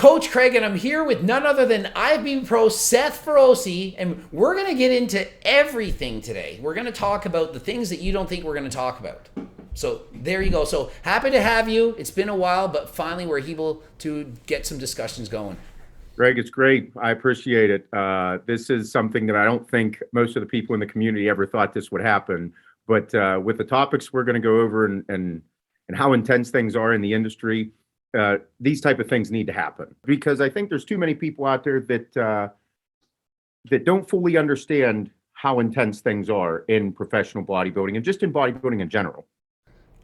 Coach Craig, and I'm here with none other than IFBB Pro Seth Feroce, and we're going to get into everything today. We're going to talk about the things that you don't think we're going to talk about. So there you go. So happy to have you. It's been a while, but finally we're able to get some discussions going. Greg, it's great. I appreciate it. This is something that I don't think most of the people in the community ever thought this would happen. But with the topics we're going to go over and how intense things are in the industry, these type of things need to happen, because I think there's too many people out there that don't fully understand how intense things are in professional bodybuilding and just in bodybuilding in general.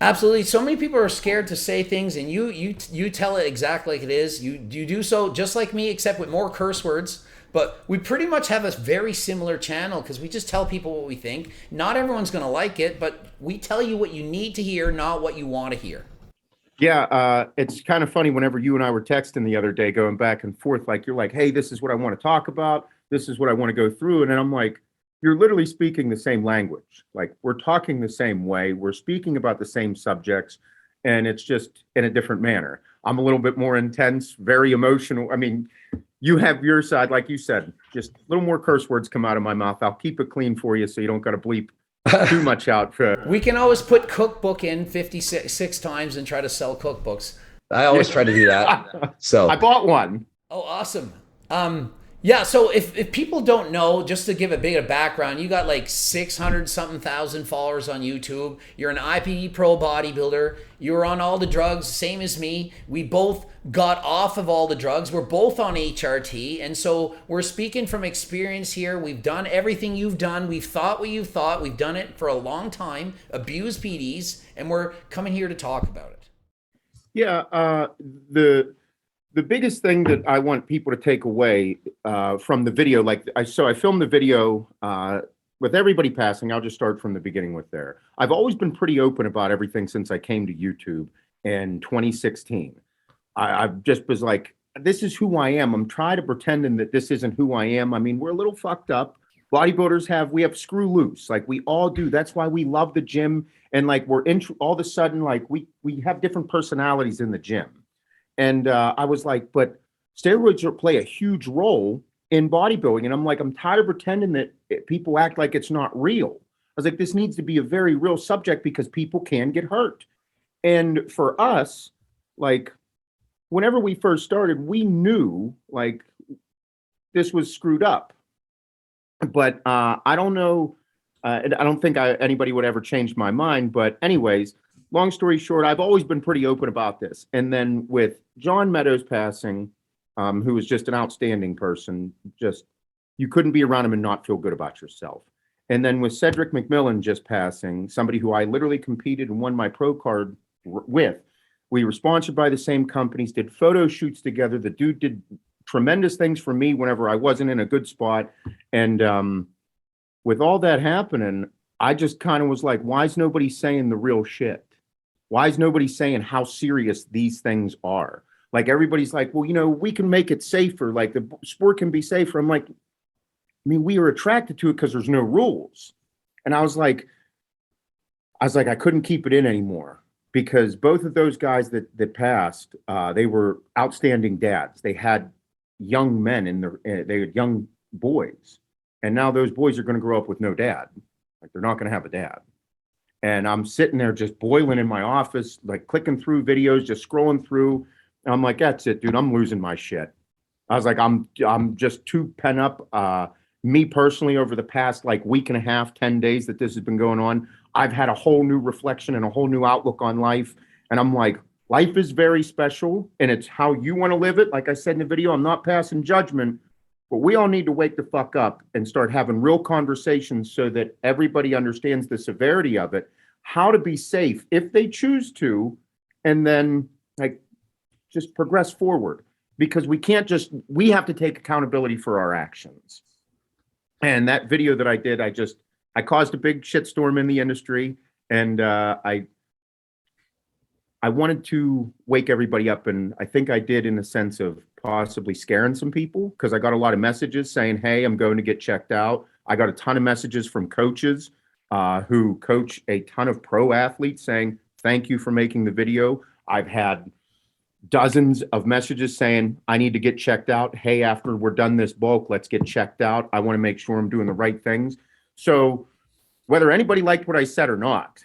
Absolutely. So many people are scared to say things, and you tell it exactly like it is. You do so just like me, except with more curse words. But we pretty much have a very similar channel because we just tell people what we think. Not everyone's going to like it, but we tell you what you need to hear, not what you want to hear. Yeah, it's kind of funny whenever you and I were texting the other day, going back and forth, like you're like, hey, this is what I want to talk about. This is what I want to go through. And then I'm like, you're literally speaking the same language. Like, we're talking the same way. We're speaking about the same subjects, and it's just in a different manner. I'm a little bit more intense, very emotional. I mean, you have your side, like you said, just a little more curse words come out of my mouth. I'll keep it clean for you so you don't got to bleep too much out. We can always put cookbook in 56 times and try to sell cookbooks. I always try to do that. So I bought one. Oh, awesome. Yeah, so if people don't know, just to give a bit of background, you got like 600 something thousand followers on YouTube. You're an IPE pro bodybuilder. You were on all the drugs, same as me. We both got off of all the drugs. We're both on HRT. And so we're speaking from experience here. We've done everything you've done. We've thought what you've thought. We've done it for a long time, abused PDs, and we're coming here to talk about it. Yeah, the biggest thing that I want people to take away from the video, I filmed the video with everybody passing. I'll just start from the beginning with there. I've always been pretty open about everything since I came to YouTube in 2016. I just was like, this is who I am. I'm trying to pretending that this isn't who I am. I mean, we're a little fucked up. Bodybuilders we have screw loose, like we all do. That's why we love the gym, and like all of a sudden, like we have different personalities in the gym. And I was like, but steroids play a huge role in bodybuilding. And I'm like, I'm tired of pretending that people act like it's not real. I was like, this needs to be a very real subject because people can get hurt. And for us, like, whenever we first started, we knew like this was screwed up. But I don't know. I don't think anybody would ever change my mind. But anyways, long story short, I've always been pretty open about this. And then with John Meadows passing, who was just an outstanding person, just you couldn't be around him and not feel good about yourself. And then with Cedric McMillan just passing, somebody who I literally competed and won my pro card with, we were sponsored by the same companies, did photo shoots together. The dude did tremendous things for me whenever I wasn't in a good spot. And with all that happening, I just kind of was like, why is nobody saying the real shit? Why is nobody saying how serious these things are? Like, everybody's like, well, you know, we can make it safer. Like, the sport can be safer. I'm like, I mean, we are attracted to it because there's no rules. And I was like, I couldn't keep it in anymore, because both of those guys that passed, they were outstanding dads. They had young men they had young boys. And now those boys are going to grow up with no dad. Like, they're not going to have a dad. And I'm sitting there just boiling in my office, like clicking through videos, just scrolling through. And I'm like, that's it, dude. I'm losing my shit. I was like, I'm just too pent up. Me personally, over the past like week and a half, 10 days that this has been going on, I've had a whole new reflection and a whole new outlook on life. And I'm like, life is very special, and it's how you want to live it. Like I said in the video, I'm not passing judgment, but we all need to wake the fuck up and start having real conversations so that everybody understands the severity of it, how to be safe if they choose to, and then like just progress forward. Because we have to take accountability for our actions. And that video that I did, I caused a big shitstorm in the industry, and I wanted to wake everybody up, and I think I did, in the sense of possibly scaring some people, because I got a lot of messages saying, hey, I'm going to get checked out. I got a ton of messages from coaches who coach a ton of pro athletes saying, thank you for making the video. I've had dozens of messages saying, I need to get checked out. Hey, after we're done this bulk, let's get checked out. I want to make sure I'm doing the right things. So whether anybody liked what I said or not,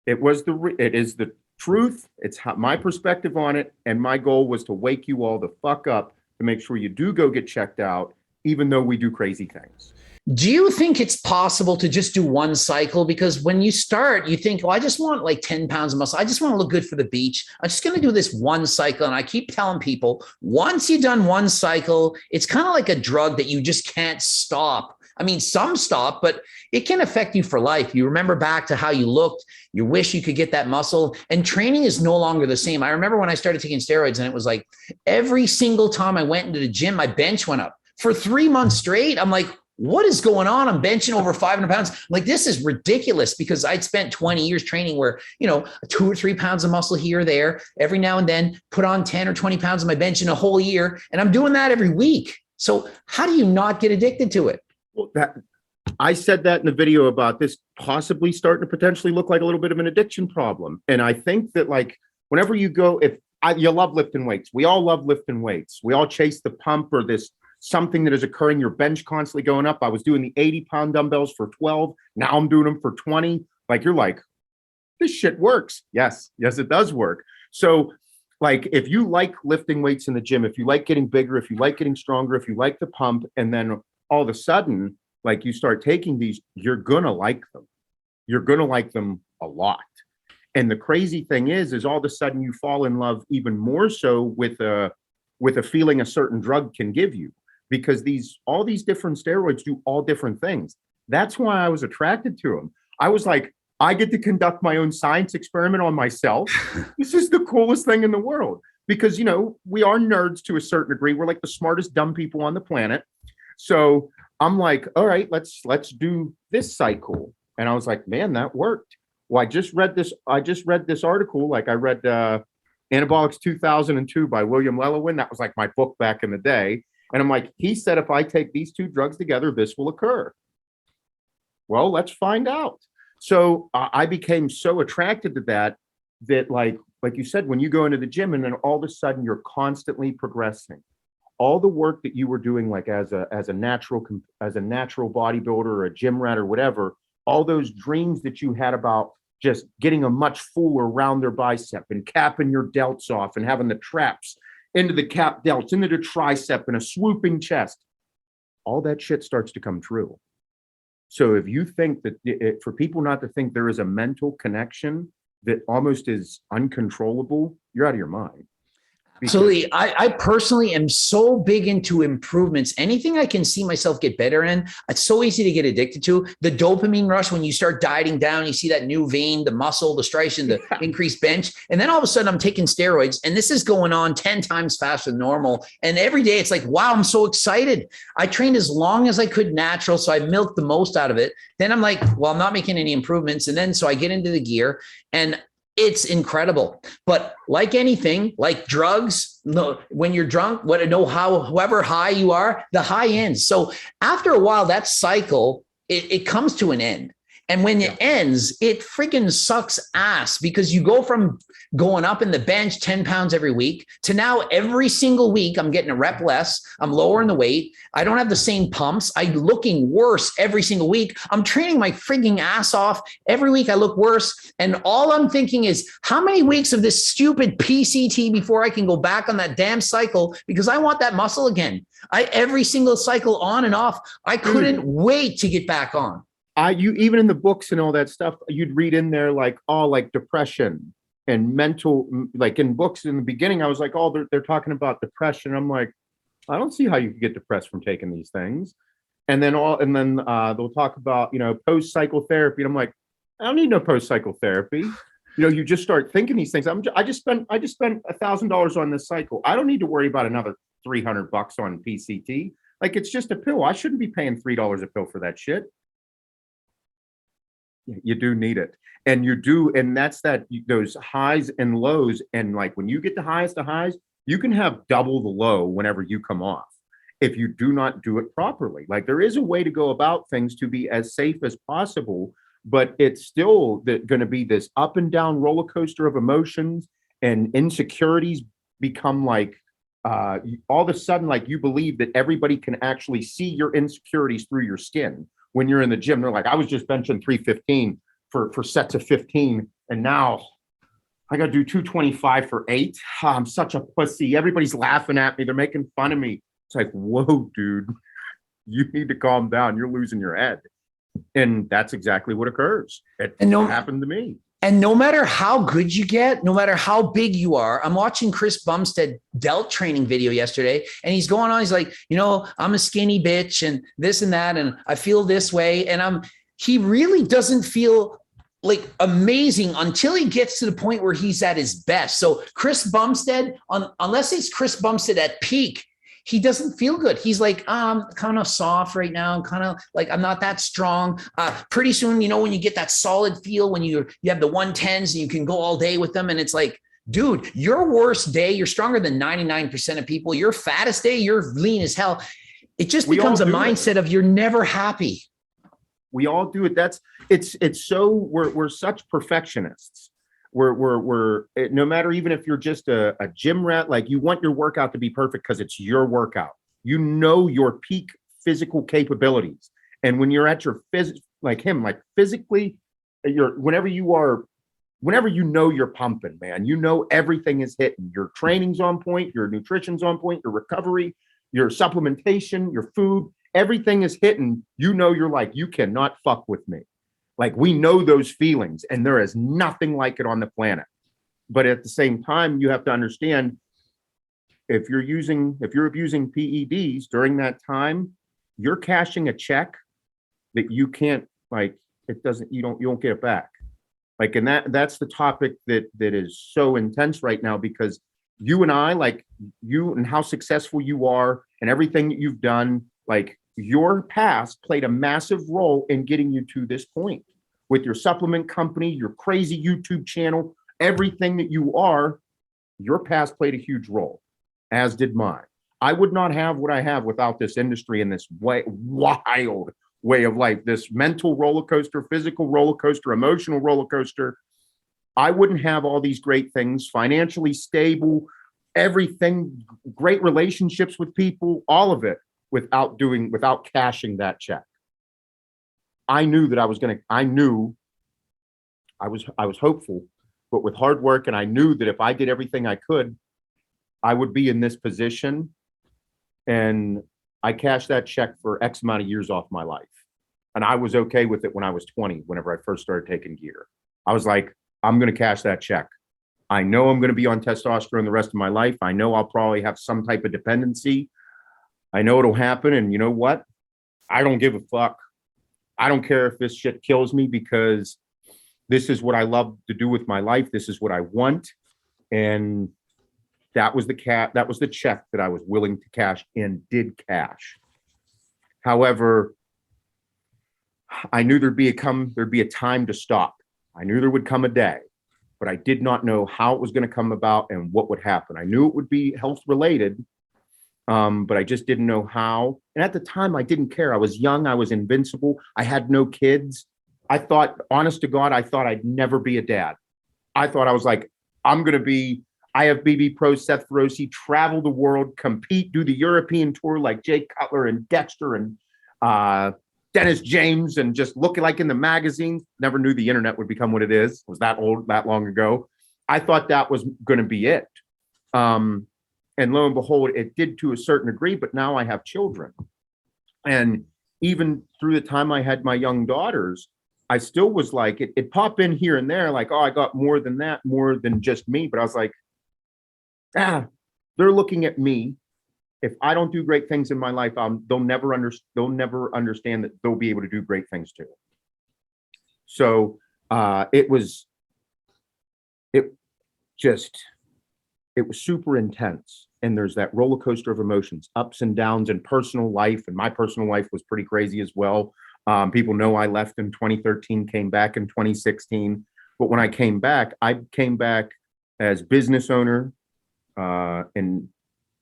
it is the truth. It's my perspective on it. And my goal was to wake you all the fuck up to make sure you do go get checked out, even though we do crazy things. Do you think it's possible to just do one cycle? Because when you start, you think, oh, I just want like 10 pounds of muscle. I just want to look good for the beach. I'm just going to do this one cycle. And I keep telling people, once you've done one cycle, it's kind of like a drug that you just can't stop. I mean, some stop, but it can affect you for life. You remember back to how you looked. You wish you could get that muscle, and training is no longer the same. I remember when I started taking steroids, and it was like every single time I went into the gym, my bench went up for 3 months straight. I'm like, what is going on? I'm benching over 500 pounds. I'm like, this is ridiculous, because I'd spent 20 years training where, 2 or 3 pounds of muscle here or there, every now and then put on 10 or 20 pounds of my bench in a whole year. And I'm doing that every week. So how do you not get addicted to it? Well, I said that in the video about this possibly starting to potentially look like a little bit of an addiction problem. And I think that, like, whenever you go, you love lifting weights, we all love lifting weights. We all chase the pump or this something that is occurring, your bench constantly going up. I was doing the 80-pound dumbbells for 12. Now I'm doing them for 20. Like, you're like, this shit works. Yes, it does work. So, like, if you like lifting weights in the gym, if you like getting bigger, if you like getting stronger, if you like the pump, and then all of a sudden, like, you start taking these, you're gonna like them. You're gonna like them a lot. And the crazy thing is all of a sudden you fall in love even more so with a feeling a certain drug can give you, because all these different steroids do all different things. That's why I was attracted to them. I was like, I get to conduct my own science experiment on myself. This is the coolest thing in the world, because, we are nerds to a certain degree. We're like the smartest dumb people on the planet. So I'm like, all right, let's do this cycle. And I was like, man, that worked. Well, I just read this article. Like, I read Anabolics 2002 by William Lelowin. That was like my book back in the day. And I'm like, he said, if I take these two drugs together, this will occur. Well, let's find out. So I became so attracted to that like you said, when you go into the gym and then all of a sudden you're constantly progressing, all the work that you were doing, like as a natural bodybuilder or a gym rat or whatever, all those dreams that you had about just getting a much fuller, rounder bicep and capping your delts off and having the traps into the cap delts, into the tricep and a swooping chest, all that shit starts to come true. So if you think that for people not to think there is a mental connection that almost is uncontrollable, you're out of your mind. Absolutely. I personally am so big into improvements. Anything I can see myself get better in, it's so easy to get addicted to. The dopamine rush, when you start dieting down, you see that new vein, the muscle, the striation, the increased bench. And then all of a sudden I'm taking steroids, and this is going on 10 times faster than normal. And every day it's like, wow, I'm so excited. I trained as long as I could natural, so I milked the most out of it. Then I'm like, well, I'm not making any improvements. And then so I get into the gear, and it's incredible. But like anything, like drugs, when you're drunk, however high you are, the high ends. So after a while, that cycle, it comes to an end. And when it ends, it freaking sucks ass, because you go from going up in the bench 10 pounds every week to now every single week I'm getting a rep less. I'm lowering the weight. I don't have the same pumps. I'm looking worse every single week. I'm training my freaking ass off. Every week I look worse. And all I'm thinking is, how many weeks of this stupid PCT before I can go back on that damn cycle, because I want that muscle again. Every single cycle on and off, I couldn't wait to get back on. You even in the books and all that stuff, you'd read in there like depression and mental, like in books in the beginning, I was like, they're talking about depression. I'm like, I don't see how you can get depressed from taking these things. And then they'll talk about, post-cycle therapy. And I'm like, I don't need no post-cycle therapy. You just start thinking these things. I just spent $1,000 on this cycle. I don't need to worry about another $300 on PCT. Like, it's just a pill. I shouldn't be paying $3 a pill for that shit. You do need it. And you do. And that's those highs and lows. And like, when you get the highest of highs, you can have double the low whenever you come off, if you do not do it properly. Like, there is a way to go about things to be as safe as possible, but it's still going to be this up and down roller coaster of emotions and insecurities become like, all of a sudden, like you believe that everybody can actually see your insecurities through your skin. When you're in the gym, they're like, I was just benching 315 for sets of 15. And now I got to do 225 for 8. I'm such a pussy. Everybody's laughing at me. They're making fun of me. It's like, whoa, dude, you need to calm down. You're losing your head. And that's exactly what occurs. It happened to me. And no matter how good you get, no matter how big you are, I'm watching Chris Bumstead delt training video yesterday, and he's going on. He's like, I'm a skinny bitch and this and that, and I feel this way. And he really doesn't feel like amazing until he gets to the point where he's at his best. So Chris Bumstead, unless it's Chris Bumstead at peak, he doesn't feel good. He's like, I'm kind of soft right now. I'm kind of like, I'm not that strong. Pretty soon, when you get that solid feel, when you have the 110s and you can go all day with them. And it's like, dude, your worst day, you're stronger than 99% of people. Your fattest day, you're lean as hell. It just becomes a mindset of you're never happy. We all do it. It's so we're such perfectionists. We're no matter, even if you're just a gym rat, like you want your workout to be perfect because it's your workout. Your peak physical capabilities. And when you're at your physically, whenever you're pumping, man, everything is hitting. Your training's on point, your nutrition's on point, your recovery, your supplementation, your food, everything is hitting. You're like, you cannot fuck with me. Like, we know those feelings, and there is nothing like it on the planet. But at the same time, you have to understand, if you're abusing PEDs during that time, you're cashing a check that you can't, you don't get it back. Like, and that's the topic that is so intense right now, because you and I, like you and how successful you are and everything that you've done, like your past played a massive role in getting you to this point. With your supplement company, your crazy YouTube channel, everything that you are, your past played a huge role, as did mine. I would not have what I have without this industry and this wild way of life, this mental roller coaster, physical roller coaster, emotional roller coaster. I wouldn't have all these great things, financially stable, everything, great relationships with people, all of it, without cashing that check. I knew that I was hopeful, but with hard work, and I knew that if I did everything I could, I would be in this position. And I cashed that check for X amount of years off my life. And I was okay with it when I was 20, whenever I first started taking gear. I was like, I'm going to cash that check. I know I'm going to be on testosterone the rest of my life. I know I'll probably have some type of dependency. I know it'll happen. And you know what? I don't give a fuck. I don't care if this shit kills me, because this is what I love to do with my life. This is what I want. And that was the check that I was willing to cash, and did cash. However, I knew there'd be a time to stop. I knew there would come a day, but I did not know how it was going to come about and what would happen. I knew it would be health related, but I just didn't know how. And at the time, I didn't care. I was young. I was invincible. I had no kids. I thought, honest to God, I'd never be a dad. I thought I was like, I have BB Pro, Seth Feroce, travel the world, compete, do the European tour like Jay Cutler and Dexter and Dennis James, and just looking like in the magazines. Never knew the internet would become what it is. It was that long ago. I thought that was going to be it. And lo and behold, it did to a certain degree, but now I have children. And even through the time I had my young daughters, I still was like, it popped in here and there, like, oh, I got more than that, more than just me. But I was like, they're looking at me. If I don't do great things in my life, they'll never understand that they'll be able to do great things too. So it was super intense. And there's that roller coaster of emotions, ups and downs in personal life. And my personal life was pretty crazy as well. People know I left in 2013, came back in 2016. But when I came back as business owner and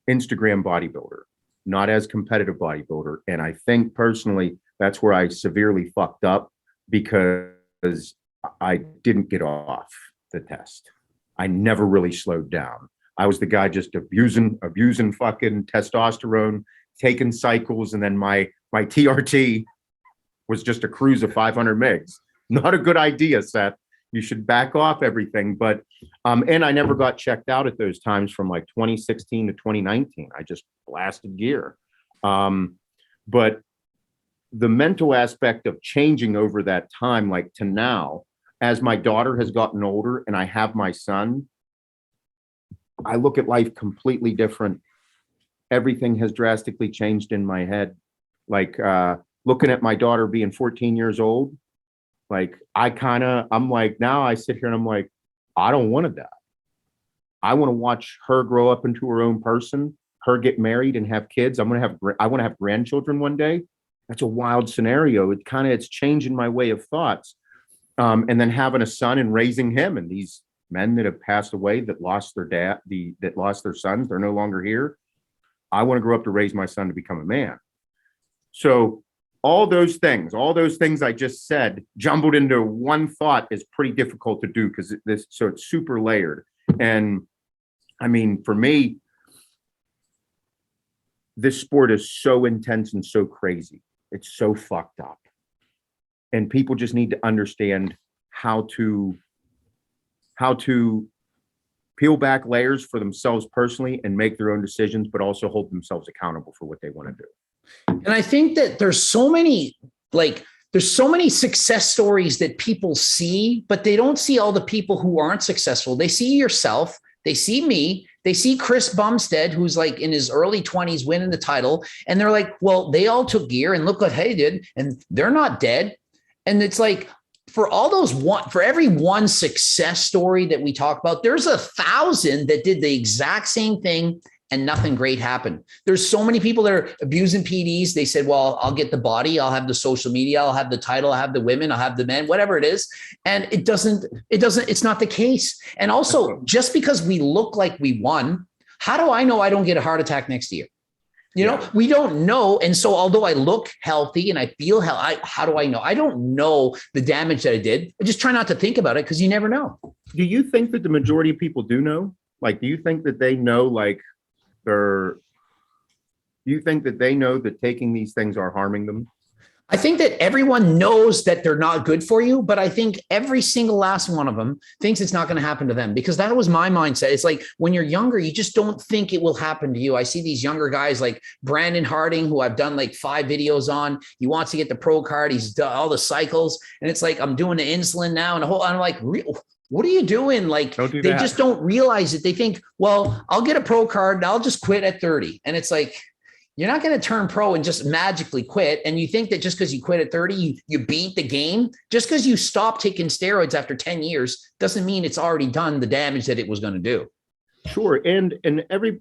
Instagram bodybuilder, not as competitive bodybuilder. And I think personally, that's where I severely fucked up, because I didn't get off the test. I never really slowed down. I was the guy just abusing fucking testosterone, taking cycles, and then my TRT was just a cruise of 500 mgs. Not a good idea, Seth. You should back off everything. But and I never got checked out at those times from like 2016 to 2019. I just blasted gear. But the mental aspect of changing over that time, like to now, as my daughter has gotten older and I have my son, I look at life completely different. Everything has drastically changed in my head. Like looking at my daughter being 14 years old, like I'm like, now I sit here and I'm like, I don't want to die. I want to watch her grow up into her own person, her get married and have kids. I want to have grandchildren one day. That's a wild scenario. It's changing my way of thoughts. And then having a son and raising him, and these men that have passed away, that lost their dad, that lost their sons, they're no longer here. I want to grow up to raise my son to become a man. So all those things I just said jumbled into one thought is pretty difficult to do because it's super layered. And I mean, for me, this sport is so intense and so crazy. It's so fucked up. And people just need to understand how to peel back layers for themselves personally and make their own decisions, but also hold themselves accountable for what they want to do. And I think that there's so many success stories that people see, but they don't see all the people who aren't successful. They see yourself, they see me, they see Chris Bumstead, who's like in his early 20s winning the title. And they're like, well, they all took gear and look what they did, and they're not dead. And it's like, for every one success story that we talk about, there's 1,000 that did the exact same thing and nothing great happened. There's so many people that are abusing PDs. They said, well, I'll get the body, I'll have the social media, I'll have the title, I'll have the women, I'll have the men, whatever it is. And it's not the case. And also, just because we look like we won, how do I know I don't get a heart attack next year? You know, we don't know. And so although I look healthy and I feel healthy, how do I know? I don't know the damage that I did. I just try not to think about it because you never know. Do you think that the majority of people do know? Like, do you think that they know, like, do you think that they know that taking these things are harming them? I think that everyone knows that they're not good for you, but I think every single last one of them thinks it's not going to happen to them, because that was my mindset. It's like when you're younger, you just don't think it will happen to you. I see these younger guys like Brandon Harding, who I've done like 5 videos on. He wants to get the pro card. He's done all the cycles. And it's like, I'm doing the insulin now. And I'm like, what are you doing? Like, they just don't realize it. They think, well, I'll get a pro card and I'll just quit at 30. And it's like, you're not going to turn pro and just magically quit. And you think that just because you quit at 30, you beat the game. Just because you stop taking steroids after 10 years doesn't mean it's already done the damage that it was going to do. Sure. And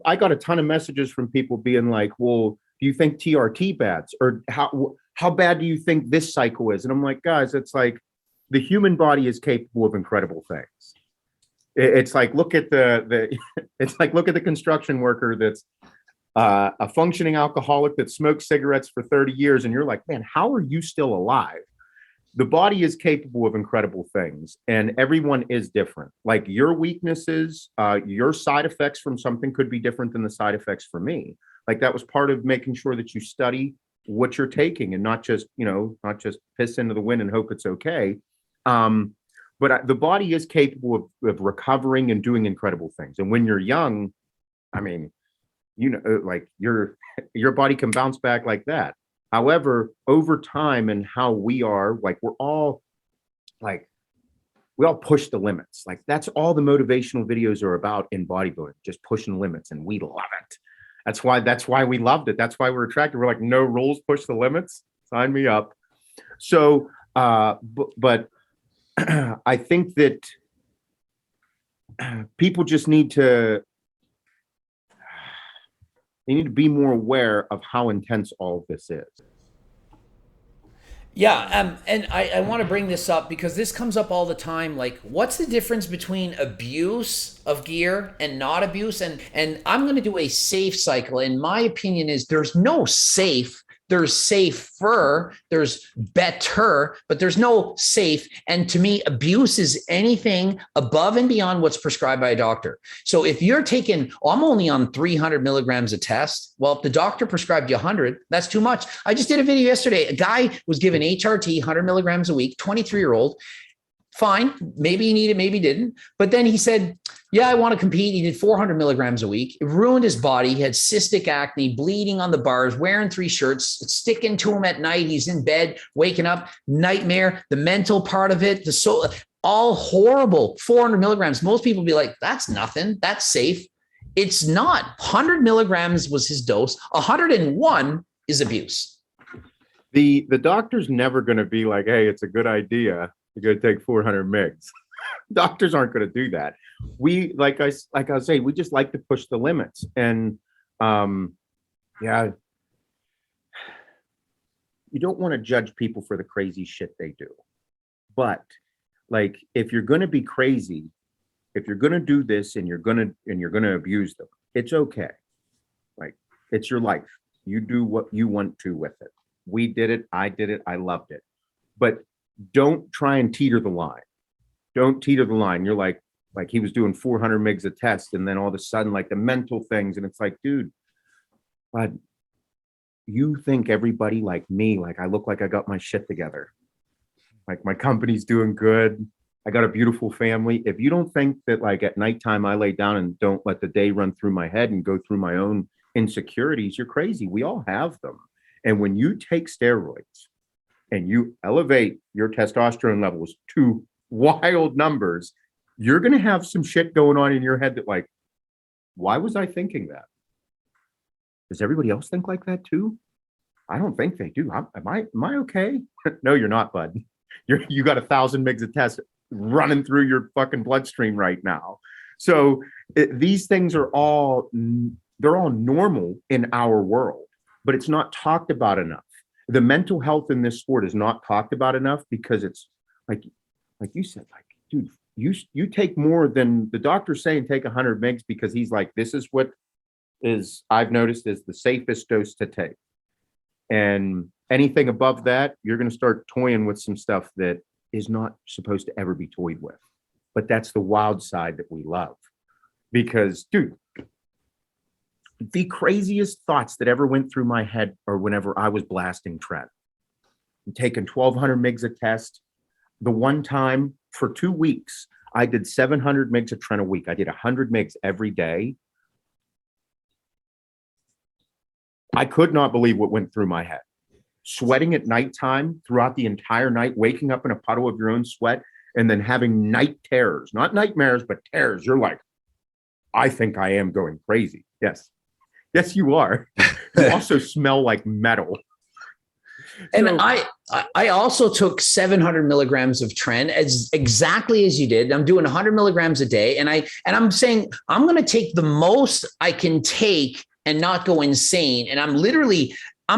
I got a ton of messages from people being like, well, do you think TRT bads, or how bad do you think this cycle is? And I'm like, guys, it's like the human body is capable of incredible things. It's like, look at the construction worker that's a functioning alcoholic that smoked cigarettes for 30 years. And you're like, man, how are you still alive? The body is capable of incredible things, and everyone is different. Like, your weaknesses, your side effects from something could be different than the side effects for me. Like, that was part of making sure that you study what you're taking and not just piss into the wind and hope it's okay. But the body is capable of recovering and doing incredible things. And when you're young, I mean, like your body can bounce back like that. However, over time and how we are, like, we all push the limits. Like, that's all the motivational videos are about in bodybuilding, just pushing the limits, and we love it. That's why we loved it. That's why we're attracted. We're like, no rules, push the limits, sign me up. So, but I think that people just need to be more aware of how intense all of this is. Yeah, and I want to bring this up because this comes up all the time. Like, what's the difference between abuse of gear and not abuse? And I'm going to do a safe cycle. And my opinion is there's no safe There's safer, there's better, but there's no safe. And to me, abuse is anything above and beyond what's prescribed by a doctor. So if you're taking, oh, I'm only on 300 milligrams a test. Well, if the doctor prescribed you 100, that's too much. I just did a video yesterday. A guy was given HRT, 100 milligrams a week, 23-year-old. Fine. Maybe he needed, maybe he didn't. But then he said, yeah, I want to compete. He did 400 milligrams a week. It ruined his body. He had cystic acne, bleeding on the bars, wearing 3 shirts, it's sticking to him at night. He's in bed, waking up, nightmare, the mental part of it, the soul, all horrible. 400 milligrams. Most people be like, that's nothing. That's safe. It's not. 100 milligrams was his dose. 101 is abuse. The doctor's never going to be like, hey, it's a good idea. You're going to take 400 mgs. Doctors aren't going to do that. We, like I was saying, we just like to push the limits. And yeah, you don't want to judge people for the crazy shit they do. But like, if you're going to be crazy, if you're going to do this and you're going to abuse them, it's okay. Like, it's your life. You do what you want to with it. We did it. I did it. I loved it. But don't try and teeter the line. Don't teeter the line. You're like he was doing 400 mgs a test, and then all of a sudden, like the mental things, and it's like, dude, but you think everybody like me, like I look like I got my shit together. Like my company's doing good. I got a beautiful family. If you don't think that like at nighttime I lay down and don't let the day run through my head and go through my own insecurities, you're crazy. We all have them. And when you take steroids and you elevate your testosterone levels to wild numbers, you're going to have some shit going on in your head that like, why was I thinking that? Does everybody else think like that too? I don't think they do. Am I okay? No, you're not, bud. You got 1,000 mgs of test running through your fucking bloodstream right now. So these things are they're all normal in our world, but it's not talked about enough. The mental health in this sport is not talked about enough because it's like you said, like, dude, you take more than the doctor's saying, take 100 mgs because he's like, this is what is, I've noticed, is the safest dose to take. And anything above that, you're going to start toying with some stuff that is not supposed to ever be toyed with. But that's the wild side that we love. Because, dude, the craziest thoughts that ever went through my head are whenever I was blasting Trent. I'm taking 1,200 mgs a test. The one time for 2 weeks, I did 700 mgs of Trent a week. I did 100 mgs every day. I could not believe what went through my head. Sweating at nighttime throughout the entire night, waking up in a puddle of your own sweat, and then having night terrors, not nightmares, but terrors. You're like, I think I am going crazy. Yes. Yes, you are. You also smell like metal. And so, I also took 700 milligrams of Tren exactly as you did. I'm doing 100 milligrams a day. And I'm saying I'm going to take the most I can take and not go insane. And I'm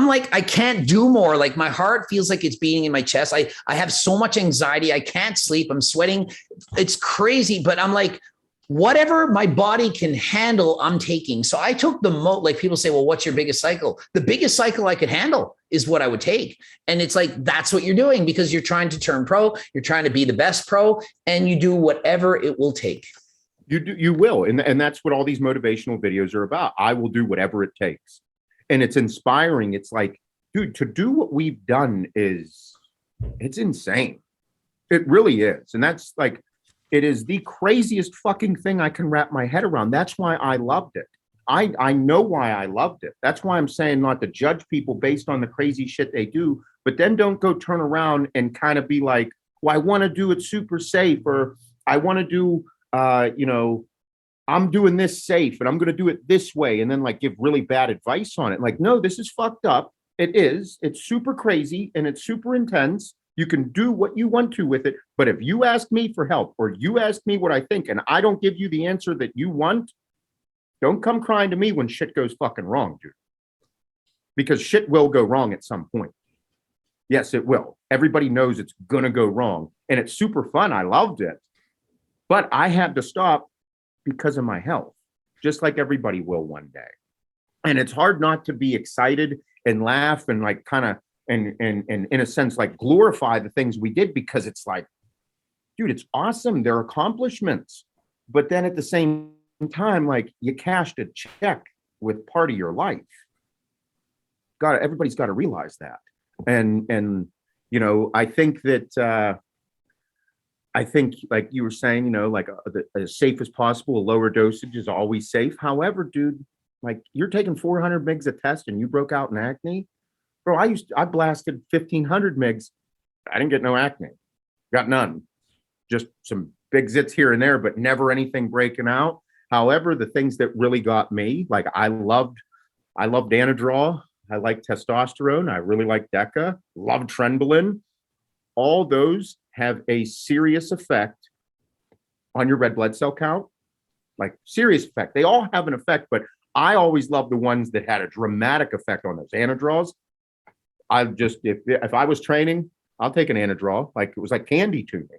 like, I can't do more. Like my heart feels like it's beating in my chest. I have so much anxiety. I can't sleep. I'm sweating. It's crazy. But I'm like, whatever my body can handle, I'm taking. So I took the most, like people say, well, what's your biggest cycle? The biggest cycle I could handle is what I would take. And it's like, that's what you're doing because you're trying to turn pro. You're trying to be the best pro and you do whatever it will take. You will. And that's what all these motivational videos are about. I will do whatever it takes. And it's inspiring. It's like, dude, to do what we've done it's insane. It really is. And that's like, it is the craziest fucking thing I can wrap my head around. That's why I loved it. I know why I loved it. That's why I'm saying not to judge people based on the crazy shit they do, but then don't go turn around and kind of be like, well, I want to do it super safe, or I want to do, I'm doing this safe and I'm going to do it this way. And then like give really bad advice on it. Like, no, this is fucked up. It is. It's super crazy and it's super intense. You can do what you want to with it. But if you ask me for help or you ask me what I think and I don't give you the answer that you want, don't come crying to me when shit goes fucking wrong, dude. Because shit will go wrong at some point. Yes, it will. Everybody knows it's going to go wrong. And it's super fun. I loved it. But I had to stop because of my health, just like everybody will one day. And it's hard not to be excited and laugh and like kind of, and in a sense, like glorify the things we did, because it's like, dude, it's awesome. They're accomplishments. But then at the same time, like, you cashed a check with part of your life. Everybody's got to realize that. And, you know, I think that, I think, like you were saying, you know, like as safe as possible, a lower dosage is always safe. However, dude, like, you're taking 400 mgs a test and you broke out in acne. Bro, I blasted 1500 mgs. I didn't get no acne. Got none. Just some big zits here and there, but never anything breaking out. However, the things that really got me, like, I loved Anadrol. I like testosterone. I really like DECA. Love Trenbolone. All those have a serious effect on your red blood cell count. Like, serious effect. They all have an effect, but I always love the ones that had a dramatic effect on those. Anadrols, I just, if I was training, I'll take an Anadrol. Like, it was like candy to me.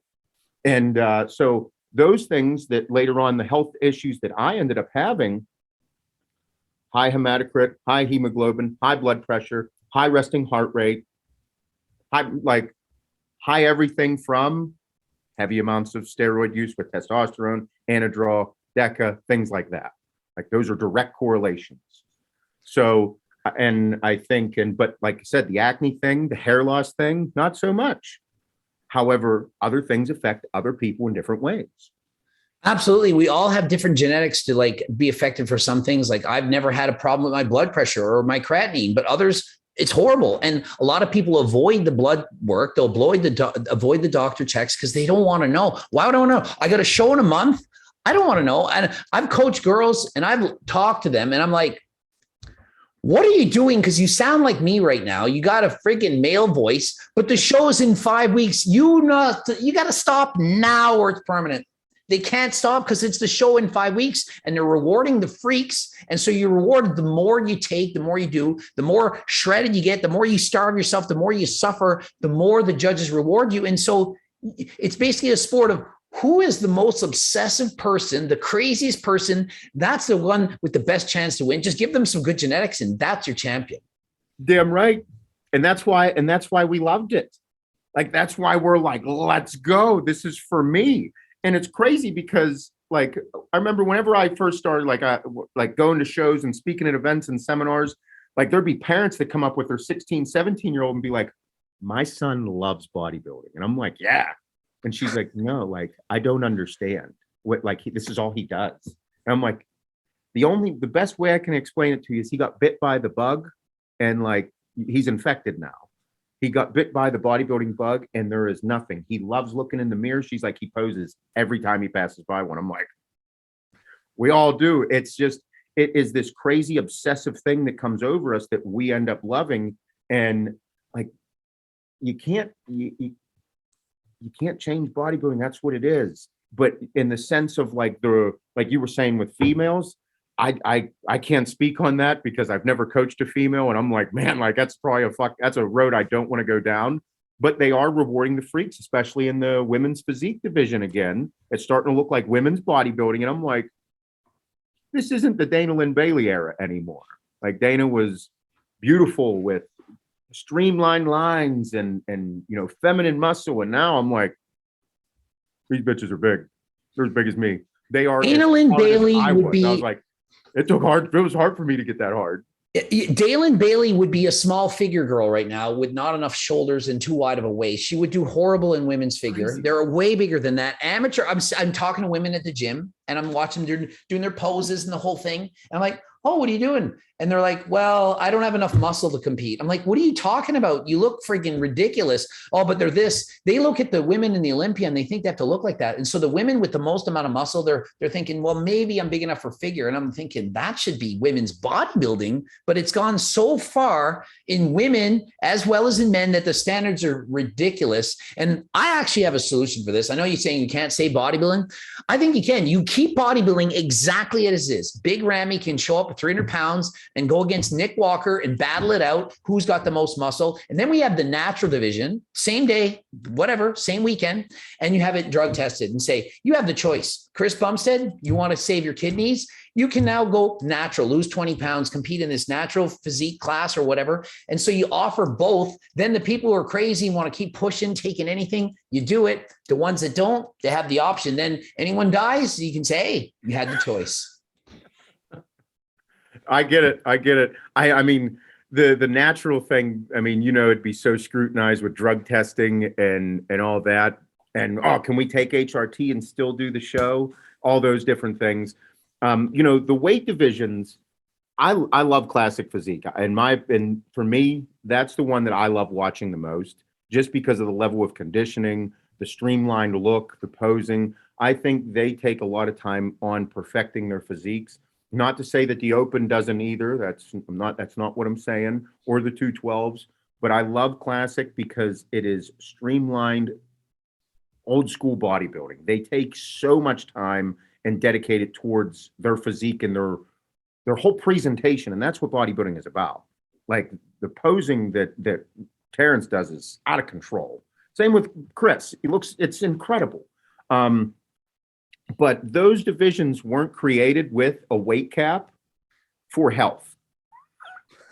And so those things that later on, the health issues that I ended up having, high hematocrit, high hemoglobin, high blood pressure, high resting heart rate, high everything from heavy amounts of steroid use with testosterone, Anadrol, DECA, things like that. Like, those are direct correlations. So, and I think, but like I said, the acne thing, the hair loss thing, not so much. However, other things affect other people in different ways. Absolutely. We all have different genetics to like be affected for some things. Like, I've never had a problem with my blood pressure or my creatinine, but others, it's horrible. And a lot of people avoid the blood work. They'll avoid the doctor checks because they don't want to know. Why would I want to know? I got a show in a month. I don't want to know. And I've coached girls and I've talked to them and I'm like, what are you doing? Because you sound like me right now. You got a freaking male voice, but the show is in 5 weeks. You got to stop now or it's permanent. They can't stop because it's the show in 5 weeks and they're rewarding the freaks. And so you're rewarded the more you take, the more you do, the more shredded you get, the more you starve yourself, the more you suffer, the more the judges reward you. And so it's basically a sport of who is the most obsessive person, the craziest person. That's the one with the best chance to win. Just give them some good genetics and that's your champion. Damn right. And that's why we loved it. Like, that's why we're like, let's go. This is for me. And it's crazy because, like, I remember whenever I first started, like going to shows and speaking at events and seminars, like, there'd be parents that come up with their 16, 17-year-old and be like, my son loves bodybuilding. And I'm like, yeah. And she's like, no, like, I don't understand what, like, this is all he does. And I'm like, the best way I can explain it to you is he got bit by the bug and, like, he's infected now. He got bit by the bodybuilding bug and there is nothing. He loves looking in the mirror. She's like, he poses every time he passes by one. I'm like, we all do. It's just, it is this crazy obsessive thing that comes over us that we end up loving. And, like, you can't change bodybuilding. That's what it is. But in the sense of, like, like you were saying with females, I can't speak on that because I've never coached a female and I'm like, man, like, that's probably that's a road I don't want to go down. But they are rewarding the freaks, especially in the women's physique division. Again, it's starting to look like women's bodybuilding. And I'm like, this isn't the Dana Lynn Bailey era anymore. Like, Dana was beautiful with streamlined lines and you know, feminine muscle. And now I'm like, these bitches are big. They're as big as me. They are. Dana Lynn Bailey would be. I was like, it was hard for me to get that hard. Dalen Bailey would be a small figure girl right now with not enough shoulders and too wide of a waist. She would do horrible in women's figure. Crazy. They're way bigger than that. Amateur. I'm talking to women at the gym and I'm watching them doing their poses and the whole thing. And I'm like, oh, what are you doing? And they're like, well, I don't have enough muscle to compete. I'm like, what are you talking about? You look freaking ridiculous. Oh, but they're this. They look at the women in the Olympia and they think they have to look like that. And so the women with the most amount of muscle, they're thinking, well, maybe I'm big enough for figure. And I'm thinking that should be women's bodybuilding, but it's gone so far in women as well as in men that the standards are ridiculous. And I actually have a solution for this. I know you're saying you can't say bodybuilding. I think you can. You keep bodybuilding exactly as it is. Big Ramy can show up at 300 pounds, and go against Nick Walker and battle it out. Who's got the most muscle? And then we have the natural division, same day, whatever, same weekend. And you have it drug tested and say, you have the choice. Chris Bumstead, you want to save your kidneys? You can now go natural, lose 20 pounds, compete in this natural physique class or whatever. And so you offer both. Then the people who are crazy want to keep pushing, taking anything, you do it. The ones that don't, they have the option. Then anyone dies, you can say, hey, you had the choice. I get it. I mean, the natural thing, I mean, it'd be so scrutinized with drug testing and all that. And, can we take HRT and still do the show? All those different things. The weight divisions, I love classic physique. And for me, that's the one that I love watching the most, just because of the level of conditioning, the streamlined look, the posing. I think they take a lot of time on perfecting their physiques. Not to say that the open doesn't either. That's not what I'm saying, or the 212s. But I love classic because it is streamlined, old school bodybuilding. They take so much time and dedicate it towards their physique and their whole presentation. And that's what bodybuilding is about. Like the posing that Terrence does is out of control. Same with Chris. It's incredible. But those divisions weren't created with a weight cap for health.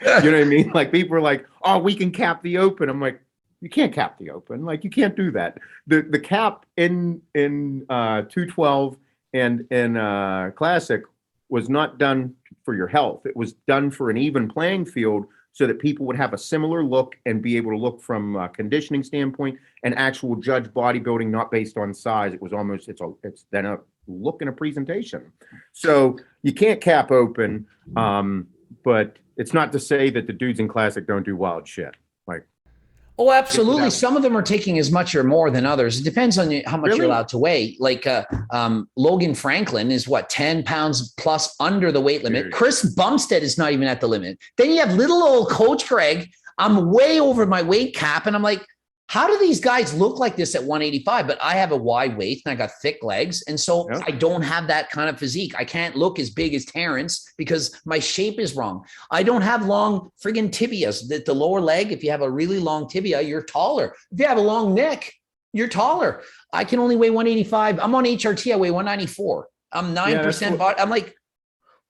You know what I mean? Like people are like, oh, we can cap the open. I'm like, you can't cap the open. Like you can't do that. The cap in 212 and in classic was not done for your health. It was done for an even playing field so that people would have a similar look and be able to look from a conditioning standpoint and actual judge bodybuilding, not based on size. It was almost, it's then a look and a presentation. So you can't cap open, but it's not to say that the dudes in classic don't do wild shit. Like, oh, absolutely. Some of them are taking as much or more than others. It depends on how much you're allowed to weigh. Like Logan Franklin is 10 pounds plus under the weight limit. Chris Bumstead is not even at the limit. Then you have little old Coach Greg. I'm way over my weight cap. And I'm like, how do these guys look like this at 185? But I have a wide waist and I got thick legs. And so I don't have that kind of physique. I can't look as big as Terrence because my shape is wrong. I don't have long friggin' tibias. The lower leg, if you have a really long tibia, you're taller. If you have a long neck, you're taller. I can only weigh 185. I'm on HRT. I weigh 194. I'm 9% body. I'm like,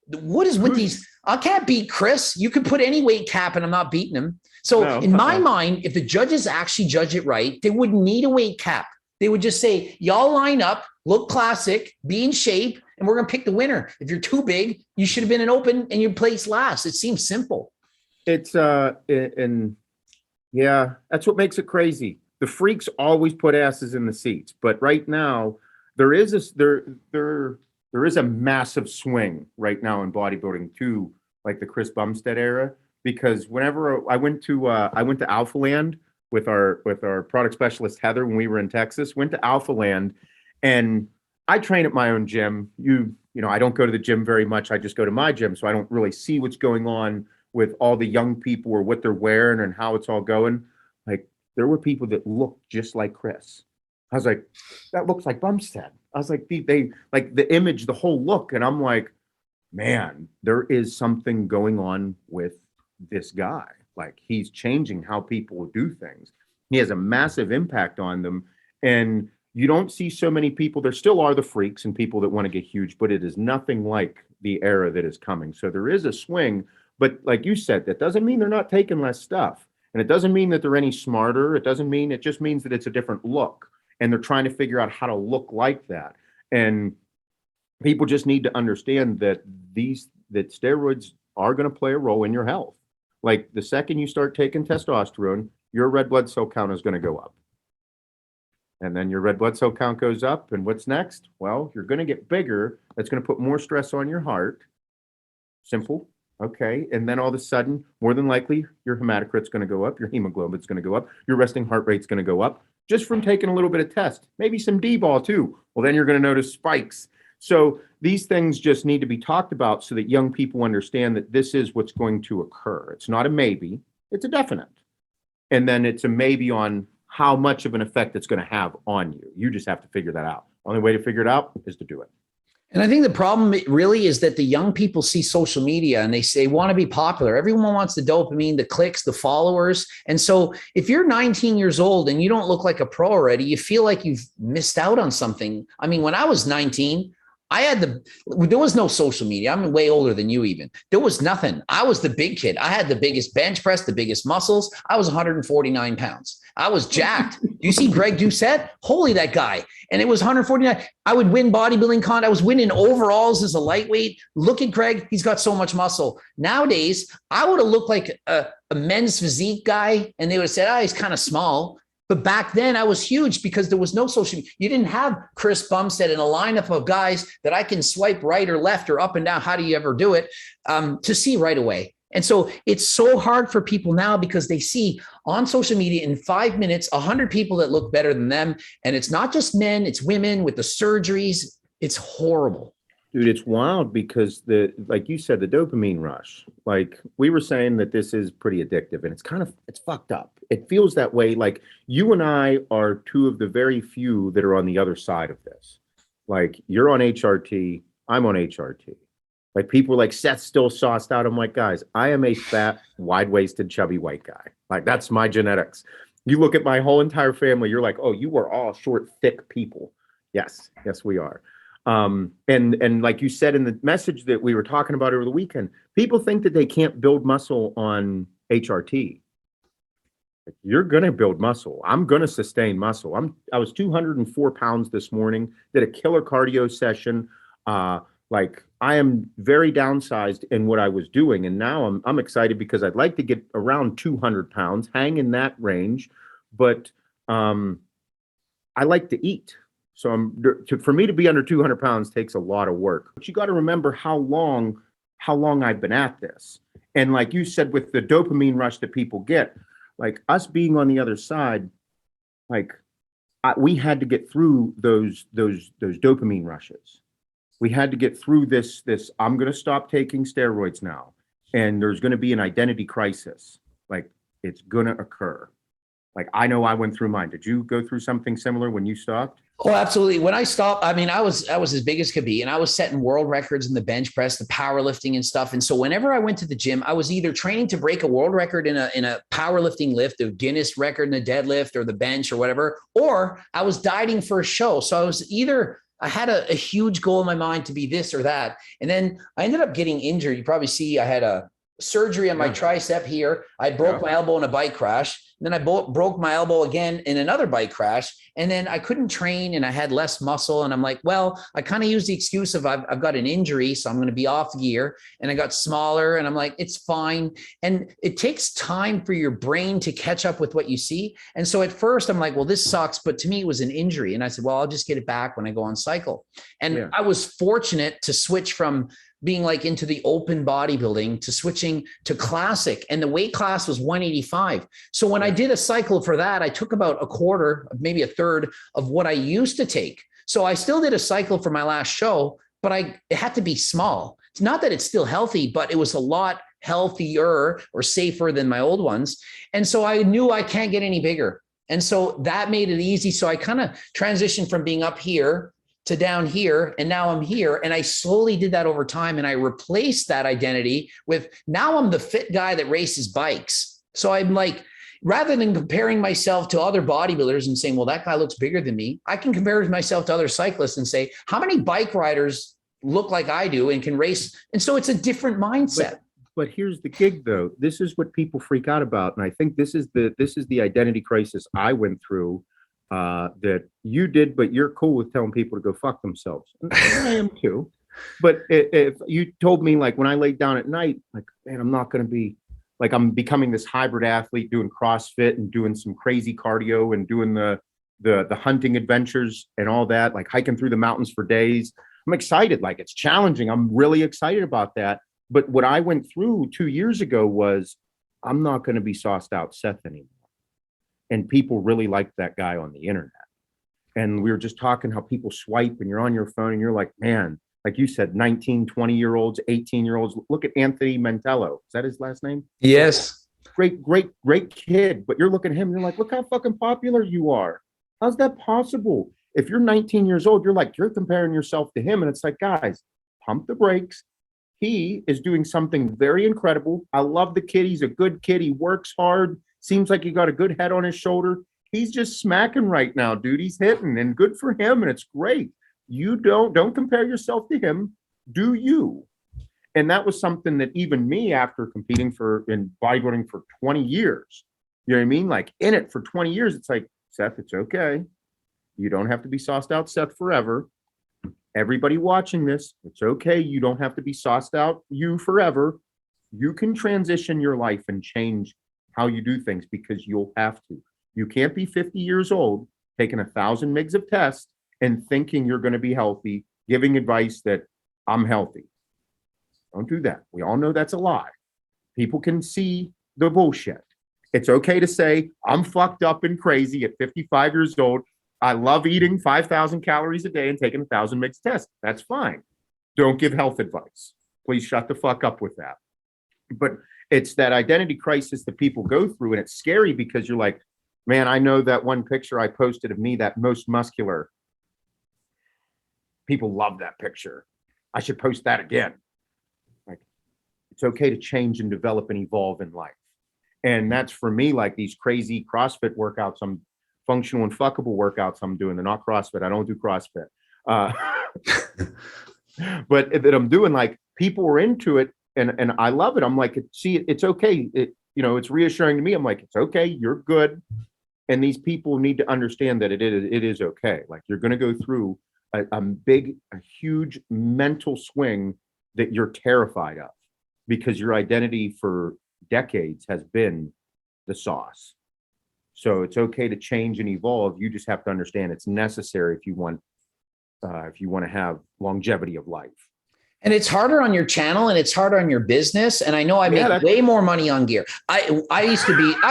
what is with these? I can't beat Chris. You could put any weight cap and I'm not beating him. So in my mind, if the judges actually judge it right, they wouldn't need a weight cap. They would just say, y'all line up, look classic, be in shape, and we're going to pick the winner. If you're too big, you should have been an open and you placed last. It seems simple. It's, and yeah, that's what makes it crazy. The freaks always put asses in the seats. But right now, there is a massive swing right now in bodybuilding to like the Chris Bumstead era. Because whenever I went to Alpha Land with our product specialist Heather when we were in Texas, went to Alpha Land, and I train at my own gym. I don't go to the gym very much. I just go to my gym, so I don't really see what's going on with all the young people or what they're wearing and how it's all going. Like there were people that looked just like Chris. I was like, that looks like Bumstead. I was like, they like the image, the whole look, and I'm like, man, there is something going on with this guy. Like he's changing how people do things. He has a massive impact on them. And you don't see so many people. There still are the freaks and people that want to get huge, but it is nothing like the era that is coming. So there is a swing, but like you said, that doesn't mean they're not taking less stuff. And it doesn't mean that they're any smarter. It just means that it's a different look and they're trying to figure out how to look like that. And people just need to understand that steroids are going to play a role in your health. Like the second you start taking testosterone, your red blood cell count is going to go up. And then your red blood cell count goes up. And what's next? Well, you're going to get bigger. That's going to put more stress on your heart. Simple. Okay. And then all of a sudden, more than likely, your hematocrit's going to go up. Your hemoglobin's going to go up. Your resting heart rate's going to go up just from taking a little bit of test. Maybe some D-ball too. Well, then you're going to notice spikes. So these things just need to be talked about so that young people understand that this is what's going to occur. It's not a maybe, it's a definite. And then it's a maybe on how much of an effect it's going to have on you. You just have to figure that out. Only way to figure it out is to do it. And I think the problem really is that the young people see social media and they say want to be popular. Everyone wants the dopamine, the clicks, the followers. And so if you're 19 years old and you don't look like a pro already, you feel like you've missed out on something. I mean, when I was 19, there was no social media. I'm way older than you even. There was nothing. I was the big kid. I had the biggest bench press, the biggest muscles. I was 149 pounds. I was jacked. Do you see Greg Doucette? Holy, that guy. And it was 149. I would win bodybuilding con. I was winning overalls as a lightweight. Look at Greg. He's got so much muscle. Nowadays, I would have looked like a men's physique guy, and they would have said, oh, he's kind of small. But back then I was huge because there was no social media. You didn't have Chris Bumstead in a lineup of guys that I can swipe right or left or up and down. How do you ever do it? To see right away. And so it's so hard for people now because they see on social media in 5 minutes, 100 people that look better than them. And it's not just men, it's women with the surgeries. It's horrible. Dude, it's wild because like you said, the dopamine rush, like we were saying that this is pretty addictive and it's fucked up. It feels that way. Like you and I are two of the very few that are on the other side of this. Like you're on HRT, I'm on HRT. Like people are like, Seth's still sauced out. I'm like, guys, I am a fat, wide-waisted, chubby white guy. Like that's my genetics. You look at my whole entire family, you're like, oh, you are all short, thick people. Yes, we are. And like you said in the message that we were talking about over the weekend, people think that they can't build muscle on HRT. You're going to build muscle. I'm going to sustain muscle. I was 204 pounds this morning, did a killer cardio session. Like I am very downsized in what I was doing. And now I'm excited because I'd like to get around 200 pounds, hang in that range. But I like to eat. So for me to be under 200 pounds takes a lot of work. But you got to remember how long I've been at this. And like you said, with the dopamine rush that people get, like us being on the other side, like we had to get through those dopamine rushes. We had to get through this, I'm going to stop taking steroids now. And there's going to be an identity crisis. Like it's going to occur. Like, I know I went through mine. Did you go through something similar when you stopped? Oh, absolutely. When I stopped, I mean, I was as big as could be, and I was setting world records in the bench press, the powerlifting and stuff. And so whenever I went to the gym, I was either training to break a world record in a powerlifting lift, the Guinness record in the deadlift or the bench or whatever, or I was dieting for a show. So I had a huge goal in my mind to be this or that. And then I ended up getting injured. You probably see I had a surgery on my tricep here. I broke my elbow in a bike crash. And then I broke my elbow again in another bike crash. And then I couldn't train and I had less muscle. And I'm like, well, I kind of used the excuse of I've got an injury, so I'm going to be off gear. And I got smaller and I'm like, it's fine. And it takes time for your brain to catch up with what you see. And so at first I'm like, well, this sucks. But to me, it was an injury. And I said, well, I'll just get it back when I go on cycle. And I was fortunate to switch from being like into the open bodybuilding to switching to classic, and the weight class was 185. So when I did a cycle for that, I took about a quarter, maybe a third of what I used to take. So I still did a cycle for my last show, but it had to be small. It's not that it's still healthy, but it was a lot healthier or safer than my old ones. And so I knew I can't get any bigger. And so that made it easy. So I kind of transitioned from being up here to down here, and now I'm here. And I slowly did that over time. And I replaced that identity with, now I'm the fit guy that races bikes. So I'm like, rather than comparing myself to other bodybuilders and saying, well, that guy looks bigger than me, I can compare myself to other cyclists and say, how many bike riders look like I do and can race? And so it's a different mindset. But here's the gig, though. This is what people freak out about. And I think this is the identity crisis I went through. That you did, but you're cool with telling people to go fuck themselves. And I am too. But if you told me, like, when I laid down at night, like, man, I'm not going to be like, I'm becoming this hybrid athlete doing CrossFit and doing some crazy cardio and doing the hunting adventures and all that, like hiking through the mountains for days. I'm excited. Like, it's challenging. I'm really excited about that. But what I went through 2 years ago was, I'm not going to be sauced out Seth anymore. And people really like that guy on the internet. And we were just talking how people swipe and you're on your phone and you're like, man, like you said, 19, 20-year-olds, 18-year-olds. Look at Anthony Mantello. Is that his last name? Yes. Great kid. But you're looking at him and you're like, look how fucking popular you are. How's that possible? If you're 19 years old, you're comparing yourself to him. And it's like, guys, pump the brakes. He is doing something very incredible. I love the kid. He's a good kid. He works hard. Seems like he got a good head on his shoulder. He's just smacking right now, dude. He's hitting, and good for him. And it's great. You don't compare yourself to him. Do you? And that was something that even me, after competing in bodybuilding for 20 years, you know what I mean? Like in it for 20 years, it's like, Seth, it's okay. You don't have to be sauced out, Seth, forever. Everybody watching this, it's okay. You don't have to be sauced out you forever. You can transition your life and change how you do things, because you'll have to. You can't be 50 years old, taking 1,000 mgs of test and thinking you're going to be healthy, giving advice that I'm healthy. Don't do that. We all know that's a lie. People can see the bullshit. It's okay to say, I'm fucked up and crazy at 55 years old. I love eating 5,000 calories a day and taking 1,000 mgs test. That's fine. Don't give health advice. Please shut the fuck up with that. But it's that identity crisis that people go through, and it's scary because you're like, man, I know that one picture I posted of me, that most muscular. People love that picture. I should post that again. Like, it's okay to change and develop and evolve in life. And that's for me, like these crazy CrossFit workouts, I'm functional and fuckable workouts I'm doing. They're not CrossFit. I don't do CrossFit. But that I'm doing, like, people are into it, and I love it. I'm like, see, it's okay. It's reassuring to me. I'm like, it's okay. You're good. And these people need to understand that it is okay. Like, you're going to go through a huge mental swing that you're terrified of, because your identity for decades has been the sauce. So it's okay to change and evolve. You just have to understand it's necessary if you want to have longevity of life. And it's harder on your channel, and it's harder on your business. And I know I make way more money on gear. I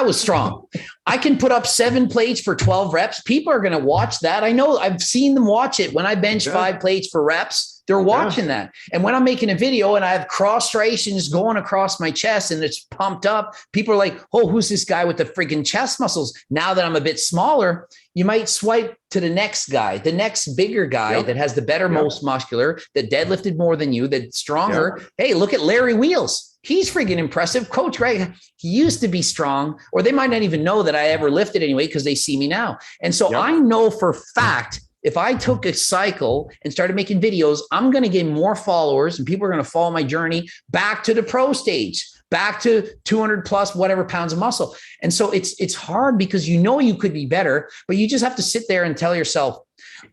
was strong. I can put up 7 plates for 12 reps. People are going to watch that. I know, I've seen them watch it. When I bench 5 plates for reps, they're watching that. And when I'm making a video and I have cross striations going across my chest and it's pumped up, people are like, oh, who's this guy with the friggin' chest muscles? Now that I'm a bit smaller, you might swipe to the next guy, the next bigger guy that has the better, most muscular, that deadlifted more than you, that's stronger. Hey, look at Larry Wheels. He's freaking impressive. Coach Greg, he used to be strong, or they might not even know that I ever lifted anyway, because they see me now. And so I know for fact, if I took a cycle and started making videos, I'm going to get more followers, and people are going to follow my journey back to the pro stage, back to 200 plus whatever pounds of muscle. And so it's hard, because you could be better, but you just have to sit there and tell yourself,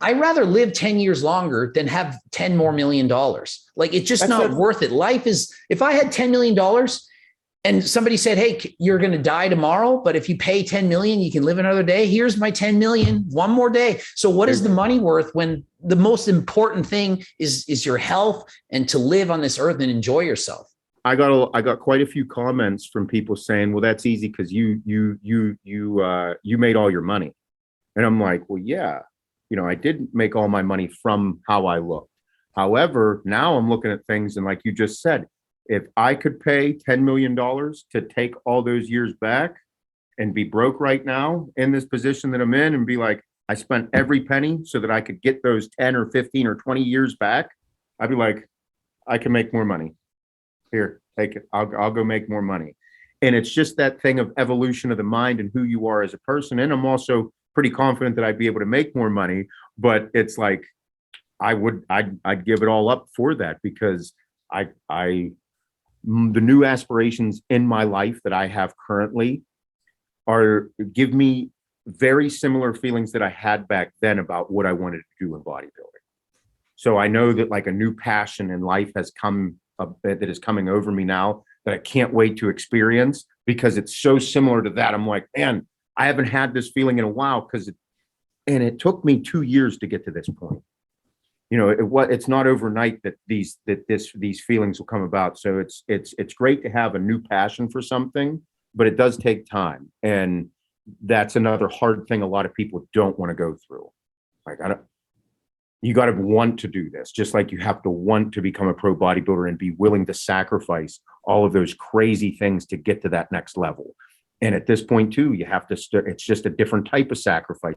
I'd rather live 10 years longer than have $10 more million. Like, it's just not worth it. Life is, if I had $10 million and somebody said, hey, you're going to die tomorrow, but if you pay 10 million, you can live another day. Here's my 10 million, one more day. So what is the money worth when the most important thing is your health and to live on this earth and enjoy yourself? I got quite a few comments from people saying, well, that's easy because you made all your money. And I'm like, well, yeah, I didn't make all my money from how I looked. However, now I'm looking at things, and like you just said, if I could pay $10 million to take all those years back and be broke right now in this position that I'm in, and be like, I spent every penny so that I could get those 10 or 15 or 20 years back, I'd be like, I can make more money. Here, take it. I'll go make more money. And it's just that thing of evolution of the mind and who you are as a person. And I'm also pretty confident that I'd be able to make more money, but it's like, I'd give it all up for that, because the new aspirations in my life that I have currently give me very similar feelings that I had back then about what I wanted to do in bodybuilding. So I know that, like, a new passion in life has come that is coming over me now that I can't wait to experience, because it's so similar to that. I'm like, man, I haven't had this feeling in a while, and it took me 2 years to get to this point. It's not overnight that these feelings will come about. So it's great to have a new passion for something, but it does take time. And that's another hard thing a lot of people don't want to go through. Like, you got to want to do this, just like you have to want to become a pro bodybuilder and be willing to sacrifice all of those crazy things to get to that next level. And at this point too, you have to it's just a different type of sacrifice.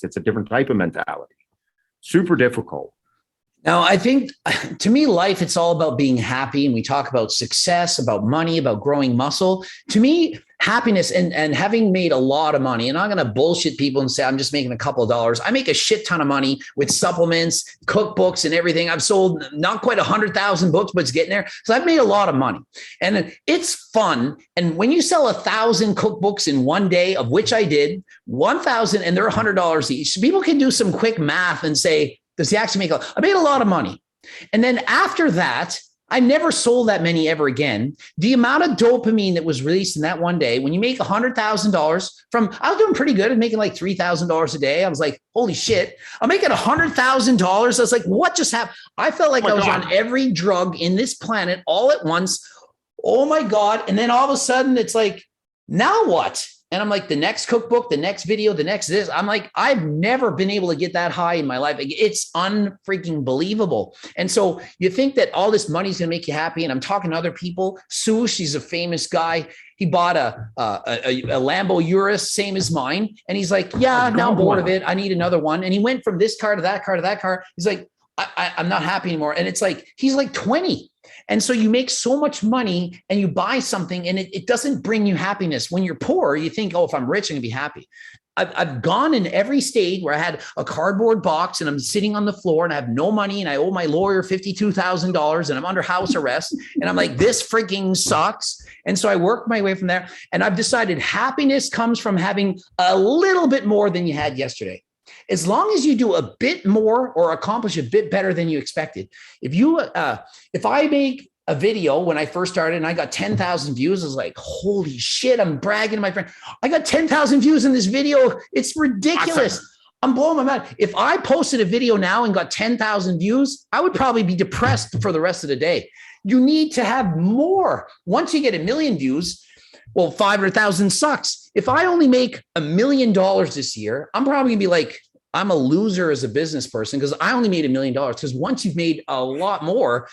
It's a different type of mentality. super difficult. Now, I think to me, life, it's all about being happy. And we talk about success, about money, about growing muscle. To me, happiness and having made a lot of money, and I'm going to bullshit people and say I'm just making a couple of dollars. I make a shit ton of money with supplements, cookbooks, and everything. I've sold not quite 100,000 books, but it's getting there. So I've made a lot of money, and it's fun. And when you sell 1,000 cookbooks in one day, of which I did 1,000, and they're $100 each, people can do some quick math and say, does he actually make I made a lot of money. And then after that, I never sold that many ever again. The amount of dopamine that was released in that one day, when you make $100,000 from, I was doing pretty good at making like $3,000 a day. I was like, holy shit, I'm making $100,000. I was like, what just happened? I felt like I was on every drug in this planet all at once. Oh my God. And then all of a sudden it's like, now what? And I'm like, the next cookbook, the next video, the next this. I'm like, I've never been able to get that high in my life. It's unfreaking believable. And so you think that all this money is going to make you happy. And I'm talking to other people. Sush, he's a famous guy. He bought a Lambo Urus, same as mine. And he's like, yeah, now I'm bored of it. I need another one. And he went from this car to that car to that car. He's like, I'm not happy anymore. And it's like, he's like 20. And so you make so much money and you buy something and it doesn't bring you happiness. When you're poor, you think, oh, if I'm rich, I'm gonna be happy. I've gone in every state where I had a cardboard box and I'm sitting on the floor and I have no money and I owe my lawyer $52,000 and I'm under house arrest. And I'm like, this freaking sucks. And so I worked my way from there. And I've decided happiness comes from having a little bit more than you had yesterday. As long as you do a bit more or accomplish a bit better than you expected. If I make a video when I first started and I got 10,000 views, I was like, holy shit, I'm bragging to my friend. I got 10,000 views in this video. It's ridiculous. Awesome. I'm blowing my mind. If I posted a video now and got 10,000 views, I would probably be depressed for the rest of the day. You need to have more. Once you get 1 million views, well, 500,000 sucks. If I only make $1 million this year, I'm probably gonna be like, I'm a loser as a business person because I only made $1 million. Because once you've made a lot more,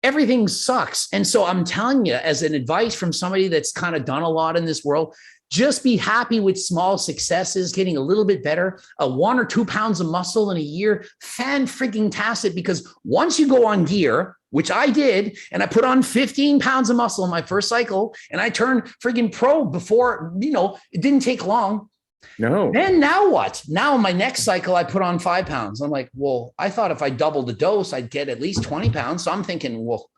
everything sucks. And so I'm telling you, as an advice from somebody that's kind of done a lot in this world, just be happy with small successes, getting a little bit better, 1 or 2 pounds of muscle in a year, fan-freaking-tastic, because once you go on gear, which I did, and I put on 15 pounds of muscle in my first cycle, and I turned freaking pro before, it didn't take long. No. Then now what? Now in my next cycle, I put on 5 pounds. I'm like, well, I thought if I doubled the dose, I'd get at least 20 pounds. So I'm thinking, well,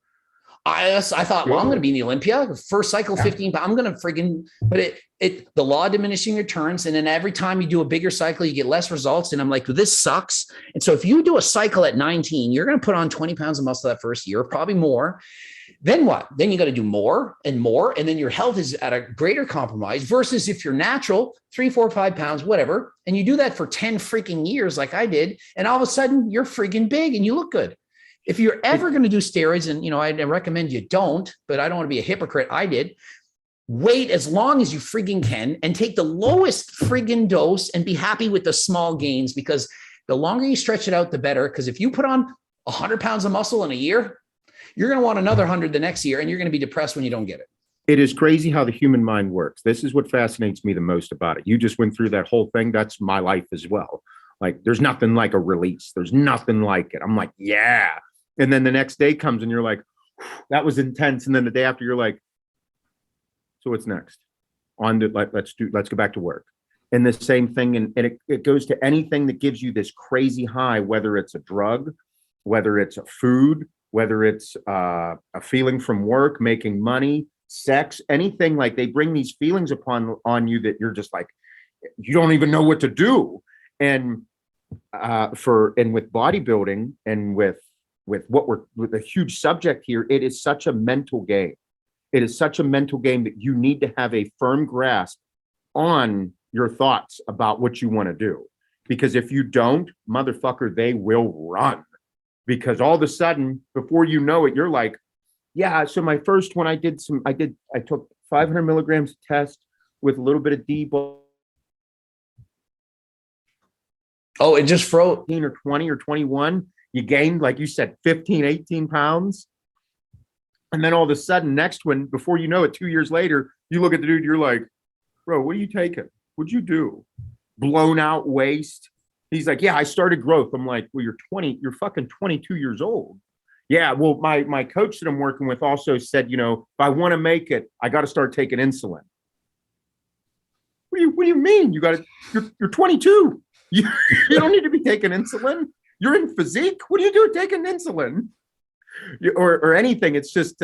I thought, well, I'm going to be in the Olympia. First cycle, 15 pounds. I'm going to friggin', but the law of diminishing returns. And then every time you do a bigger cycle, you get less results. And I'm like, well, this sucks. And so if you do a cycle at 19, you're going to put on 20 pounds of muscle that first year, probably more. Then what? Then you got to do more and more. And then your health is at a greater compromise versus if you're natural, 3, 4, 5 pounds, whatever. And you do that for 10 freaking years, like I did. And all of a sudden you're freaking big and you look good. If you're ever going to do steroids, and I recommend you don't, but I don't want to be a hypocrite. I did. Wait as long as you frigging can and take the lowest frigging dose and be happy with the small gains, because the longer you stretch it out, the better. Because if you put on 100 pounds of muscle in a year, you're going to want another 100 the next year, and you're going to be depressed when you don't get it. It is crazy how the human mind works. This is what fascinates me the most about it. You just went through that whole thing. That's my life as well. Like, there's nothing like a release. There's nothing like it. I'm like, yeah. And then the next day comes and you're like, that was intense. And then the day after you're like, so what's next? Let's go back to work. And the same thing. And it goes to anything that gives you this crazy high, whether it's a drug, whether it's a food, whether it's a feeling from work, making money, sex, anything. Like, they bring these feelings on you that you're just like, you don't even know what to do. And with bodybuilding and with a huge subject here, it is such a mental game. It is such a mental game that you need to have a firm grasp on your thoughts about what you want to do. Because if you don't, motherfucker, they will run. Because all of a sudden, before you know it, you're like, yeah, so my first one, I took 500 milligrams of test with a little bit of D. Oh, it just froze. 18 or 20 or 21. You gained, like you said, 15, 18 pounds. And then all of a sudden, next one, before you know it, 2 years later, you look at the dude, you're like, bro, what are you taking? What'd you do? Blown out waist, He's like, yeah, I started growth. I'm like, well, you're fucking 22 years old. Yeah, well, my coach that I'm working with also said, if I want to make it, I got to start taking insulin. What do you mean? You're 22. You don't need to be taking insulin. You're in physique. What do you do taking insulin? Or anything. It's just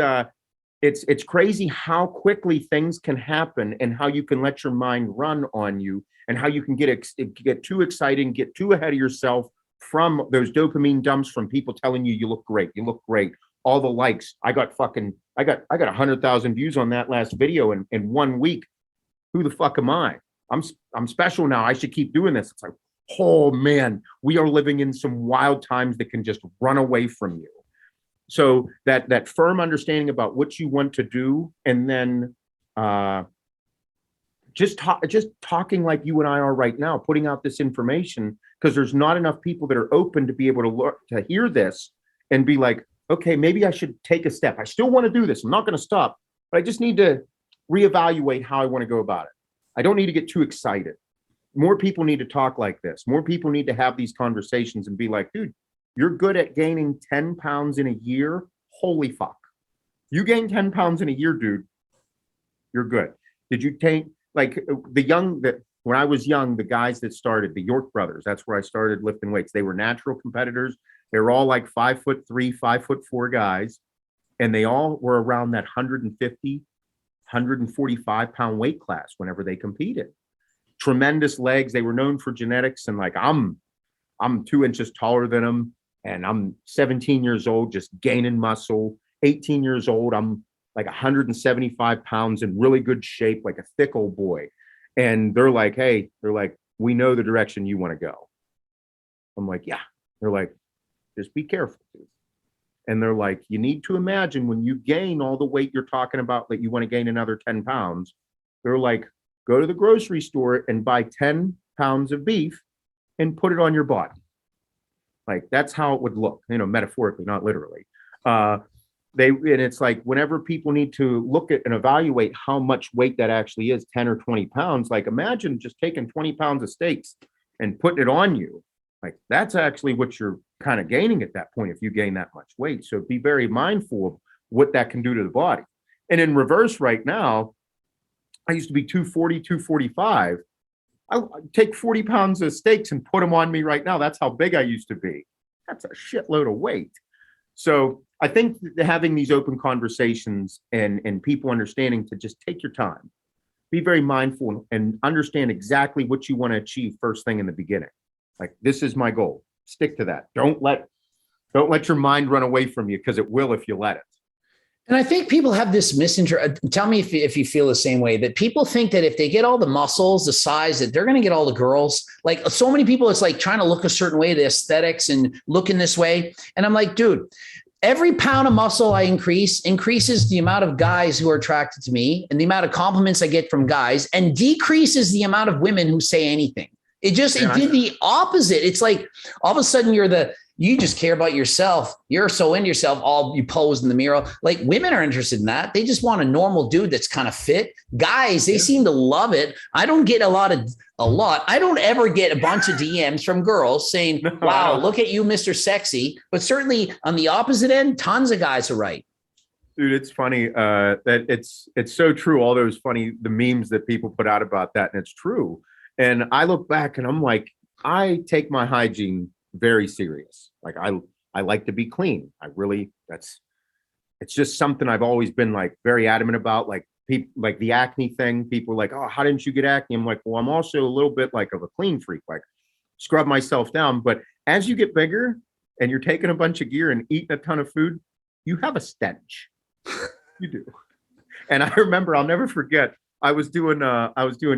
it's crazy how quickly things can happen and how you can let your mind run on you and how you can get too exciting, get too ahead of yourself from those dopamine dumps from people telling you look great, all the likes. I got 100,000 views on that last video in 1 week. Who the fuck am I? I'm special now. I should keep doing this. It's like, oh man, we are living in some wild times that can just run away from you. So that firm understanding about what you want to do, and then just talking like you and I are right now, putting out this information, because there's not enough people that are open to be able to hear this and be like, okay, maybe I should take a step. I still want to do this. I'm not going to stop, but I just need to reevaluate how I want to go about it. I don't need to get too excited. More people need to talk like this. More people need to have these conversations and be like, dude, you're good at gaining 10 pounds in a year. Holy fuck. You gain 10 pounds in a year, dude. You're good. Did you take, like, when I was young, the guys that started, the York brothers, that's where I started lifting weights. They were natural competitors. They were all like 5'3", 5'4" guys. And they all were around that 150, 145-pound weight class whenever they competed. Tremendous legs. They were known for genetics. And like, I'm 2 inches taller than them. And I'm 17 years old, just gaining muscle. 18 years old, I'm like 175 pounds in really good shape, like a thick old boy. And they're like, we know the direction you want to go. I'm like, yeah. They're like, just be careful, dude. And they're like, you need to imagine when you gain all the weight you're talking about, that you want to gain another 10 pounds. They're like, go to the grocery store and buy 10 pounds of beef and put it on your body. Like, that's how it would look, metaphorically, not literally. And it's like, whenever people need to look at and evaluate how much weight that actually is, 10 or 20 pounds, like, imagine just taking 20 pounds of steaks and putting it on you. Like, that's actually what you're kind of gaining at that point if you gain that much weight. So be very mindful of what that can do to the body. And in reverse right now, I used to be 240, 245. I take 40 pounds of steaks and put them on me right now. That's how big I used to be. That's a shitload of weight. So I think having these open conversations and people understanding to just take your time, be very mindful and understand exactly what you want to achieve first thing in the beginning. Like, this is my goal. Stick to that. Don't let your mind run away from you, because it will if you let it. And I think people have this tell me if you feel the same way, that people think that if they get all the muscles, the size, that they're going to get all the girls. Like, so many people, it's like trying to look a certain way, the aesthetics and looking this way. And I'm like, dude, every pound of muscle I increases the amount of guys who are attracted to me and the amount of compliments I get from guys, and decreases the amount of women who say anything. It did the opposite. It's like all of a sudden you just care about yourself. You're so into yourself. You pose in the mirror. Like, women are interested in that. They just want a normal dude that's kind of fit. Guys, they seem to love it. I don't get a lot. I don't ever get a bunch of DMs from girls saying, wow, look at you, Mr. Sexy. But certainly on the opposite end, tons of guys are right. Dude, it's funny that it's so true. All those the memes that people put out about that. And it's true. And I look back and I'm like, I take my hygiene very serious. Like, I like to be clean. It's just something I've always been like very adamant about. Like, people, like the acne thing, people are like, oh, how didn't you get acne? I'm like, well, I'm also a little bit like of a clean freak, like scrub myself down. But as you get bigger and you're taking a bunch of gear and eating a ton of food, you have a stench. You do. And I remember, I'll never forget, I was doing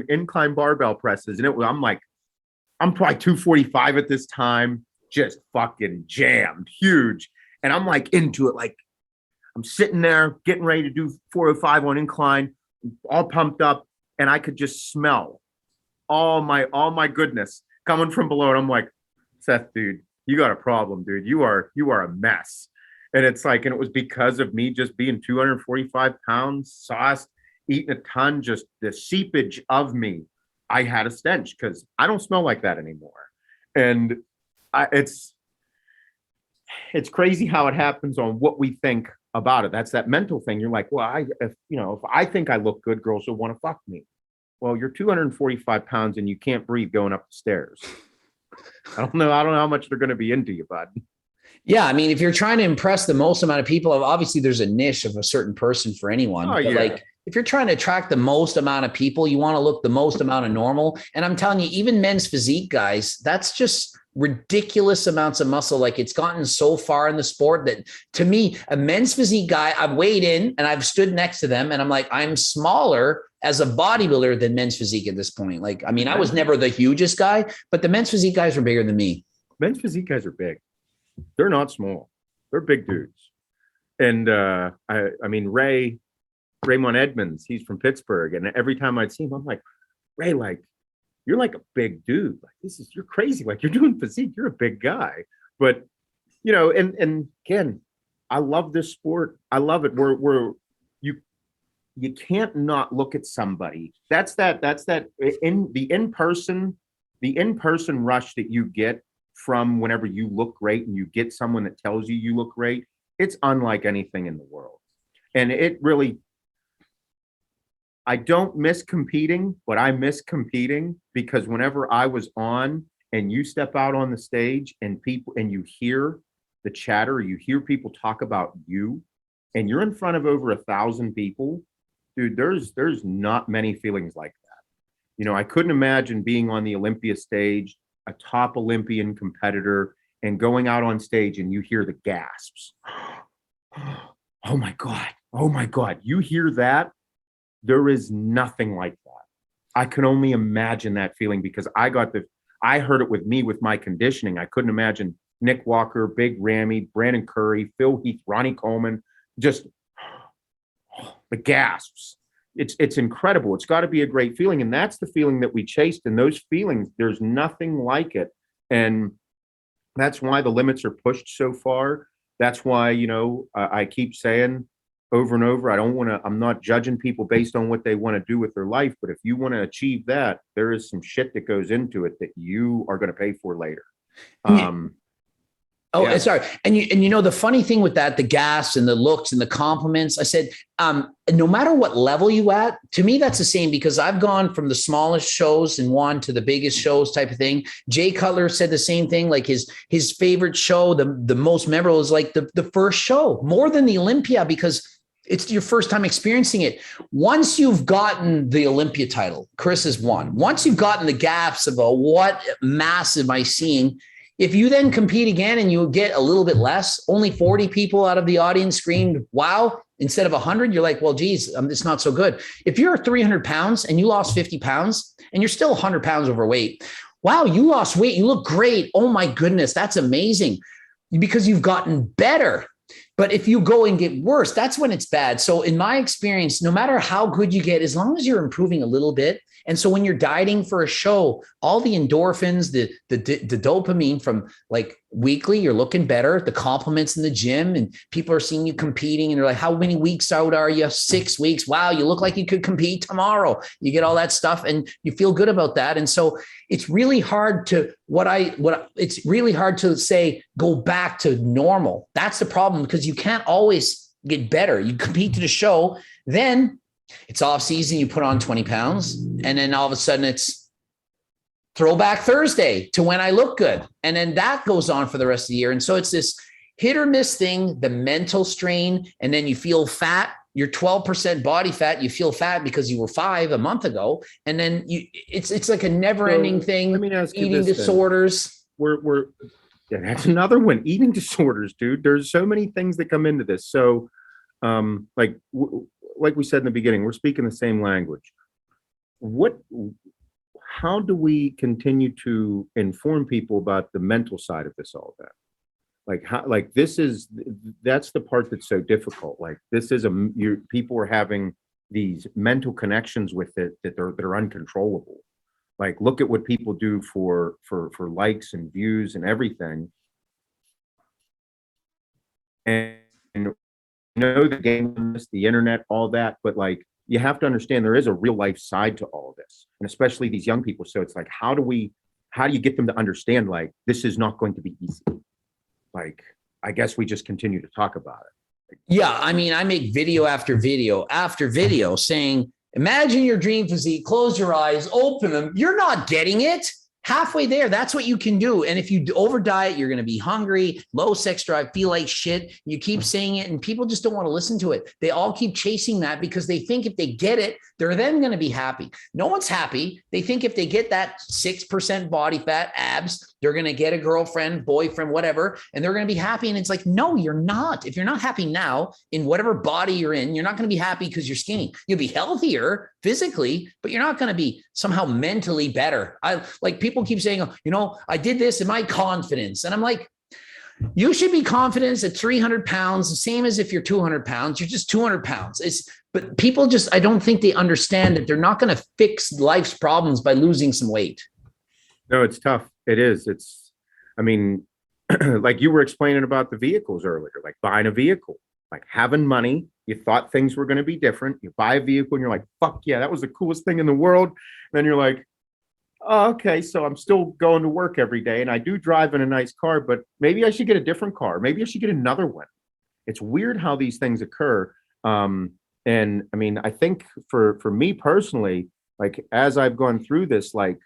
incline barbell presses, and I'm probably 245 at this time, just fucking jammed, huge. And I'm like into it. Like, I'm sitting there getting ready to do 405 on incline, all pumped up, and I could just smell all my goodness coming from below. And I'm like, Seth, dude, you got a problem, dude. You are a mess. And it's like, and it was because of me just being 245 pounds, sauced, eating a ton, just the seepage of me. I had a stench because I don't smell like that anymore. And it's crazy how it happens on what we think about it. That's that mental thing. You're like, well, if I think I look good, girls will want to fuck me. Well, you're 245 pounds and you can't breathe going up the stairs. I don't know how much they're going to be into you, bud. Yeah, I mean, if you're trying to impress the most amount of people, obviously there's a niche of a certain person for anyone. But like, if you're trying to attract the most amount of people, you want to look the most amount of normal. And I'm telling you, even men's physique guys, that's just ridiculous amounts of muscle. Like, it's gotten so far in the sport that, to me, a men's physique guy, I've weighed in and I've stood next to them and I'm like, I'm smaller as a bodybuilder than men's physique at this point. Like, I mean, I was never the hugest guy, but the men's physique guys were bigger than me. Men's physique guys are big. They're not small. They're big dudes. And I mean, Raymond Edmonds, he's from Pittsburgh. And every time I'd see him, I'm like, Ray, like, you're like a big dude. Like, you're crazy. Like, you're doing physique. You're a big guy. But, and again, I love this sport. I love it. You can't not look at somebody. That's that in the in-person rush that you get from whenever you look great and you get someone that tells you look great. It's unlike anything in the world. And it really, I don't miss competing, but I miss competing because whenever I was on and you step out on the stage and you hear the chatter, you hear people talk about you, and you're in front of over 1,000 people, dude, there's not many feelings like that. I couldn't imagine being on the Olympia stage, a top Olympian competitor, and going out on stage and you hear the gasps. Oh my God. Oh my God. You hear that? There is nothing like that. I can only imagine that feeling because I heard it with my conditioning. I couldn't imagine Nick Walker, Big Rammy, Brandon Curry, Phil Heath, Ronnie Coleman, just the gasps. It's incredible. It's got to be a great feeling. And that's the feeling that we chased. And those feelings, there's nothing like it. And that's why the limits are pushed so far. That's why, I keep saying over and over, I'm not judging people based on what they want to do with their life. But if you want to achieve that, there is some shit that goes into it that you are going to pay for later. Yeah. Sorry. And the funny thing with that, the gas and the looks and the compliments, I said, no matter what level you at, to me, that's the same because I've gone from the smallest shows and won to the biggest shows type of thing. Jay Cutler said the same thing, like his favorite show, the most memorable is like the first show more than the Olympia because it's your first time experiencing it. Once you've gotten the Olympia title, Chris has won. Once you've gotten the gaps about what mass am I seeing, if you then compete again and you get a little bit less, only 40 people out of the audience screamed, wow, instead of 100, you're like, well, geez, it's not so good. If you're 300 pounds and you lost 50 pounds and you're still 100 pounds overweight, wow, you lost weight. You look great. Oh my goodness, that's amazing because you've gotten better. But if you go and get worse, that's when it's bad. So in my experience, no matter how good you get, as long as you're improving a little bit. And so when you're dieting for a show, all the endorphins, the dopamine from like weekly, you're looking better, the compliments in the gym and people are seeing you competing and they're like, how many weeks out are you? 6 weeks. Wow. You look like you could compete tomorrow. You get all that stuff and you feel good about that. And so it's really hard to it's really hard to say, go back to normal. That's the problem because you can't always get better. You compete to the show, then it's off season. You put on 20 pounds and then all of a sudden it's throwback Thursday to when I look good. And then that goes on for the rest of the year. And so it's this hit or miss thing, the mental strain, and then you feel fat. You're 12% body fat. You feel fat because you were 5 a month ago. And then it's like a never ending thing. Let me ask you eating disorders. Yeah, that's another one. Eating disorders, dude. There's so many things that come into this. So like we said in the beginning, we're speaking the same language. How do we continue to inform people about the mental side of this all that? That's the part that's so difficult. Like this is people are having these mental connections with it that are uncontrollable. Like look at what people do for likes and views and everything. And the game, the internet, all that, but like you have to understand there is a real life side to all of this, and especially these young people. So it's like, how do how do you get them to understand, like, this is not going to be easy? Like, I guess we just continue to talk about it. Yeah, I mean, I make video after video saying, imagine your dream physique, close your eyes, open them. You're not getting it. Halfway there, that's what you can do. And if you over diet, you're going to be hungry, low sex drive, feel like shit. You keep saying it and people just don't want to listen to it. They all keep chasing that because they think if they get it, they're then going to be happy. No one's happy. They think if they get that 6% body fat, abs, they're going to get a girlfriend, boyfriend, whatever, and they're going to be happy. And it's like, no, you're not. If you're not happy now in whatever body you're in, you're not going to be happy because you're skinny. You'll be healthier physically, but you're not going to be somehow mentally better. I like people keep saying, oh, you know, I did this in my confidence. And I'm like, you should be confident at 300 pounds, the same as if you're 200 pounds, you're just 200 pounds. But people just, I don't think they understand that they're not going to fix life's problems by losing some weight. No, it's tough. It is. I mean, like you were explaining about the vehicles earlier, like buying a vehicle, like having money. You thought things were going to be different. You buy a vehicle and you're like, fuck yeah, that was the coolest thing in the world. And then you're like, oh, okay, so I'm still going to work every day and I do drive in a nice car, but maybe I should get a different car. Maybe I should get another one. It's weird how these things occur. And I mean, I think for me personally, like as I've gone through this, like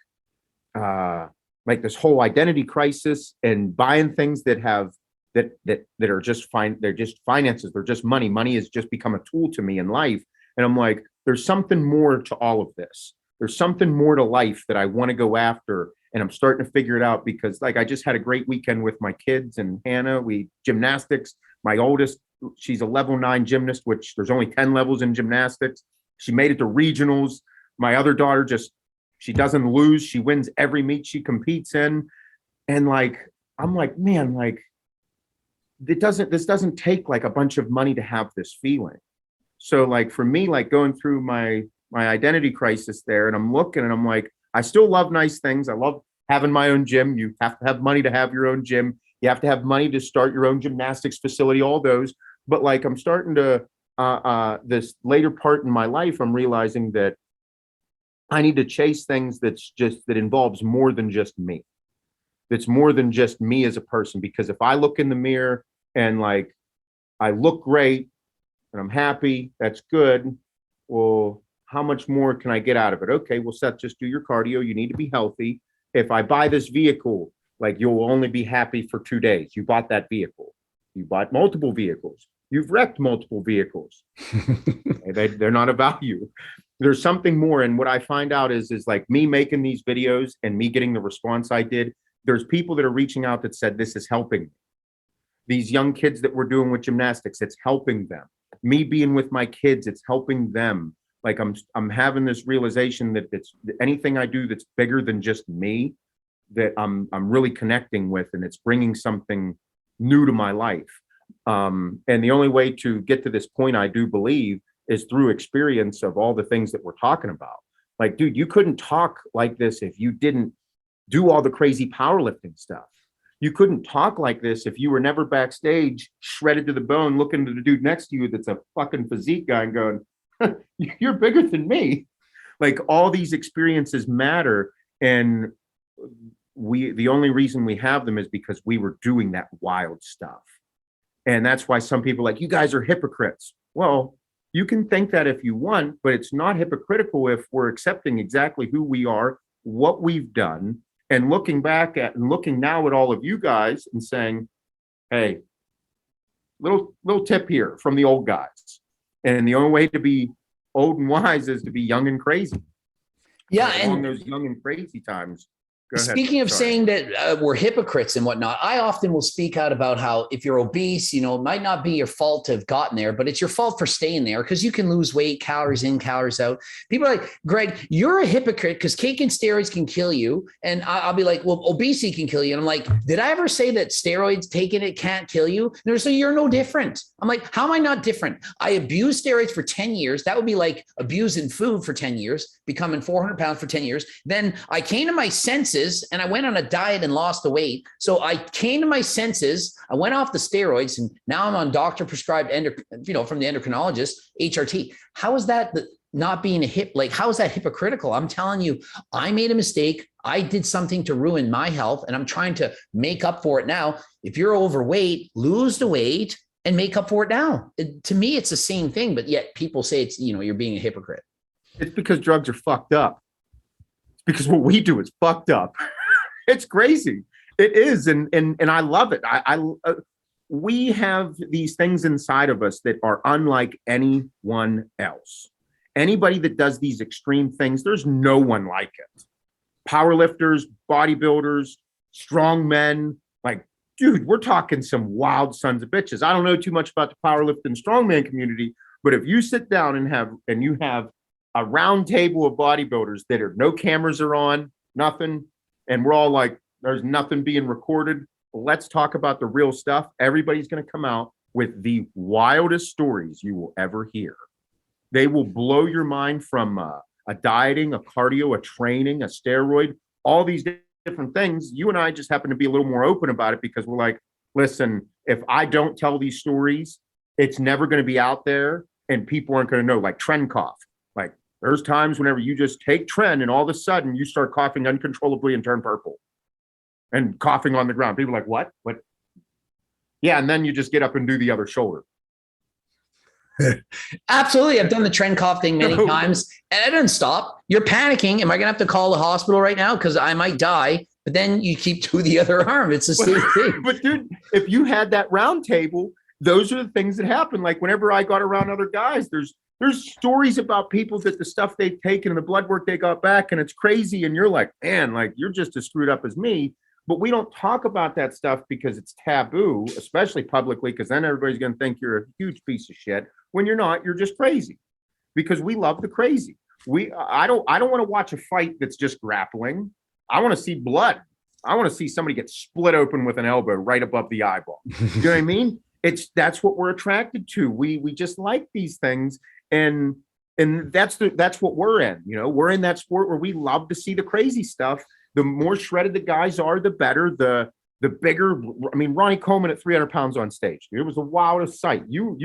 this whole identity crisis and buying things that have that are just fine. They're just finances. They're just money. Money has just become a tool to me in life. And I'm like, there's something more to all of this. There's something more to life that I want to go after. And I'm starting to figure it out because like, I just had a great weekend with my kids and Hannah, gymnastics. My oldest, she's a level 9 gymnast, which there's only 10 levels in gymnastics. She made it to regionals. My other daughter she doesn't lose. She wins every meet she competes in. And like, I'm like, man, like this doesn't take like a bunch of money to have this feeling. So like for me, like going through my identity crisis there, and I'm looking and I'm like, I still love nice things. I love having my own gym. You have to have money to have your own gym. You have to have money to start your own gymnastics facility, all those. But like, I'm starting to, this later part in my life, I'm realizing that I need to chase things that involves more than just me. That's more than just me as a person. Because if I look in the mirror and like, I look great and I'm happy, that's good. Well, how much more can I get out of it? Okay, well, Seth, just do your cardio. You need to be healthy. If I buy this vehicle, like you'll only be happy for 2 days. You bought that vehicle. You bought multiple vehicles. You've wrecked multiple vehicles. They're not about you. There's something more. And what I find out is like me making these videos and me getting the response I did, there's people that are reaching out that said, this is helping me. These young kids that we're doing with gymnastics, it's helping them. Me being with my kids, it's helping them. Like I'm having this realization that it's anything I do that's bigger than just me, that I'm really connecting with, and it's bringing something new to my life. And the only way to get to this point, I do believe, is through experience of all the things that we're talking about. Like, dude, you couldn't talk like this if you didn't do all the crazy powerlifting stuff. You couldn't talk like this if you were never backstage, shredded to the bone, looking at the dude next to you that's a fucking physique guy and going, you're bigger than me. Like, all these experiences matter. And the only reason we have them is because we were doing that wild stuff. And that's why some people are like, you guys are hypocrites. Well, you can think that if you want, but it's not hypocritical if we're accepting exactly who we are, what we've done, and looking back at and looking now at all of you guys and saying, hey, little tip here from the old guys. And the only way to be old and wise is to be young and crazy. Yeah. And those young and crazy times. Speaking of saying that we're hypocrites and whatnot, I often will speak out about how if you're obese, it might not be your fault to have gotten there, but it's your fault for staying there because you can lose weight, calories in, calories out. People are like, Greg, you're a hypocrite because cake and steroids can kill you. And I'll be like, well, obesity can kill you. And I'm like, did I ever say that steroids, taking it can't kill you? And they're so you're no different. I'm like, how am I not different? I abused steroids for 10 years. That would be like abusing food for 10 years, becoming 400 pounds for 10 years. Then I came to my senses and I went on a diet and lost the weight. So I came to my senses. I went off the steroids and now I'm on doctor prescribed, from the endocrinologist, HRT. How is that not being how is that hypocritical? I'm telling you, I made a mistake. I did something to ruin my health and I'm trying to make up for it now. If you're overweight, lose the weight and make up for it now. To me, it's the same thing, but yet people say it's, you're being a hypocrite. It's because drugs are fucked up. It's because what we do is fucked up. It's crazy. It is. And I love it. We have these things inside of us that are unlike anyone else. Anybody that does these extreme things, there's no one like it. Powerlifters, bodybuilders, strong men, like, dude, we're talking some wild sons of bitches. I don't know too much about the powerlifting strongman community, but if you sit down and you have a round table of bodybuilders that are no cameras are on, nothing, and we're all like, there's nothing being recorded. Let's talk about the real stuff. Everybody's going to come out with the wildest stories you will ever hear. They will blow your mind from a dieting, a cardio, a training, a steroid, all these different things. You and I just happen to be a little more open about it because we're like, listen, if I don't tell these stories, it's never going to be out there and people aren't going to know, like trend cough. Like there's times whenever you just take trend and all of a sudden you start coughing uncontrollably and turn purple. And coughing on the ground. People are like, what? Yeah, and then you just get up and do the other shoulder. Absolutely. I've done the trend cough thing many times and I didn't stop. You're panicking. Am I going to have to call the hospital right now? Because I might die. But then you keep to the other arm. It's the same thing. But dude, if you had that round table, those are the things that happen. Like whenever I got around other guys, there's stories about people that the stuff they've taken and the blood work they got back and it's crazy. And you're like, man, like you're just as screwed up as me. But we don't talk about that stuff because it's taboo, especially publicly, because then everybody's going to think you're a huge piece of shit. When you're not, you're just crazy. Because we love the crazy. I don't want to watch a fight that's just grappling. I want to see blood. I want to see somebody get split open with an elbow right above the eyeball. You know what I mean? That's what we're attracted to. We just like these things, and that's what we're in. We're in that sport where we love to see the crazy stuff. The more shredded the guys are, the better. The bigger. I mean, Ronnie Coleman at 300 pounds on stage. It was the wildest sight. You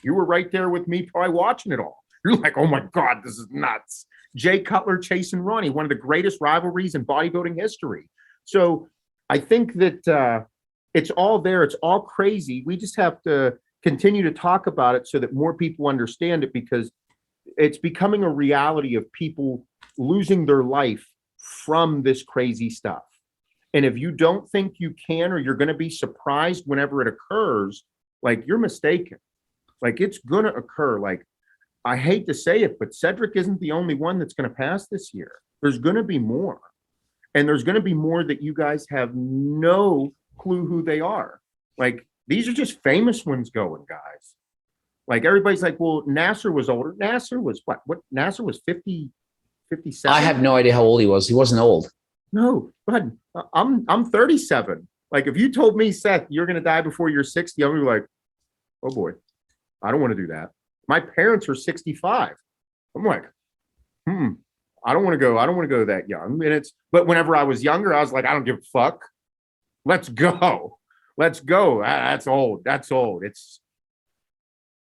were right there with me, probably watching it all. You're like, oh my God, this is nuts. Jay Cutler chasing Ronnie, one of the greatest rivalries in bodybuilding history. So I think that it's all there. It's all crazy. We just have to continue to talk about it so that more people understand it, because it's becoming a reality of people losing their life from this crazy stuff. And if you don't think you can, or you're going to be surprised whenever it occurs, like you're mistaken. Like it's going to occur. Like I hate to say it, but Cedric isn't the only one that's going to pass this year. There's going to be more. And there's going to be more that you guys have no clue who they are. Like these are just famous ones going, guys. Like everybody's like, well, Nasser was older. Nasser was what? Nasser was 50, 57. I have no idea how old he was. He wasn't old. No, but I'm 37. Like if you told me, Seth, you're going to die before you're 60, I'm going to be like, oh boy, I don't want to do that. My parents are 65. I'm like, I don't want to go that young. But whenever I was younger, I was like, I don't give a fuck. Let's go. That's old. It's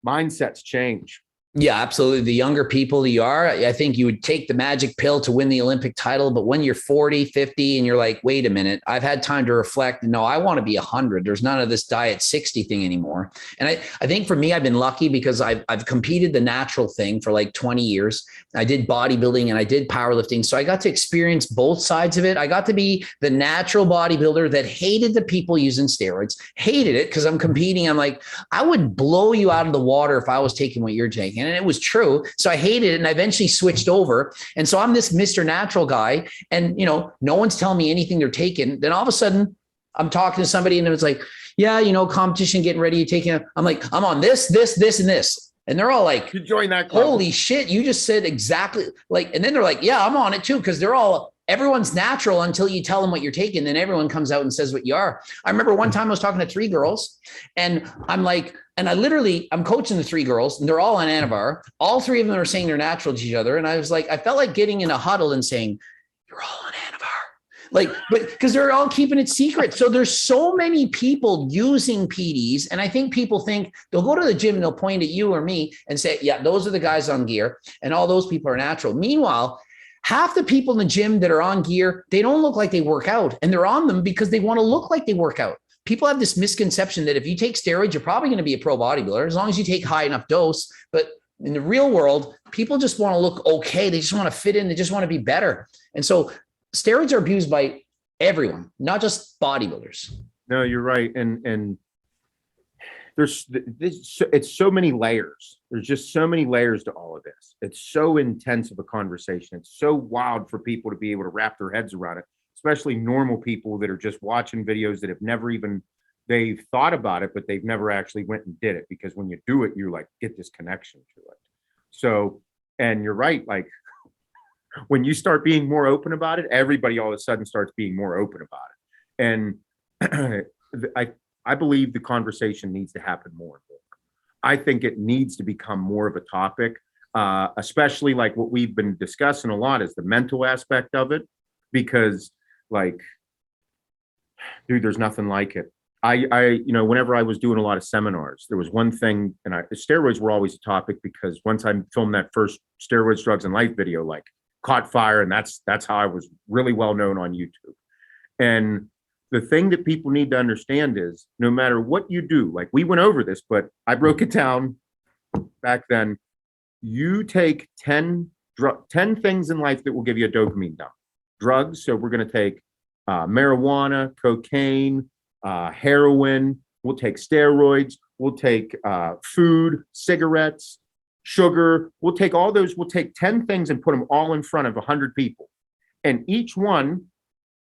mindsets change. Yeah, absolutely. The younger people you are, I think you would take the magic pill to win the Olympic title. But when you're 40, 50, and you're like, wait a minute, I've had time to reflect. No, I want to be 100. There's none of this diet 60 thing anymore. And I think for me, I've been lucky because I've competed the natural thing for like 20 years. I did bodybuilding and I did powerlifting. So I got to experience both sides of it. I got to be the natural bodybuilder that hated the people using steroids, hated it because I'm competing. I'm like, I would blow you out of the water if I was taking what you're taking. And it was true. So I hated it. And I eventually switched over. And so I'm this Mr. Natural guy. And, no one's telling me anything they're taking. Then all of a sudden I'm talking to somebody and it's like, yeah, competition, getting ready. You're taking I'm like, I'm on this, and this. And they're all like, you join that club. Holy shit. You just said exactly like, and then they're like, yeah, I'm on it too. Cause everyone's natural until you tell them what you're taking. Then everyone comes out and says what you are. I remember one time I was talking to 3 girls and I'm like, I'm coaching the 3 girls and they're all on Anavar. All 3 of them are saying they're natural to each other. And I was like, I felt like getting in a huddle and saying, you're all on Anavar. Like, but because they're all keeping it secret. So there's so many people using PDs. And I think people think they'll go to the gym and they'll point at you or me and say, yeah, those are the guys on gear. And all those people are natural. Meanwhile, Half the people in the gym that are on gear, they don't look like they work out, and they're on them because they want to look like they work out. People have this misconception that if you take steroids, you're probably going to be a pro bodybuilder as long as you take high enough dose. But in the real world, people just want to look okay. They just want to fit in. They just want to be better. And so steroids are abused by everyone, not just bodybuilders. No, you're right. And there's this, it's so many layers. There's just so many layers to all of this. It's so intense of a conversation. It's so wild for people to be able to wrap their heads around it, especially normal people that are just watching videos that have never even, they've thought about it, but they've never actually went and did it, because when you do it, you like get this connection to it. So, and you're right, like when you start being more open about it, everybody all of a sudden starts being more open about it. And I believe the conversation needs to happen more and more. I think it needs to become more of a topic, especially like what we've been discussing a lot is the mental aspect of it, because like, dude, there's nothing like it. You know, whenever I was doing a lot of seminars, there was one thing, and steroids were always a topic, because once I filmed that first Steroids, Drugs, and Life video, like caught fire, and that's how I was really well known on YouTube. And the thing that people need to understand is no matter what you do, like we went over this, but I broke it down back then. You take 10 things in life that will give you a dopamine dump. Drugs, so we're going to take marijuana, cocaine, heroin, we'll take steroids, we'll take food, cigarettes, sugar, we'll take all those, we'll take 10 things and put them all in front of 100 people. And each one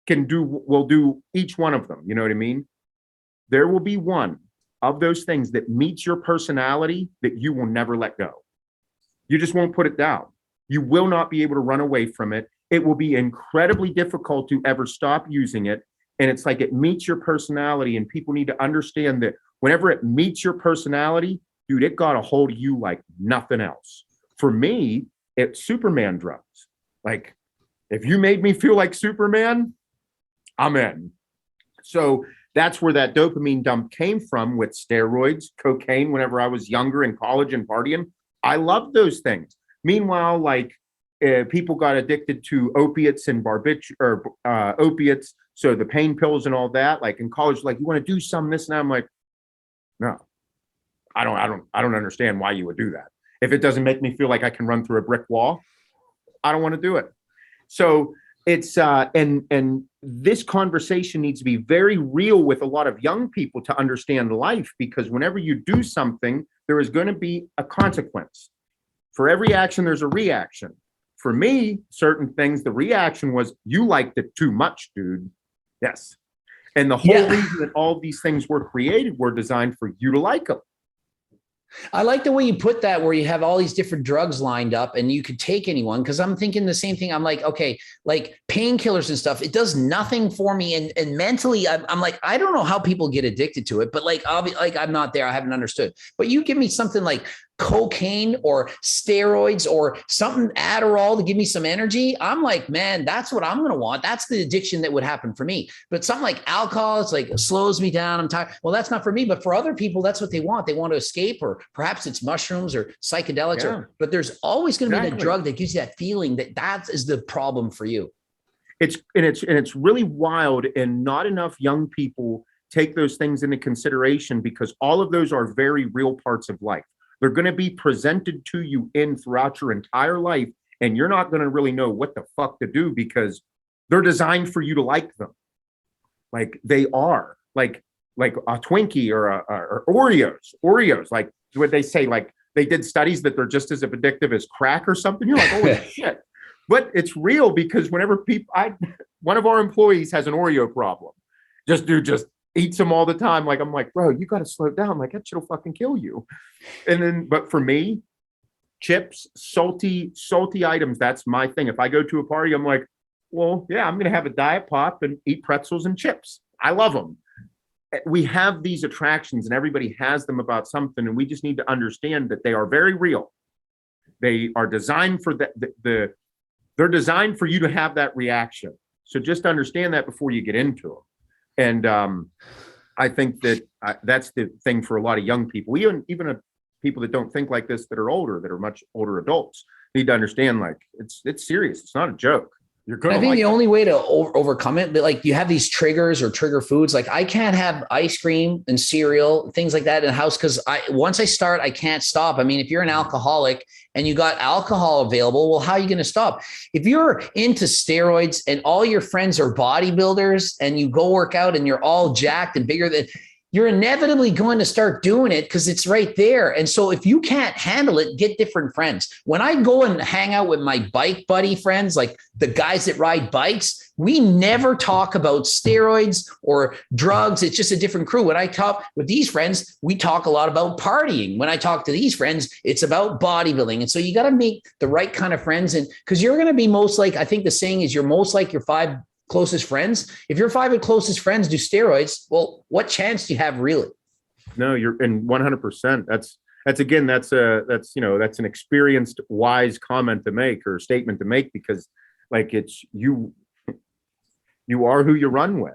will do each one of them, you know what I mean? There will be one of those things that meets your personality that you will never let go. You just won't put it down. You will not be able to run away from it. It will be incredibly difficult to ever stop using it. And it's like it meets your personality, and people need to understand that whenever it meets your personality, dude, it got a hold of you like nothing else. For me, it's Superman drugs. Like, if you made me feel like Superman, I'm in. So that's where that dopamine dump came from with steroids, cocaine, whenever I was younger in college and partying. I loved those things. Meanwhile, like people got addicted to opiates and opiates. So the pain pills and all that, like in college, like you want to do some this and that. I'm like, no, I don't understand why you would do that. If it doesn't make me feel like I can run through a brick wall, I don't want to do it. So it's and this conversation needs to be very real with a lot of young people to understand life, because whenever you do something, there is going to be a consequence. For every action, there's a reaction. For me, certain things, the reaction was, you liked it too much, dude. Yes. And the whole reason that all these things were created were designed for you to like them. I like the way you put that, where you have all these different drugs lined up and you could take anyone. Cause I'm thinking the same thing. I'm like, okay, like painkillers and stuff, it does nothing for me. And mentally I'm like, I don't know how people get addicted to it, but like, I'm not there. I haven't understood, but you give me something like cocaine or steroids or something, Adderall, to give me some energy. I'm like, man, that's what I'm going to want. That's the addiction that would happen for me. But something like alcohol, it's like, it slows me down. I'm tired. Well, that's not for me, but for other people, that's what they want. They want to escape, or perhaps it's mushrooms or psychedelics, but there's always going to be the drug that gives you that feeling that is the problem for you. It's really wild, and not enough young people take those things into consideration, because all of those are very real parts of life. They're going to be presented to you throughout your entire life, and you're not going to really know what the fuck to do, because they're designed for you to like them. Like they are like a Twinkie or Oreos, like what they say, like they did studies that they're just as addictive as crack or something. You're like, holy shit. But it's real, because whenever one of our employees has an Oreo problem, just eats them all the time. Like, I'm like, bro, you got to slow down. Like, that shit'll fucking kill you. And then, but for me, chips, salty items, that's my thing. If I go to a party, I'm like, well, yeah, I'm going to have a diet pop and eat pretzels and chips. I love them. We have these attractions, and everybody has them about something. And we just need to understand that they are very real. They are designed for they're designed for you to have that reaction. So just understand that before you get into them. And I think that that's the thing for a lot of young people, even people that don't think like this, that are older, that are much older adults. need to understand, like, it's serious. It's not a joke. You're going I to think like the it. only way to overcome it, but like you have these triggers or trigger foods, like I can't have ice cream and cereal, things like that in the house because once I start, I can't stop. I mean, if you're an alcoholic and you got alcohol available, well, how are you going to stop? If you're into steroids and all your friends are bodybuilders and you go work out and you're all jacked and bigger than, you're inevitably going to start doing it because it's right there. And so if you can't handle it, get different friends. When I go and hang out with my bike buddy friends, like the guys that ride bikes, we never talk about steroids or drugs. It's just a different crew. When I talk with these friends, we talk a lot about partying. When I talk to these friends, it's about bodybuilding. And so you got to make the right kind of friends. And because you're going to be most like, I think the saying is you're most like your 5 closest friends. If your 5 closest friends do steroids, well, what chance do you have really? No, you're in 100%. That's an experienced, wise comment to make or statement to make, because like it's you are who you run with.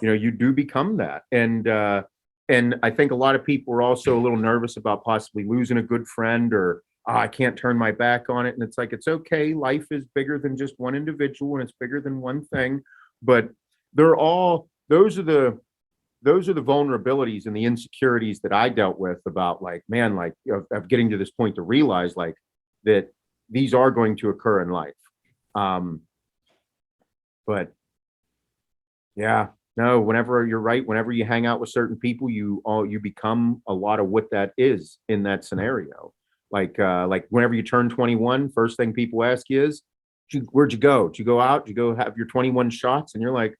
You do become that. And I think a lot of people are also a little nervous about possibly losing a good friend or I can't turn my back on it. And it's like, it's okay. Life is bigger than just one individual and it's bigger than one thing, but those are the vulnerabilities and the insecurities that I dealt with about like, man, like of getting to this point to realize like that these are going to occur in life. But yeah, no, whenever you're right, whenever you hang out with certain people, you become a lot of what that is in that scenario. Like whenever you turn 21, first thing people ask you is, where'd you go? Did you go out? Did you go have your 21 shots? And you're like,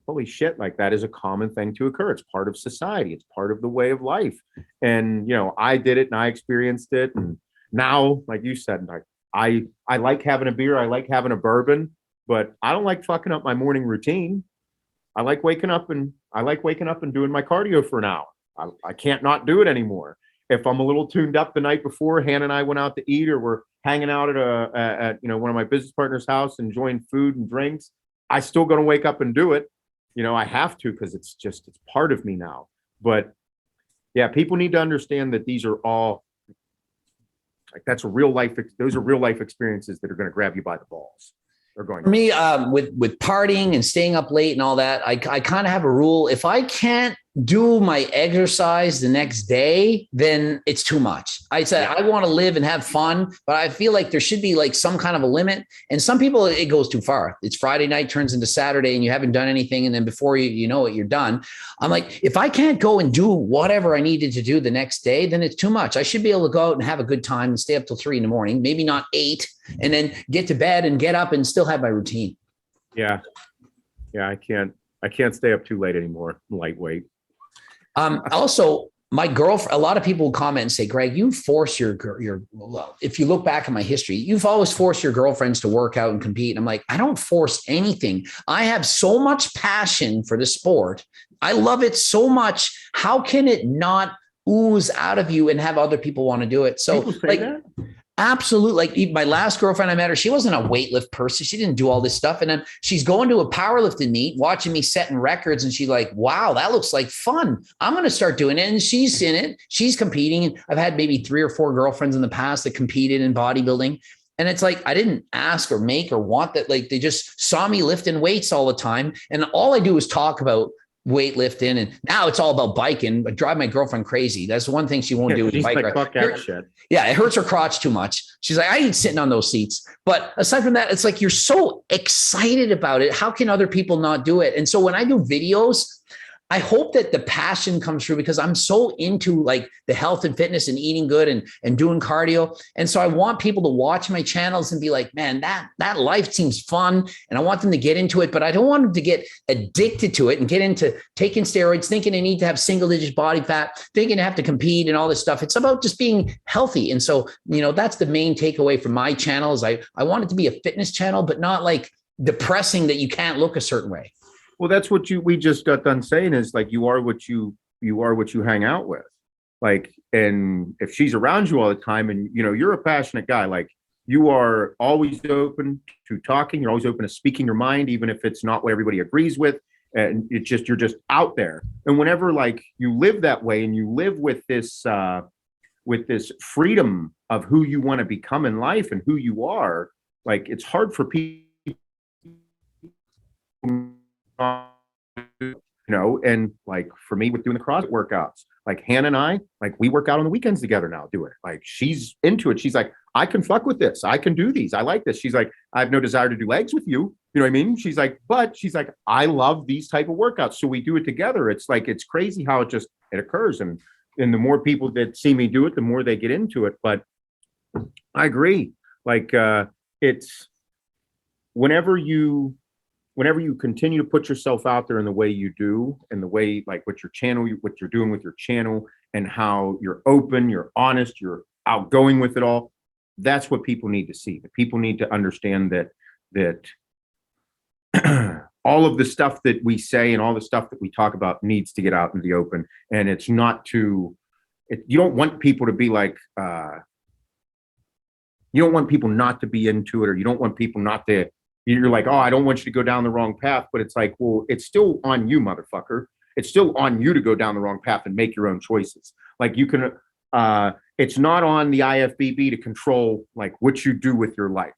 holy shit, like that is a common thing to occur. It's part of society. It's part of the way of life. And, I did it and I experienced it. And now, like you said, like I like having a beer. I like having a bourbon, but I don't like fucking up my morning routine. I like waking up and doing my cardio for an hour. I can't not do it anymore. If I'm a little tuned up the night before, Hannah and I went out to eat, or we're hanging out at one of my business partners' house, enjoying food and drinks, I still gonna wake up and do it. I have to because it's part of me now. But yeah, people need to understand that these are all like those are real life experiences that are going to grab you by the balls. For me, with partying and staying up late and all that, I kind of have a rule. If I can't do my exercise the next day, then it's too much. I said, I want to live and have fun, but I feel like there should be like some kind of a limit. And some people, it goes too far. It's Friday night, turns into Saturday and you haven't done anything. And then before you know it, you're done. I'm like, if I can't go and do whatever I needed to do the next day, then it's too much. I should be able to go out and have a good time and stay up till 3 in the morning, maybe not 8, and then get to bed and get up and still have my routine. Yeah. I can't stay up too late anymore. I'm lightweight. Also, my girlfriend, a lot of people comment and say, Greg, you force well, if you look back at my history, you've always forced your girlfriends to work out and compete. And I'm like, I don't force anything. I have so much passion for the sport. I love it so much. How can it not ooze out of you and have other people want to do it? So like, that? Absolutely. Like my last girlfriend I met her, she wasn't a weightlift person. She didn't do all this stuff. And then she's going to a powerlifting meet, watching me setting records. And she's like, wow, that looks like fun. I'm going to start doing it. And she's in it. She's competing. And I've had maybe 3 or 4 girlfriends in the past that competed in bodybuilding. And it's like, I didn't ask or make or want that. Like they just saw me lifting weights all the time. And all I do is talk about weightlifting, and now it's all about biking. I drive my girlfriend crazy. That's one thing she won't do is bike like, ride. Fuck that shit. Yeah, it hurts her crotch too much. She's like, I ain't sitting on those seats. But aside from that, it's like you're so excited about it. How can other people not do it? And so when I do videos, I hope that the passion comes through because I'm so into like the health and fitness and eating good and doing cardio. And so I want people to watch my channels and be like, man, that life seems fun. And I want them to get into it, but I don't want them to get addicted to it and get into taking steroids, thinking they need to have single digit body fat, thinking they have to compete and all this stuff. It's about just being healthy. And so, that's the main takeaway from my channel is I want it to be a fitness channel, but not like depressing that you can't look a certain way. Well, that's what we just got done saying is like, you are what you hang out with. Like, and if she's around you all the time and, you're a passionate guy, like you are always open to talking. You're always open to speaking your mind, even if it's not what everybody agrees with. And you're just out there. And whenever like you live that way and you live with this freedom of who you want to become in life and who you are, like it's hard for people, and like for me with doing the CrossFit workouts, like Hannah and I, like we work out on the weekends together now, do it. Like she's into it. She's like, I can fuck with this. I can do these. I like this. She's like, I have no desire to do legs with you. You know what I mean? She's like, I love these type of workouts. So we do it together. It's like, it's crazy how it occurs. And the more people that see me do it, the more they get into it. But I agree. Like it's whenever you continue to put yourself out there in the way you do, and the way like what you're doing with your channel, and how you're open, you're honest, you're outgoing with it all, that's what people need to see. The people need to understand that all of the stuff that we say and all the stuff that we talk about needs to get out in the open. And it's not you don't want people to be like, you don't want people not to be into it, or you don't want people not to, you're like, oh, I don't want you to go down the wrong path. But it's like, well, it's still on you, motherfucker. It's still on you to go down the wrong path and make your own choices. Like you can, it's not on the IFBB to control like what you do with your life.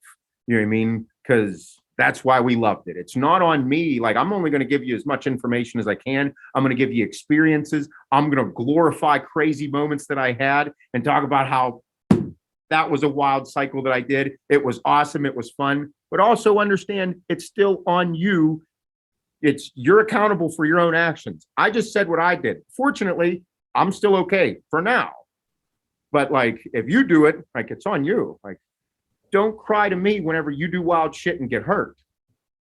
You know what I mean? Because that's why we loved it. It's not on me. Like I'm only going to give you as much information as I can. I'm going to give you experiences. I'm going to glorify crazy moments that I had and talk about how that was a wild cycle that I did. It was awesome. It was fun. But also understand it's still on you. You're accountable for your own actions. I just said what I did. Fortunately, I'm still okay for now. But like, if you do it, like it's on you. Like, don't cry to me whenever you do wild shit and get hurt.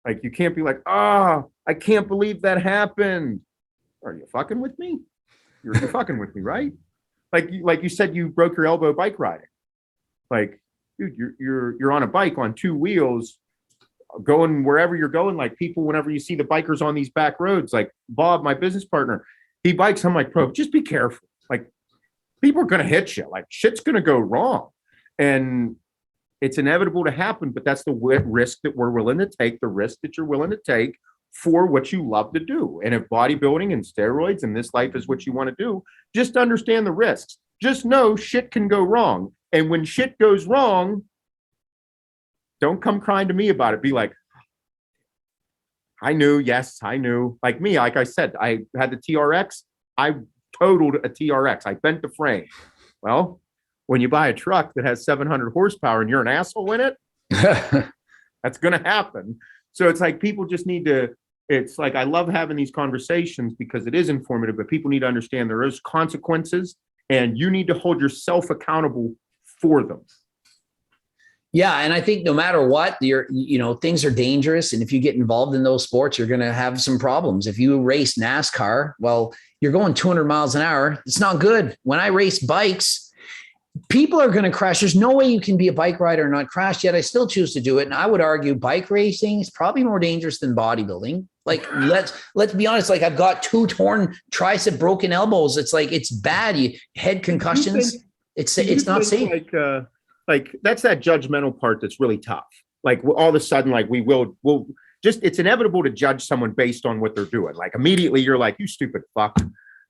Like, you can't be like, oh, I can't believe that happened. Are you fucking with me? You're fucking with me, right? Like you said, you broke your elbow bike riding. Like, dude, you're on a bike on two wheels, going wherever you're going. Like people, whenever you see the bikers on these back roads, like Bob, my business partner, he bikes. I'm like, bro, just be careful. Like people are gonna hit you. Like shit's gonna go wrong, and it's inevitable to happen. But that's the risk that we're willing to take. The risk that you're willing to take for what you love to do. And if bodybuilding and steroids and this life is what you want to do, just understand the risks. Just know shit can go wrong. And when shit goes wrong, don't come crying to me about it. Be like, I knew, yes, I knew. Like me, like I said, I had the TRX. I totaled a TRX. I bent the frame. Well, when you buy a truck that has 700 horsepower and you're an asshole in it, that's going to happen. So it's like people just need to, it's like I love having these conversations because it is informative, but people need to understand there is consequences and you need to hold yourself accountable for them. Yeah. And I think no matter what, things are dangerous. And if you get involved in those sports, you're going to have some problems. If you race NASCAR, well, you're going 200 miles an hour. It's not good. When I race bikes, people are going to crash. There's no way you can be a bike rider and not crash, yet I still choose to do it. And I would argue bike racing is probably more dangerous than bodybuilding. Like, let's be honest. Like I've got 2 torn tricep, broken elbows. It's like, it's bad. Head concussions. It's not safe. Like that's that judgmental part that's really tough. Like all of a sudden, like we'll just, it's inevitable to judge someone based on what they're doing. Like immediately you're like, you stupid fuck.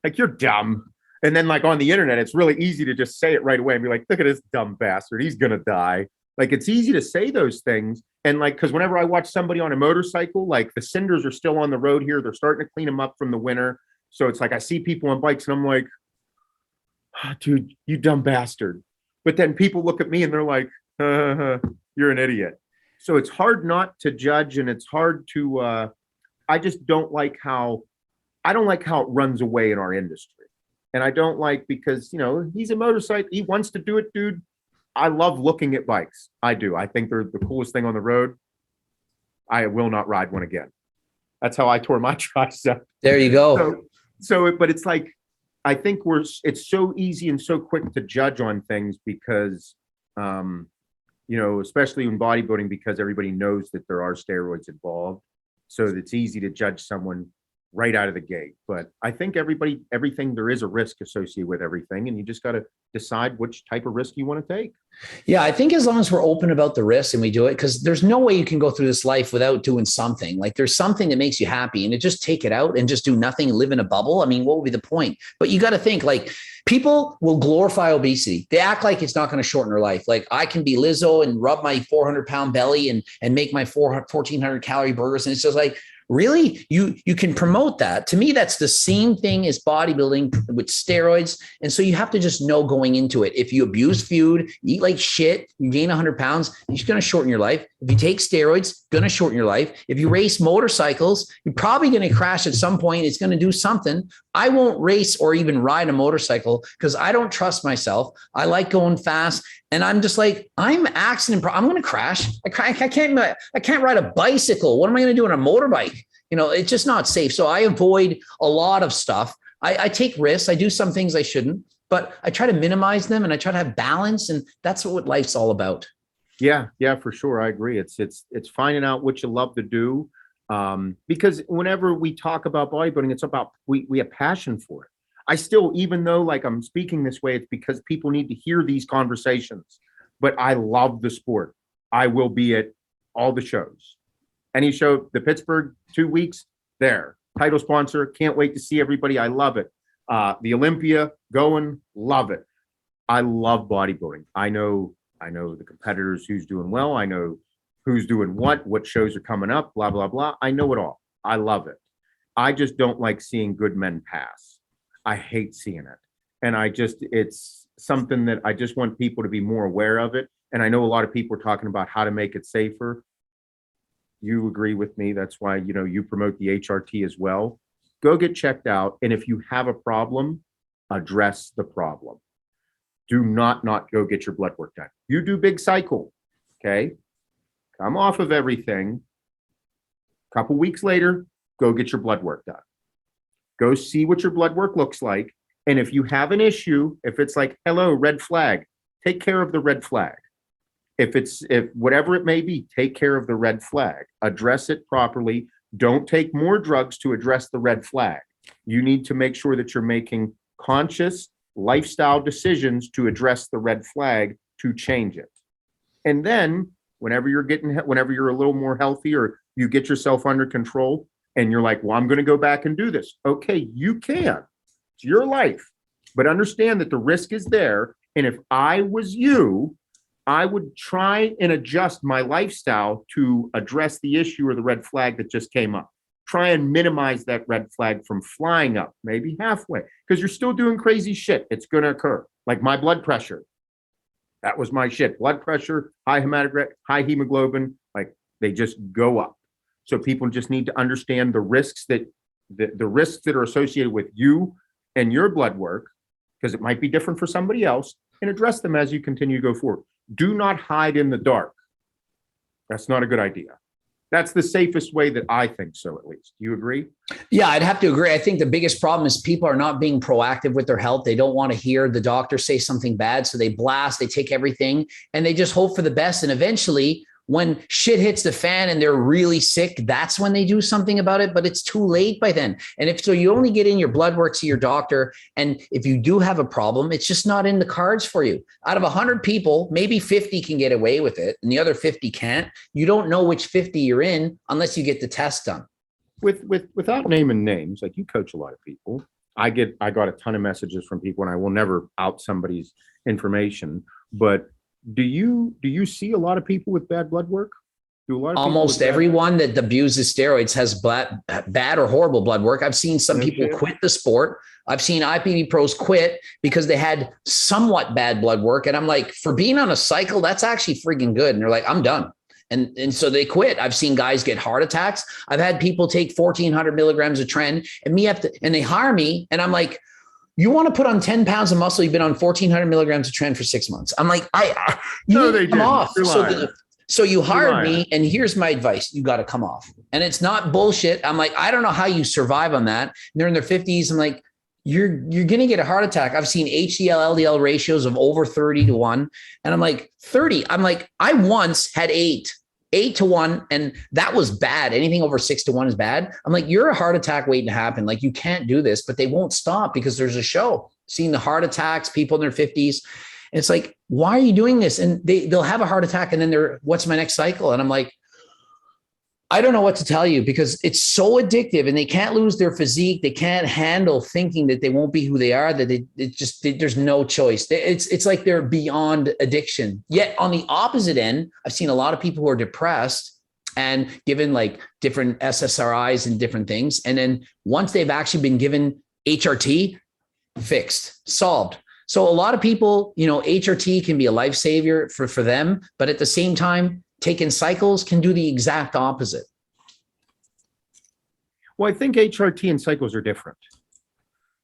Like you're dumb. And then like on the internet, it's really easy to just say it right away and be like, look at this dumb bastard. He's going to die. Like it's easy to say those things. And like, cause whenever I watch somebody on a motorcycle, like the cinders are still on the road here. They're starting to clean them up from the winter. So it's like, I see people on bikes and I'm like, oh, dude, you dumb bastard. But then people look at me and they're like, you're an idiot. So it's hard not to judge. And it's hard to, I just don't like how it runs away in our industry. And I don't like because, he's a motorcycle. He wants to do it, dude. I love looking at bikes. I do. I think they're the coolest thing on the road. I will not ride one again. That's how I tore my tricep. There you go. But it's like, I think it's so easy and so quick to judge on things because, especially in bodybuilding, because everybody knows that there are steroids involved. So it's easy to judge someone right out of the gate. But I think everything, there is a risk associated with everything, and you just got to decide which type of risk you want to take. Yeah, I think as long as we're open about the risks and we do it, because there's no way you can go through this life without doing something. Like there's something that makes you happy, and to just take it out and just do nothing and live in a bubble. I mean, what would be the point? But you got to think, like, people will glorify obesity. They act like it's not going to shorten their life. Like I can be Lizzo and rub my 400-pound belly and make my 1,400 calorie burgers. And it's just like, really? You can promote that. To me, that's the same thing as bodybuilding with steroids. And so you have to just know going into it. If you abuse food, eat like shit, you gain 100 pounds, it's going to shorten your life. If you take steroids, going to shorten your life. If you race motorcycles, you're probably going to crash at some point. It's going to do something. I won't race or even ride a motorcycle because I don't trust myself. I like going fast. And I'm just like, I'm I'm going to crash. I can't ride a bicycle. What am I going to do on a motorbike? It's just not safe. So I avoid a lot of stuff. I take risks. I do some things I shouldn't, but I try to minimize them and I try to have balance. And that's what life's all about. Yeah, for sure. I agree. It's finding out what you love to do. Because whenever we talk about bodybuilding, it's about, we have passion for it. I still, even though like I'm speaking this way, it's because people need to hear these conversations, but I love the sport. I will be at all the shows. Any show, the Pittsburgh 2 weeks there, title sponsor. Can't wait to see everybody. I love it. The Olympia going, love it. I love bodybuilding. I know the competitors, who's doing well. I know who's doing what shows are coming up, blah, blah, blah. I know it all. I love it. I just don't like seeing good men pass. I hate seeing it. And it's something that I just want people to be more aware of it. And I know a lot of people are talking about how to make it safer. You agree with me. That's why, you promote the HRT as well. Go get checked out. And if you have a problem, address the problem. Do not go get your blood work done. You do big cycle, okay? Come off of everything. A couple weeks later, go get your blood work done. Go see what your blood work looks like. And if you have an issue, if it's like, hello, red flag, take care of the red flag. If whatever it may be, take care of the red flag. Address it properly. Don't take more drugs to address the red flag. You need to make sure that you're making conscious lifestyle decisions to address the red flag to change it. And then whenever you're a little more healthy or you get yourself under control and you're like, well, I'm going to go back and do this. Okay, you can. It's your life. But understand that the risk is there. And if I was you, I would try and adjust my lifestyle to address the issue or the red flag that just came up. Try and minimize that red flag from flying up, maybe halfway, because you're still doing crazy shit. It's going to occur. Like my blood pressure. That was my shit. Blood pressure, high hematocrit, high hemoglobin, like they just go up. So people just need to understand the risks that the risks that are associated with you and your blood work, because it might be different for somebody else, and address them as you continue to go forward. Do not hide in the dark. That's not a good idea. That's the safest way that I think so, at least. Do you agree? Yeah, I'd have to agree. I think the biggest problem is people are not being proactive with their health. They don't want to hear the doctor say something bad. So they blast, they take everything, and they just hope for the best. And eventually, when shit hits the fan and they're really sick, that's when they do something about it, but it's too late by then. And if so, you only get in your blood work to your doctor. And if you do have a problem, it's just not in the cards for you. Out of 100 people, maybe 50 can get away with it and the other 50 can't. You don't know which 50 you're in unless you get the test done. Without naming names, like you coach a lot of people. I got a ton of messages from people, and I will never out somebody's information, but do you see a lot of people with bad blood work? Almost everyone that abuses steroids has bad or horrible blood work. I've seen some people quit the sport. I've seen IPB pros quit because they had somewhat bad blood work. And I'm like, for being on a cycle, that's actually freaking good. And they're like, I'm done. And so they quit. I've seen guys get heart attacks. I've had people take 1,400 milligrams of tren and they hire me. And I'm like, you want to put on 10 pounds of muscle, you've been on 1,400 milligrams of tren for 6 months. I'm like, you need to come off. So you hired me, and here's my advice. You got to come off. And it's not bullshit. I'm like, I don't know how you survive on that. And they're in their 50s. I'm like, you're going to get a heart attack. I've seen HDL, LDL ratios of over 30 to 1. And I'm like, 30. I'm like, I once had 8. 8-1, and that was bad. Anything over 6-1 is bad. I'm like, you're a heart attack waiting to happen. Like, you can't do this, but they won't stop because there's a show. Seeing the heart attacks, people in their 50s. And it's like, why are you doing this? And they'll have a heart attack, and then what's my next cycle? And I'm like, I don't know what to tell you, because it's so addictive, and they can't lose their physique. They can't handle thinking that they won't be who they are, that there's no choice. It's like they're beyond addiction. Yet on the opposite end, I've seen a lot of people who are depressed and given like different SSRIs and different things. And then once they've actually been given HRT, fixed, solved. So a lot of people, HRT can be a lifesaver for them, but at the same time, taking cycles can do the exact opposite. Well, I think HRT and cycles are different.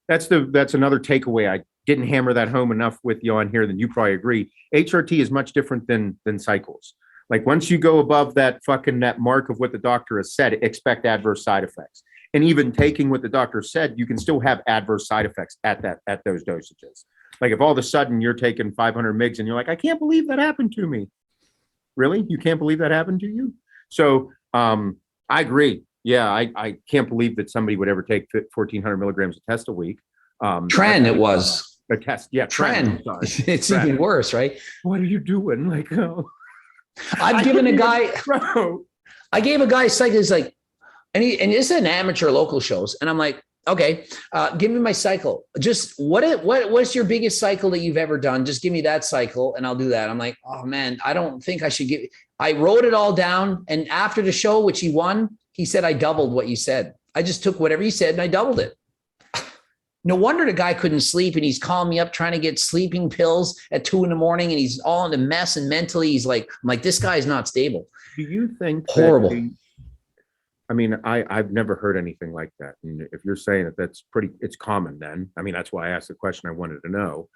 That's another takeaway. I didn't hammer that home enough with you on here, then you probably agree. HRT is much different than cycles. Like, once you go above that mark of what the doctor has said, expect adverse side effects. And even taking what the doctor said, you can still have adverse side effects at those dosages. Like, if all of a sudden you're taking 500 mgs and you're like, I can't believe that happened to me. Really? You can't believe that happened to you? So I agree. Yeah, I can't believe that somebody would ever take 1,400 milligrams of test a week. Tren, it was. A test, yeah. Tren. It's Tren. Even worse, right? What are you doing? Like, oh. I gave a guy cycle. He's like, and this is an amateur local shows. And I'm like, okay, give me my cycle. Just what's your biggest cycle that you've ever done? Just give me that cycle and I'll do that. I'm like, oh man, I don't think I should I wrote it all down. And after the show, which he won, he said, I doubled what you said. I just took whatever you said and I doubled it. No wonder the guy couldn't sleep, and he's calling me up trying to get sleeping pills at 2 a.m. and he's all in a mess. And mentally he's like, I'm like, this guy's not stable. Do you think horrible? I've never heard anything like that. And if you're saying that it's common, then, that's why I asked the question. I wanted to know,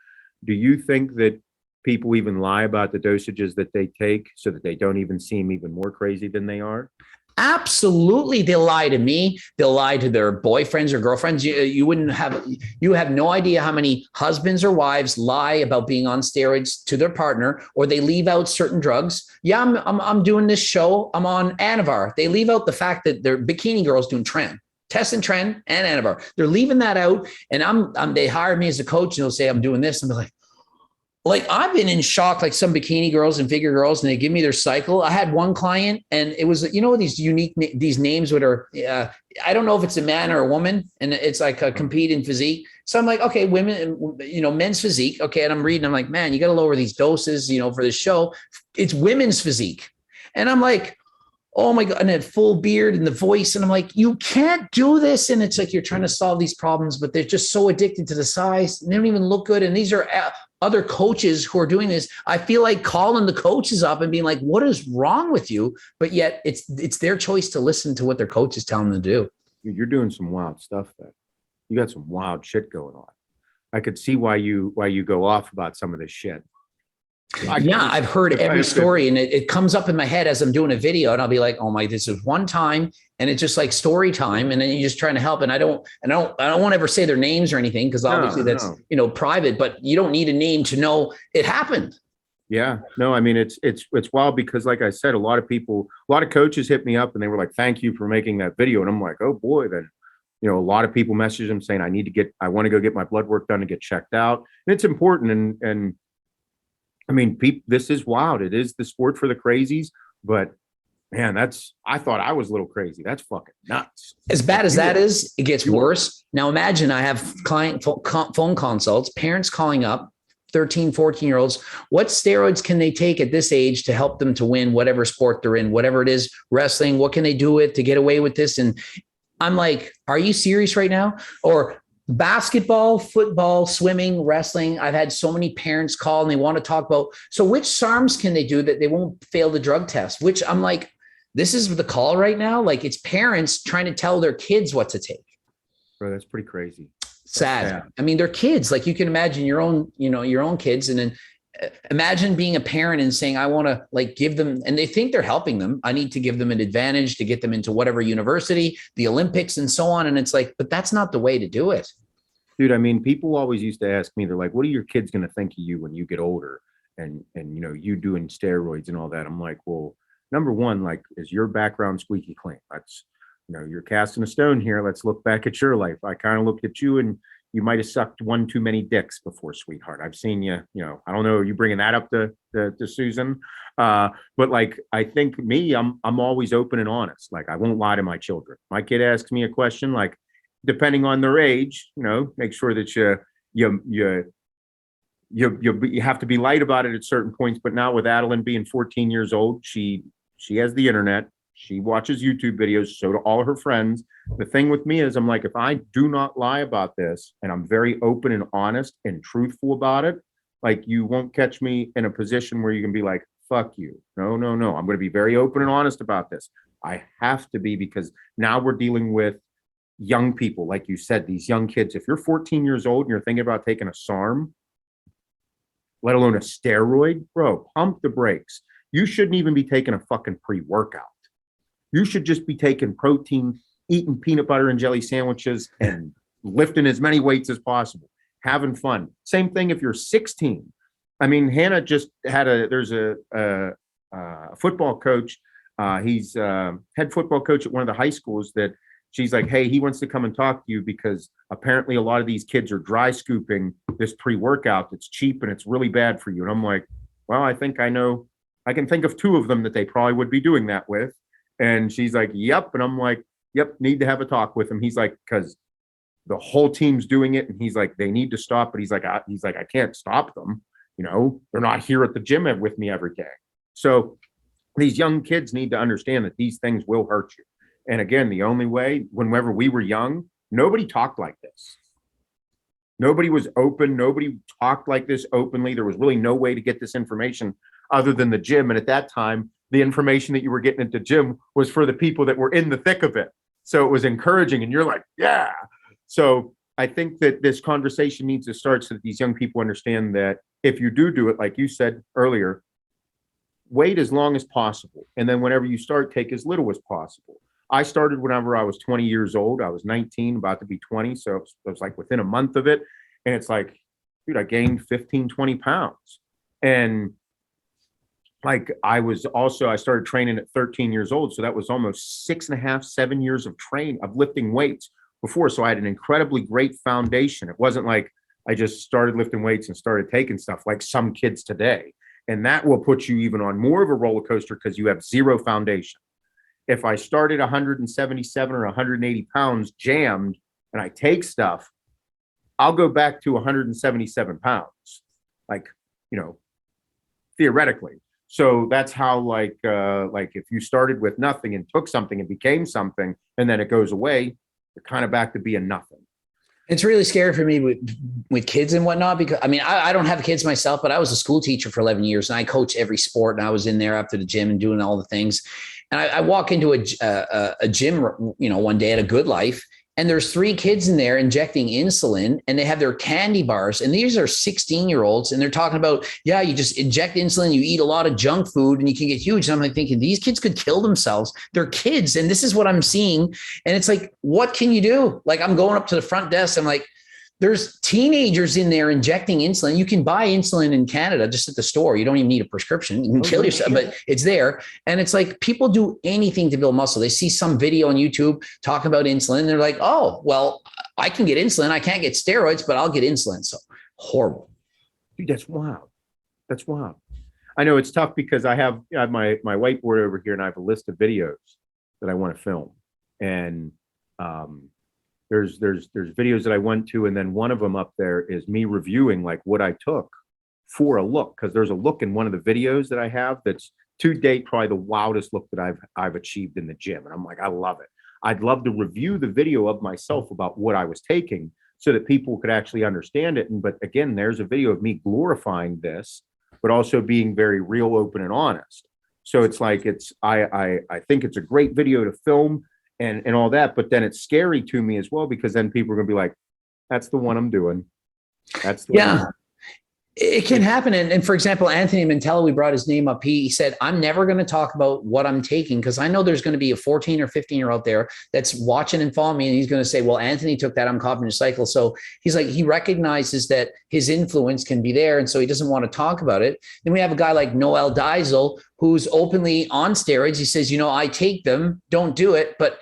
do you think that people even lie about the dosages that they take so that they don't even seem even more crazy than they are? Absolutely. They'll lie to me. They'll lie to their boyfriends or girlfriends. You have no idea how many husbands or wives lie about being on steroids to their partner, or they leave out certain drugs. Yeah, I'm doing this show. I'm on Anavar. They leave out the fact that they're bikini girls doing Tren, Test and Tren and Anavar. They're leaving that out. And they hired me as a coach, and they'll say, I'm doing this. And they're like, I've been in shock, like some bikini girls and figure girls, and they give me their cycle. I had one client, and it was, these unique, these names that are, I don't know if it's a man or a woman, and it's like a compete in physique. So I'm like, okay, women, men's physique. Okay. And I'm reading, I'm like, man, you got to lower these doses, for this show. It's women's physique. And I'm like, oh my God, and a full beard and the voice. And I'm like, you can't do this. And it's like, you're trying to solve these problems, but they're just so addicted to the size. And they don't even look good. And these are other coaches who are doing this. I feel like calling the coaches up and being like, what is wrong with you? But yet it's their choice to listen to what their coach is telling them to do. You're doing some wild stuff there. You got some wild shit going on. I could see why you go off about some of this shit. I've heard every story, and it comes up in my head as I'm doing a video, and I'll be like, oh my, this is one time. And it's just like story time. And then you're just trying to help. And I don't want to ever say their names or anything, because obviously that's private, but you don't need a name to know it happened. Yeah, no, it's wild, because like I said, a lot of coaches hit me up and they were like, thank you for making that video. And I'm like, oh boy, then, a lot of people message them saying, I want to go get my blood work done to get checked out. And it's important. And this is wild. It is the sport for the crazies, but man, I thought I was a little crazy. That's fucking nuts. As bad as that is, it gets worse. Now imagine I have client phone consults, parents calling up, 13, 14-year-olds. What steroids can they take at this age to help them to win whatever sport they're in, whatever it is, wrestling? What can they do to get away with this? And I'm like, are you serious right now? Or basketball, football, swimming, wrestling. I've had so many parents call and they want to talk about, so which SARMs can they do that they won't fail the drug test? Which I'm like, this is the call right now. Like, it's parents trying to tell their kids what to take. Bro, that's pretty crazy. Sad. They're kids. Like, you can imagine your own kids. And then imagine being a parent and saying, I want to give them, and they think they're helping them. I need to give them an advantage to get them into whatever university, the Olympics and so on. And it's like, but that's not the way to do it. Dude, people always used to ask me, they're like, what are your kids going to think of you when you get older? And you doing steroids and all that. I'm like, well, number one, like, is your background squeaky clean? Let's, you're casting a stone here. Let's look back at your life. I kind of looked at you and you might have sucked one too many dicks before, sweetheart. I've seen you, I don't know, are you bringing that up to Susan? But like, I think I'm always open and honest. Like, I won't lie to my children. My kid asks me a question, like, depending on their age, make sure that you have to be light about it at certain points. But now with Adeline being 14 years old, she has the internet. She watches YouTube videos. So do all her friends. The thing with me is I'm like, if I do not lie about this and I'm very open and honest and truthful about it, like, you won't catch me in a position where you can be like, fuck you. No. I'm going to be very open and honest about this. I have to be, because now we're dealing with young people. Like you said, these young kids, if you're 14 years old and you're thinking about taking a SARM, let alone a steroid, bro, pump the brakes. You shouldn't even be taking a fucking pre-workout. You should just be taking protein, eating peanut butter and jelly sandwiches, and lifting as many weights as possible, having fun. Same thing if you're 16. I mean, Hannah just had there's a football coach. He's head football coach at one of the high schools that she's like, hey, he wants to come and talk to you because apparently a lot of these kids are dry scooping this pre-workout that's cheap and it's really bad for you. And I'm like, well, I think I know. I can think of two of them that they probably would be doing that with. And she's like, yep. And I'm like, yep, need to have a talk with him. He's like, because the whole team's doing it. And he's like, they need to stop. But he's like, I can't stop them. They're not here at the gym with me every day. So these young kids need to understand that these things will hurt you. And again, the only way, whenever we were young, nobody talked like this. Nobody was open. Nobody talked like this openly. There was really no way to get this information other than the gym. And at that time, the information that you were getting at the gym was for the people that were in the thick of it. So it was encouraging. And you're like, yeah. So I think that this conversation needs to start so that these young people understand that if you do it, like you said earlier, wait as long as possible. And then whenever you start, take as little as possible. I started whenever I was 20 years old. I was 19, about to be 20. So it was like within a month of it. And it's like, dude, I gained 15, 20 pounds. And like, I started training at 13 years old. So that was almost 6.5, 7 years of lifting weights before. So I had an incredibly great foundation. It wasn't like I just started lifting weights and started taking stuff like some kids today. And that will put you even on more of a roller coaster because you have zero foundation. If I started 177 or 180 pounds jammed and I take stuff, I'll go back to 177 pounds, like, theoretically. So that's how, like if you started with nothing and took something and became something, and then it goes away, you're kind of back to being nothing. It's really scary for me with kids and whatnot, because I don't have kids myself, but I was a school teacher for 11 years and I coach every sport, and I was in there after the gym and doing all the things. And I walk into a gym, one day at a Good Life, and there's 3 kids in there injecting insulin, and they have their candy bars. And these are 16-year-olds, and they're talking about, yeah, you just inject insulin, you eat a lot of junk food, and you can get huge. And I'm like thinking, these kids could kill themselves. They're kids, and this is what I'm seeing. And it's like, what can you do? Like, I'm going up to the front desk. I'm like, there's teenagers in there injecting insulin. You can buy insulin in Canada just at the store. You don't even need a prescription. You can kill yourself, but it's there. And it's like, people do anything to build muscle. They see some video on YouTube talking about insulin. And they're like, oh, well, I can get insulin. I can't get steroids, but I'll get insulin. So horrible. Dude, that's wild. That's wild. I know it's tough because I have my whiteboard over here, and I have a list of videos that I want to film. And, there's videos that I went to, and then one of them up there is me reviewing like what I took for a look, because there's a look in one of the videos that I have that's to date probably the wildest look that I've achieved in the gym, and I'm like, I love it. I'd love to review the video of myself about what I was taking so that people could actually understand it. But again, there's a video of me glorifying this, but also being very real, open, and honest. So it's like I think it's a great video to film and all that, but then it's scary to me as well, because then people are gonna be like, that's the one I'm doing. That's the one. It can happen. And for example, Anthony Mantello, we brought his name up. He said, I'm never going to talk about what I'm taking because I know there's going to be a 14 or 15-year out there that's watching and following me. And he's going to say, well, Anthony took that. I'm copying his cycle. So he's like, he recognizes that his influence can be there. And so he doesn't want to talk about it. Then we have a guy like Noel Diesel, who's openly on steroids. He says, I take them, don't do it. But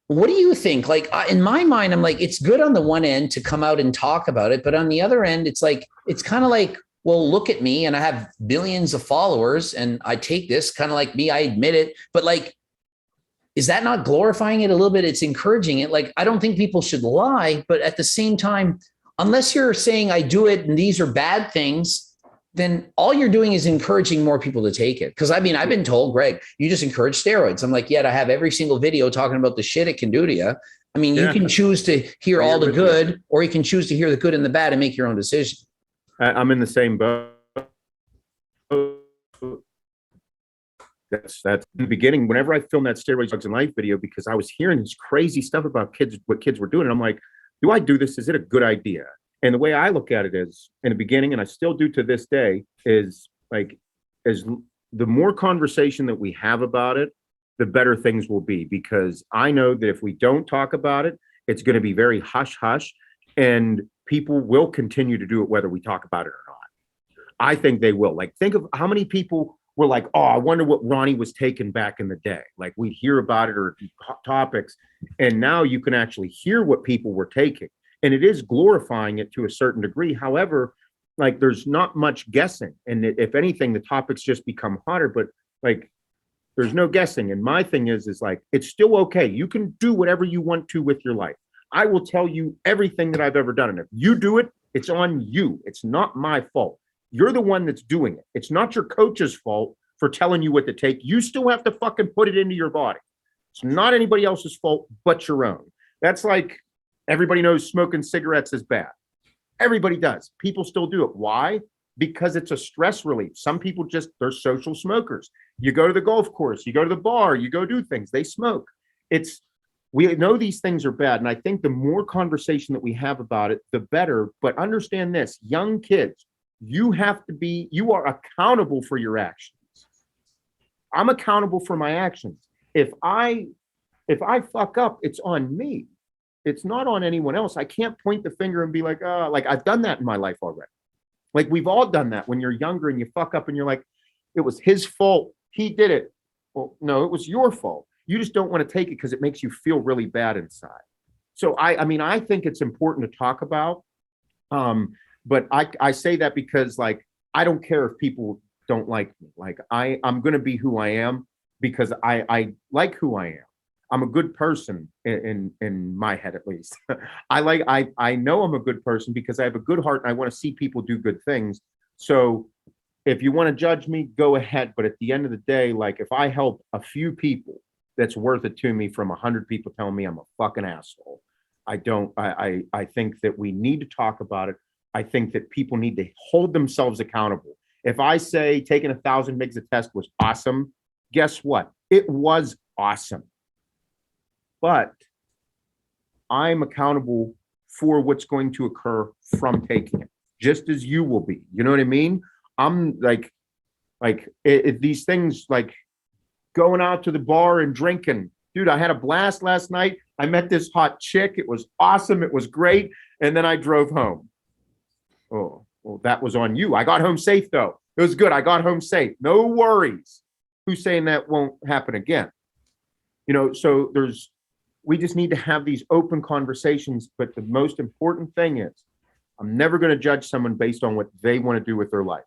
what do you think? Like in my mind, I'm like, it's good on the one end to come out and talk about it. But on the other end, it's like, it's kind of like, well, look at me and I have billions of followers and I take this kind of like me, I admit it. But like, is that not glorifying it a little bit? It's encouraging it. Like, I don't think people should lie, but at the same time, unless you're saying I do it and these are bad things, then all you're doing is encouraging more people to take it. Because I mean, I've been told, Greg, you just encourage steroids. I'm like, yet I have every single video talking about the shit it can do to you. I mean, you can choose to hear all the good, or you can choose to hear the good and the bad and make your own decision. I'm in the same boat. That's in the beginning. Whenever I filmed that Steroids, Drugs, and Life video, because I was hearing this crazy stuff about kids, what kids were doing. And I'm like, do I do this? Is it a good idea? And the way I look at it is, in the beginning, and I still do to this day, is like, as the more conversation that we have about it, the better things will be. Because I know that if we don't talk about it, it's going to be very hush hush, and people will continue to do it whether we talk about it or not. I think they will. Like, think of how many people were like, oh, I wonder what Ronnie was taking back in the day. Like, we'd hear about it or hot topics, and now you can actually hear what people were taking. And it is glorifying it to a certain degree. However, like, there's not much guessing. And if anything, the topics just become hotter, but like, there's no guessing. And my thing is like, it's still okay. You can do whatever you want to with your life. I will tell you everything that I've ever done. And if you do it, it's on you. It's not my fault. You're the one that's doing it. It's not your coach's fault for telling you what to take. You still have to fucking put it into your body. It's not anybody else's fault but your own. That's like, everybody knows smoking cigarettes is bad. Everybody does. People still do it. Why? Because it's a stress relief. Some people they're social smokers. You go to the golf course, you go to the bar, you go do things, they smoke. We know these things are bad. And I think the more conversation that we have about it, the better. But understand this, young kids, you are accountable for your actions. I'm accountable for my actions. If I fuck up, it's on me. It's not on anyone else. I can't point the finger and be like, oh, like I've done that in my life already. Like, we've all done that when you're younger and you fuck up and you're like, it was his fault. He did it. Well, no, it was your fault. You just don't want to take it because it makes you feel really bad inside. So I mean, I think it's important to talk about. But I say that because, like, I don't care if people don't like me. Like, I'm going to be who I am because I like who I am. I'm a good person in my head, at least. I know I'm a good person because I have a good heart and I want to see people do good things. So if you want to judge me, go ahead. But at the end of the day, like, if I help a few people, that's worth it to me from 100 people telling me I'm a fucking asshole. I think that we need to talk about it. I think that people need to hold themselves accountable. If I say taking 1,000 mgs a test was awesome, guess what? It was awesome. But I'm accountable for what's going to occur from taking it, just as you will be. You know what I mean? I'm like these things, like going out to the bar and drinking. Dude, I had a blast last night. I met this hot chick. It was awesome. It was great. And then I drove home. Oh, well, that was on you. I got home safe, though. It was good. I got home safe. No worries. Who's saying that won't happen again? You know, so we just need to have these open conversations. But the most important thing is, I'm never going to judge someone based on what they want to do with their life.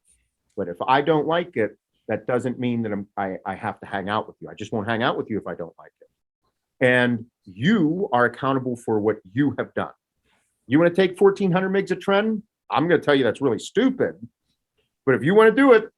But if I don't like it, that doesn't mean that I have to hang out with you. I just won't hang out with you if I don't like it. And you are accountable for what you have done. You want to take 1,400 mgs of Tren? I'm going to tell you that's really stupid. But if you want to do it,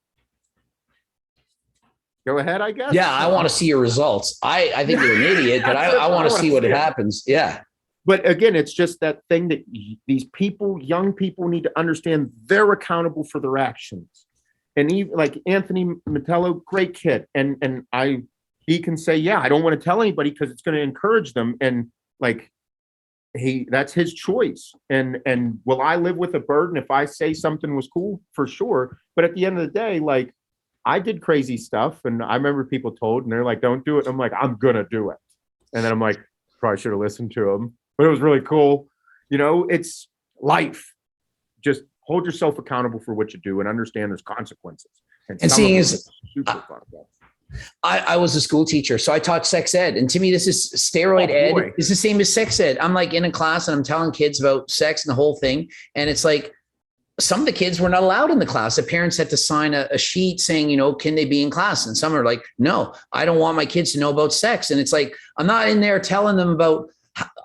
go ahead, I guess. Yeah, I want to see your results. I think you're an idiot, but I want to see what happens. Yeah. But again, it's just that thing that these people, young people, need to understand they're accountable for their actions. And even like Anthony Mantello, great kid. And he can say, yeah, I don't want to tell anybody because it's going to encourage them. And like, that's his choice. And will I live with a burden if I say something was cool? For sure. But at the end of the day, like, I did crazy stuff, and I remember people told, and they're like, don't do it. I'm like, I'm gonna do it. And then I'm like, probably should have listened to them, but it was really cool. You know, it's life. Just hold yourself accountable for what you do and understand there's consequences. And seeing is, super fucked up. I was a school teacher, so I taught sex ed. And to me, this is steroid ed. It's the same as sex ed. I'm like in a class and I'm telling kids about sex and the whole thing. And it's like, some of the kids were not allowed in the class. The parents had to sign a sheet saying, you know, can they be in class? And some are like, no, I don't want my kids to know about sex. And it's like, I'm not in there telling them about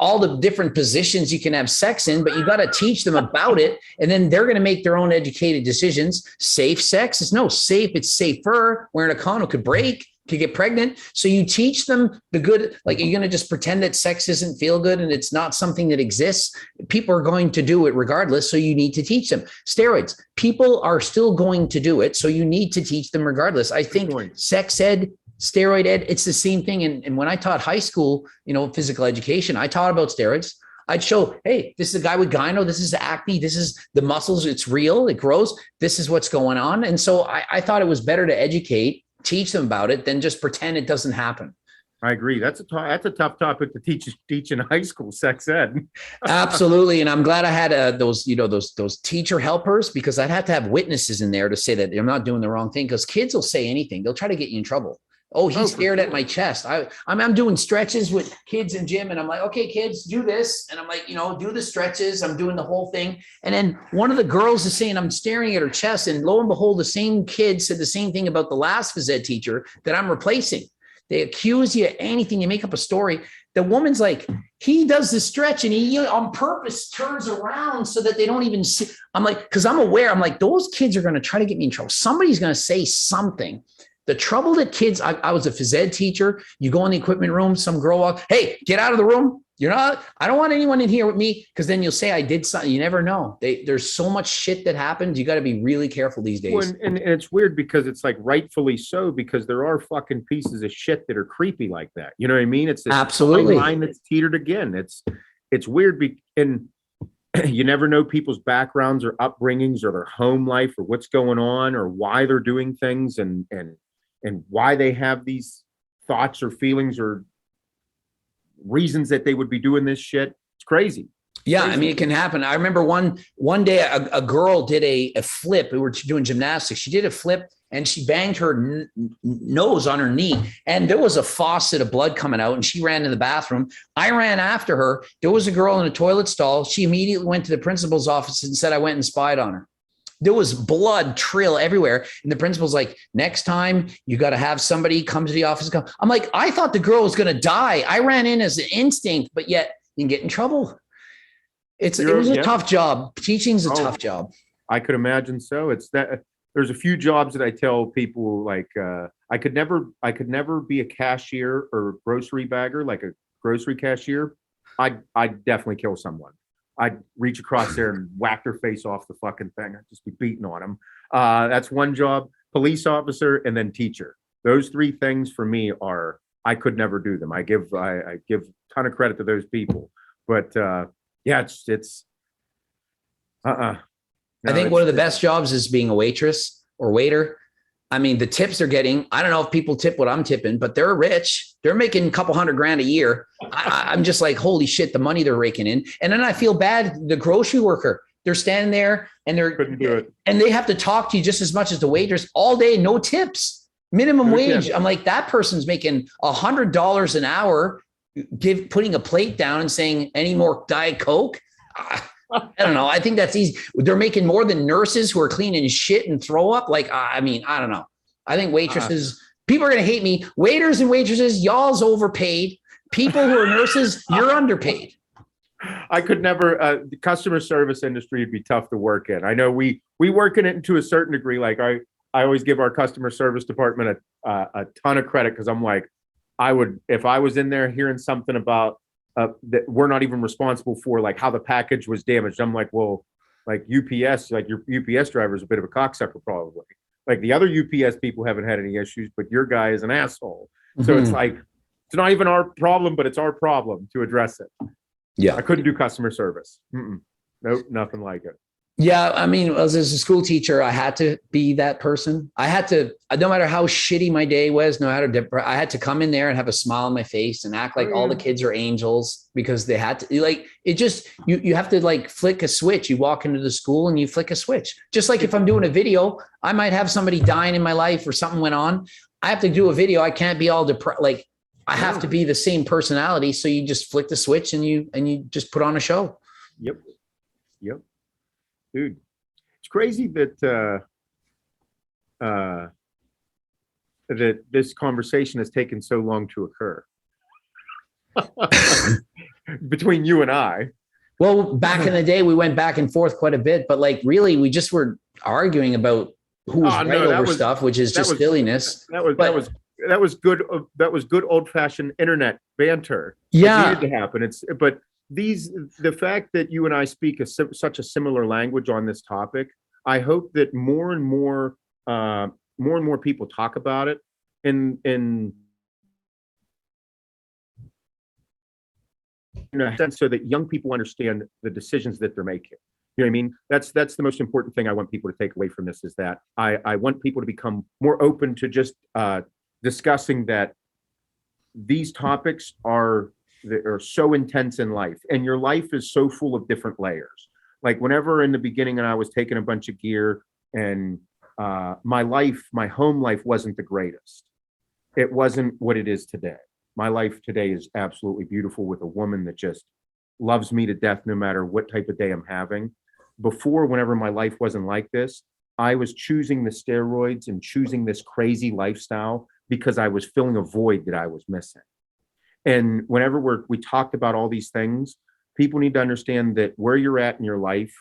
all the different positions you can have sex in, but you got to teach them about it. And then they're going to make their own educated decisions. Safe sex is no safe. It's safer. Wearing a condom could break, could get pregnant. So you teach them the good, like, you're going to just pretend that sex doesn't feel good and it's not something that exists. People are going to do it regardless. So you need to teach them. Steroids, people are still going to do it. So you need to teach them regardless. I think sex ed, steroid ed, it's the same thing. And when I taught high school, you know, physical education, I taught about steroids. I'd show, hey, this is a guy with gyno. This is acne. This is the muscles. It's real. It grows. This is what's going on. And so I thought it was better to educate, teach them about it than just pretend it doesn't happen. I agree. That's a tough topic to teach in high school, sex ed. Absolutely. And I'm glad I had those teacher helpers, because I'd have to have witnesses in there to say that I'm not doing the wrong thing, because kids will say anything. They'll try to get you in trouble. Oh, he stared at my chest. I'm doing stretches with kids in gym, and I'm like, okay, kids, do this. And I'm like, you know, do the stretches. I'm doing the whole thing. And then one of the girls is saying, I'm staring at her chest. And lo and behold, the same kid said the same thing about the last phys ed teacher that I'm replacing. They accuse you of anything. You make up a story. The woman's like, he does the stretch and he on purpose turns around so that they don't even see. I'm like, because I'm aware. I'm like, those kids are going to try to get me in trouble. Somebody's going to say something. The trouble that kids, I was a phys ed teacher. You go in the equipment room, some girl walk, hey, get out of the room. I don't want anyone in here with me, because then you'll say I did something. You never know. There's so much shit that happens. You got to be really careful these days. Well, and it's weird, because it's like rightfully so, because there are fucking pieces of shit that are creepy like that. You know what I mean? It's this absolutely line that's teetered again. It's weird. And you never know people's backgrounds or upbringings or their home life or what's going on or why they're doing things and why they have these thoughts or feelings or reasons that they would be doing this shit. It's crazy. Yeah, I mean, it can happen. I remember one day a girl did a flip. We were doing gymnastics. She did a flip and she banged her nose on her knee, and there was a faucet of blood coming out, and she ran to the bathroom. I ran after her. There was a girl in a toilet stall. She immediately went to the principal's office and said, I went and spied on her. There was blood trail everywhere. And the principal's like, next time you got to have somebody come to the office. I'm like, I thought the girl was going to die. I ran in as an instinct, but yet you can get in trouble. It was a tough job. Teaching's a tough job. I could imagine so. It's that there's a few jobs that I tell people, like, I could never be a cashier or grocery bagger, like a grocery cashier. I'd definitely kill someone. I'd reach across there and whack their face off the fucking thing. I'd just be beating on them. That's one job. Police officer and then teacher. Those three things for me I could never do them. I give a ton of credit to those people. But yeah, it's I think one of the best jobs is being a waitress or waiter. I mean, the tips they're getting, I don't know if people tip what I'm tipping, but they're rich. They're making a couple $100,000 a year. I'm just like, holy shit, the money they're raking in. And then I feel bad. The grocery worker, they're standing there and couldn't do it. And they have to talk to you just as much as the waitress all day, no tips, minimum wage. Yeah. I'm like, that person's making $100 an hour, putting a plate down and saying, any more Diet Coke? I don't know. I think that's easy. They're making more than nurses who are cleaning shit and throw up. Like, I mean, I don't know. I think waitresses, people are going to hate me. Waiters and waitresses, y'all's overpaid. People who are nurses, you're underpaid. I could never, the customer service industry would be tough to work in. I know we work in it to a certain degree. Like I always give our customer service department a ton of credit, because I'm like, if I was in there hearing something about, that we're not even responsible for, like how the package was damaged. I'm like, well, like UPS, like your UPS driver is a bit of a cocksucker probably. Like the other UPS people haven't had any issues, but your guy is an asshole. So it's like, it's not even our problem, but it's our problem to address it. Yeah. I couldn't do customer service. Nope, nothing like it. Yeah, I mean, as a school teacher, I had to be that person. I had to, no matter how shitty my day was, I had to come in there and have a smile on my face and act like all the kids are angels, because they had to, like, it just, you have to like flick a switch. You walk into the school and you flick a switch. Just like if I'm doing a video, I might have somebody dying in my life or something went on. I have to do a video. I can't be all depressed. Like, I have to be the same personality. So you just flick the switch and you just put on a show. Yep. Dude, it's crazy that that this conversation has taken so long to occur between you and I. Well, back in the day, we went back and forth quite a bit, but like really, we just were arguing about who was right over stuff, which is just silliness. That was good. That was good old fashioned internet banter. Yeah, it needed to happen. The fact that you and I speak such a similar language on this topic, I hope that more and more people talk about it, in a sense, so that young people understand the decisions that they're making. You know what I mean? That's the most important thing I want people to take away from this, is that I want people to become more open to just discussing that these topics are so intense in life, and your life is so full of different layers. Like whenever in the beginning and I was taking a bunch of gear, and my home life wasn't the greatest. It wasn't what it is today. My life today is absolutely beautiful, with a woman that just loves me to death no matter what type of day I'm having. Before, whenever my life wasn't like this, I was choosing the steroids and choosing this crazy lifestyle because I was filling a void that I was missing. And whenever we talked about all these things, people need to understand that where you're at in your life,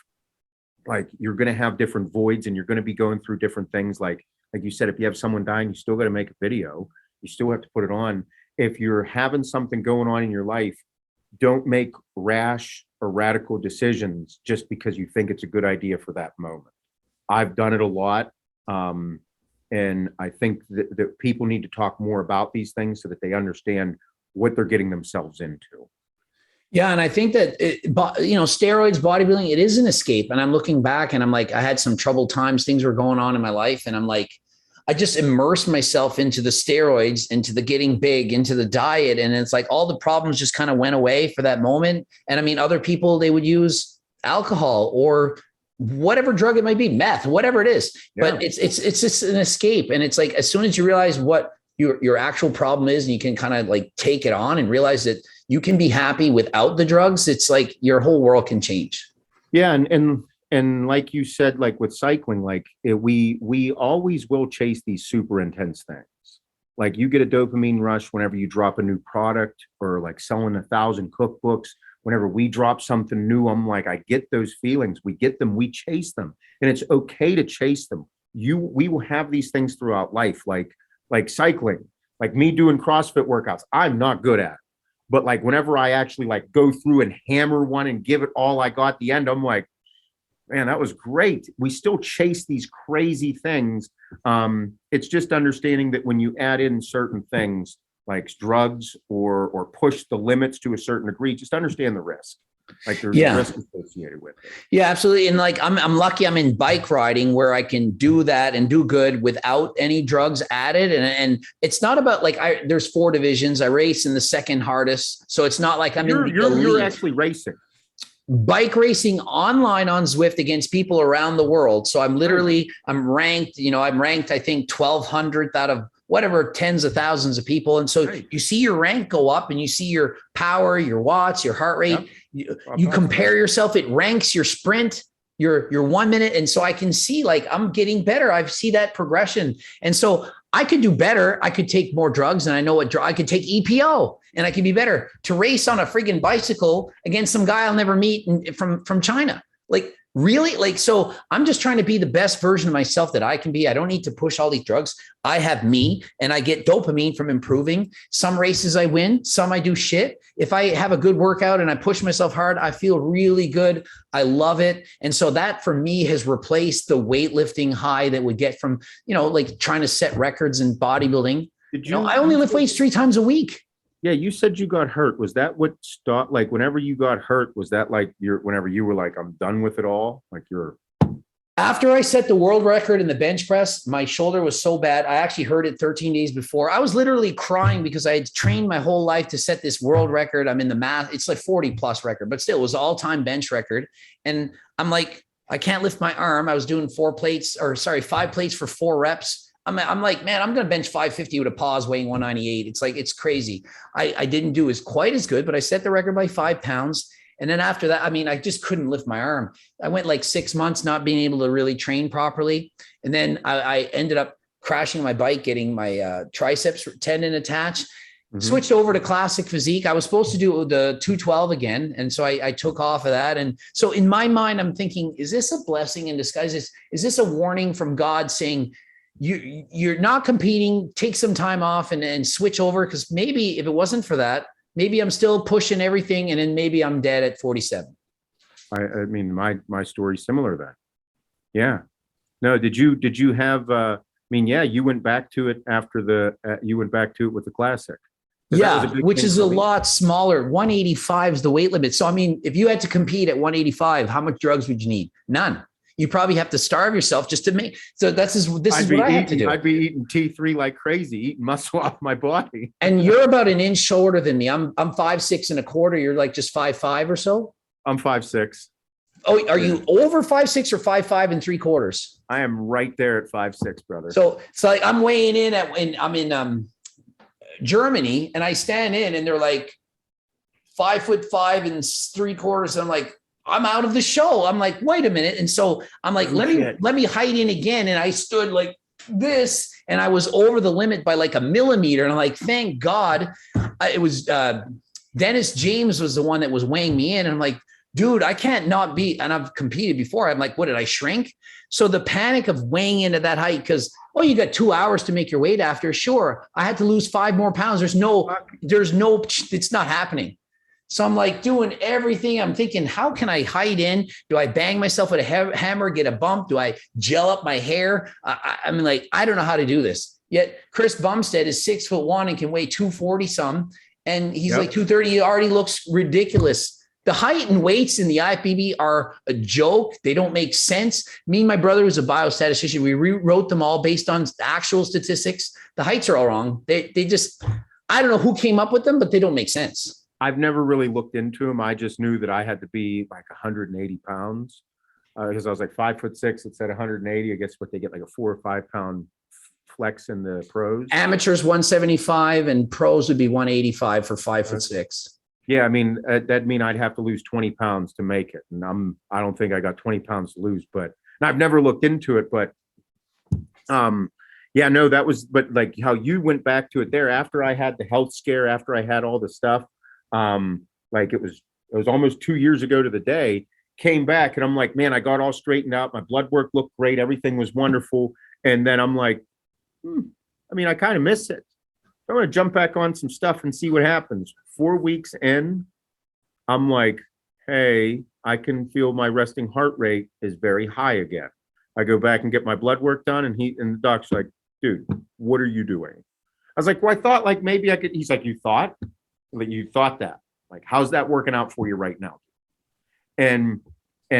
like, you're going to have different voids, and you're going to be going through different things. Like you said, if you have someone dying, you still got to make a video. You still have to put it on. If you're having something going on in your life, don't make rash or radical decisions just because you think it's a good idea for that moment. I've done it a lot. And I think that people need to talk more about these things so that they understand what they're getting themselves into. Yeah. And I think that, steroids, bodybuilding, it is an escape. And I'm looking back and I'm like, I had some troubled times. Things were going on in my life. And I'm like, I just immersed myself into the steroids, into the getting big, into the diet. And it's like all the problems just kind of went away for that moment. And I mean, other people, they would use alcohol or whatever drug it might be, meth, whatever it is. Yeah. But it's just an escape. And it's like, as soon as you realize what your actual problem is, and you can kind of like take it on and realize that you can be happy without the drugs, it's like your whole world can change. Yeah. And like you said, like with cycling, like we always will chase these super intense things. Like you get a dopamine rush whenever you drop a new product, or like selling 1,000 cookbooks. Whenever we drop something new, I'm like, I get those feelings. We get them, we chase them, and it's okay to chase them. We will have these things throughout life, like cycling, like me doing CrossFit workouts. I'm not good at it, but like whenever I actually like go through and hammer one and give it all I got at the end, I'm like, man, that was great. We still chase these crazy things. It's just understanding that when you add in certain things like drugs or push the limits to a certain degree, just understand the risk. Like there's a risk associated with it. Yeah, absolutely. And like I'm lucky I'm in bike riding where I can do that and do good without any drugs added. And it's not about like there's 4 divisions. I race in the second hardest. So it's not like you're actually racing. Bike racing online on Zwift against people around the world. So I'm ranked, I think 1,200th out of whatever, tens of thousands of people. And so you see your rank go up, and you see your power, your watts, your heart rate. Yep. You compare yourself, it ranks your sprint, your 1 minute. And so I can see like I'm getting better. I see that progression. And so I could do better. I could take more drugs, and I know I could take EPO, and I could be better to race on a friggin' bicycle against some guy I'll never meet from China. Like really? Like, so I'm just trying to be the best version of myself that I can be. I don't need to push all these drugs. I have me, and I get dopamine from improving. Some races I win, some I do shit. If I have a good workout and I push myself hard, I feel really good. I love it. And so that for me has replaced the weightlifting high that would get from, like trying to set records in bodybuilding. I only lift weights 3 times a week. Yeah, you said you got hurt. Was that what stopped? Like, whenever you got hurt, was that like whenever you were like, I'm done with it all? Like you're. After I set the world record in the bench press, my shoulder was so bad. I actually heard it 13 days before. I was literally crying because I had trained my whole life to set this world record. I'm in the math. It's like 40 plus record, but still it was all-time bench record. And I'm like, I can't lift my arm. I was doing 5 plates for 4 reps. I'm like, man, I'm going to bench 550 with a pause weighing 198. It's like, it's crazy. I didn't do quite as good, but I set the record by 5 pounds. And then after that, I mean, I just couldn't lift my arm. I went like 6 months not being able to really train properly. And then I ended up crashing my bike, getting my triceps tendon attached, switched over to classic physique. I was supposed to do the 212 again. And so I took off of that. And so in my mind, I'm thinking, is this a blessing in disguise? Is this a warning from God saying, you're not competing, take some time off and switch over? Because maybe if it wasn't for that, maybe I'm still pushing everything, and then maybe I'm dead at 47. I mean, my story's similar to that. Yeah. No, did you have, I mean, yeah, you went back to it after you went back to it with the classic. Yeah, which is a lot smaller. 185 is the weight limit. So, I mean, if you had to compete at 185, how much drugs would you need? None. You probably have to starve yourself just to make. So this is what I have to do. I'd be eating T3 like crazy, eating muscle off my body. And you're about an inch shorter than me. I'm 5'6.25". You're like just 5'5" or so. I'm 5'6". Oh, are you over 5'6" or 5'5 3/4"? I am right there at 5'6", brother. So like I'm weighing in I'm in Germany, and I stand in, and they're like 5'5 3/4. I'm like, I'm out of the show. I'm like, wait a minute. And so I'm like, let me height in again. And I stood like this, and I was over the limit by like a millimeter. And I'm like, thank God. It was Dennis James was the one that was weighing me in. And I'm like, dude, I can't not be. And I've competed before. I'm like, what, did I shrink? So the panic of weighing into that height, because, oh, you got 2 hours to make your weight after. Sure. I had to lose 5 more pounds. It's not happening. So I'm like doing everything. I'm thinking, how can I hide in? Do I bang myself with a hammer, get a bump? Do I gel up my hair? I mean, like, I don't know how to do this. Yet Chris Bumstead is 6'1" and can weigh 240 some. And he's like 230. He already looks ridiculous. The height and weights in the IFBB are a joke. They don't make sense. Me and my brother, who's a biostatistician, we rewrote them all based on actual statistics. The heights are all wrong. They just, I don't know who came up with them, but they don't make sense. I've never really looked into them. I just knew that I had to be like 180 pounds because I was like 5'6". It said 180. I guess what they get like a 4 or 5 pound flex in the pros. Amateurs 175 and pros would be 185 for 5'6". Yeah, I mean that'd mean I'd have to lose 20 pounds to make it, and I don't think I got 20 pounds to lose. But I've never looked into it. But yeah, no, that was. But like how you went back to it there after I had the health scare, after I had all the stuff. Like it was almost 2 years ago to the day, came back and I'm like, man, I got all straightened out. My blood work looked great. Everything was wonderful. And then I'm like, I mean, I kind of miss it. I'm going to jump back on some stuff and see what happens. 4 weeks in, I'm like, hey, I can feel my resting heart rate is very high again. I go back and get my blood work done. And the doc's like, dude, what are you doing? I was like, well, I thought like maybe I could. He's like, you thought that, like, how's that working out for you right now? And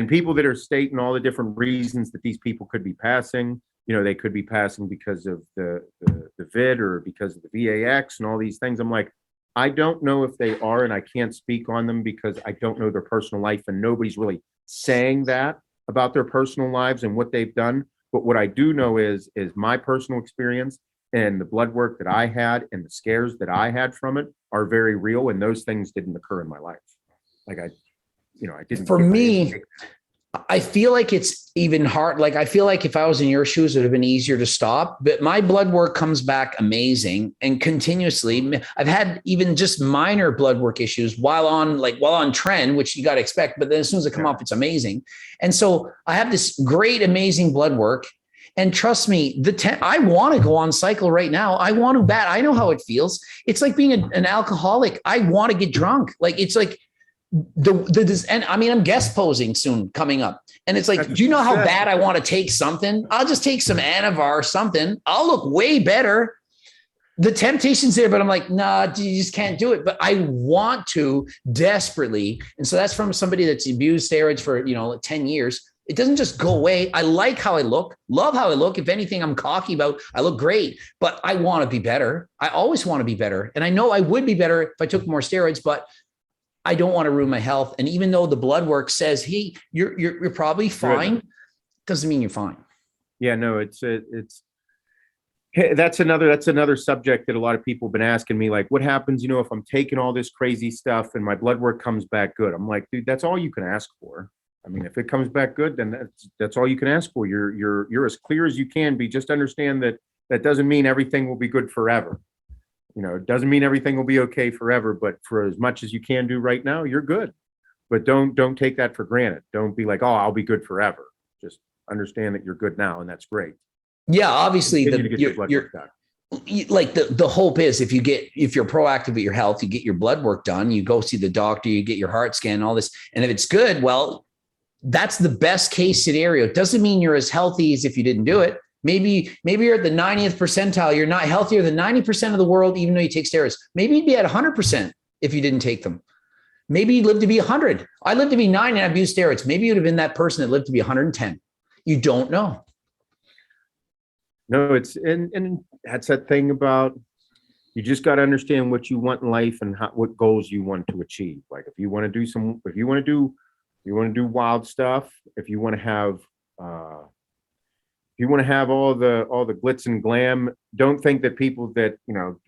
people that are stating all the different reasons that these people could be passing, they could be passing because of the vid or because of the VAX and all these things. I'm like, I don't know if they are, and I can't speak on them because I don't know their personal life, and nobody's really saying that about their personal lives and what they've done. But what I do know is my personal experience and the blood work that I had and the scares that I had from it are very real. And those things didn't occur in my life. Like I didn't. For me, I feel like it's even hard. Like, I feel like if I was in your shoes, it would have been easier to stop, but my blood work comes back amazing and continuously. I've had even just minor blood work issues while on trend, which you got to expect, but then as soon as it come off, it's amazing. And so I have this great, amazing blood work. And trust me, I want to go on cycle right now. I want to bat. I know how it feels. It's like being an alcoholic. I want to get drunk. Like, it's like and I mean, I'm guest posing soon coming up. And it's like, do you know how bad I want to take something? I'll just take some Anavar or something. I'll look way better. The temptation's there, but I'm like, nah, you just can't do it. But I want to desperately. And so that's from somebody that's abused steroids for, 10 years. It doesn't just go away. I like how I look, love how I look. If anything, I'm cocky about, I look great, but I want to be better. I always want to be better. And I know I would be better if I took more steroids, but I don't want to ruin my health. And even though the blood work says, hey, you're probably fine, doesn't mean you're fine. Yeah, no, that's another subject that a lot of people have been asking me, like, what happens, if I'm taking all this crazy stuff and my blood work comes back good? I'm like, dude, that's all you can ask for. I mean, if it comes back good, then that's all you can ask for. You're as clear as you can be. Just understand that doesn't mean everything will be good forever. It doesn't mean everything will be okay forever, but for as much as you can do right now, you're good. But don't take that for granted. Don't be like, oh, I'll be good forever. Just understand that you're good now, and that's great. Yeah, obviously, the hope is if you're proactive with your health, you get your blood work done, you go see the doctor, you get your heart scan, all this, and if it's good, well, that's the best case scenario. It doesn't mean you're as healthy as if you didn't do it. Maybe you're at the 90th percentile. You're not healthier than 90% of the world, even though you take steroids. Maybe you'd be at 100% if you didn't take them. Maybe you'd live to be 100. I lived to be 9 and I abused steroids. Maybe you'd have been that person that lived to be 110. You don't know. No, and that's that thing about, you just got to understand what you want in life and what goals you want to achieve. Like if you want to do wild stuff, if you want to have all the glitz and glam, don't think that people that,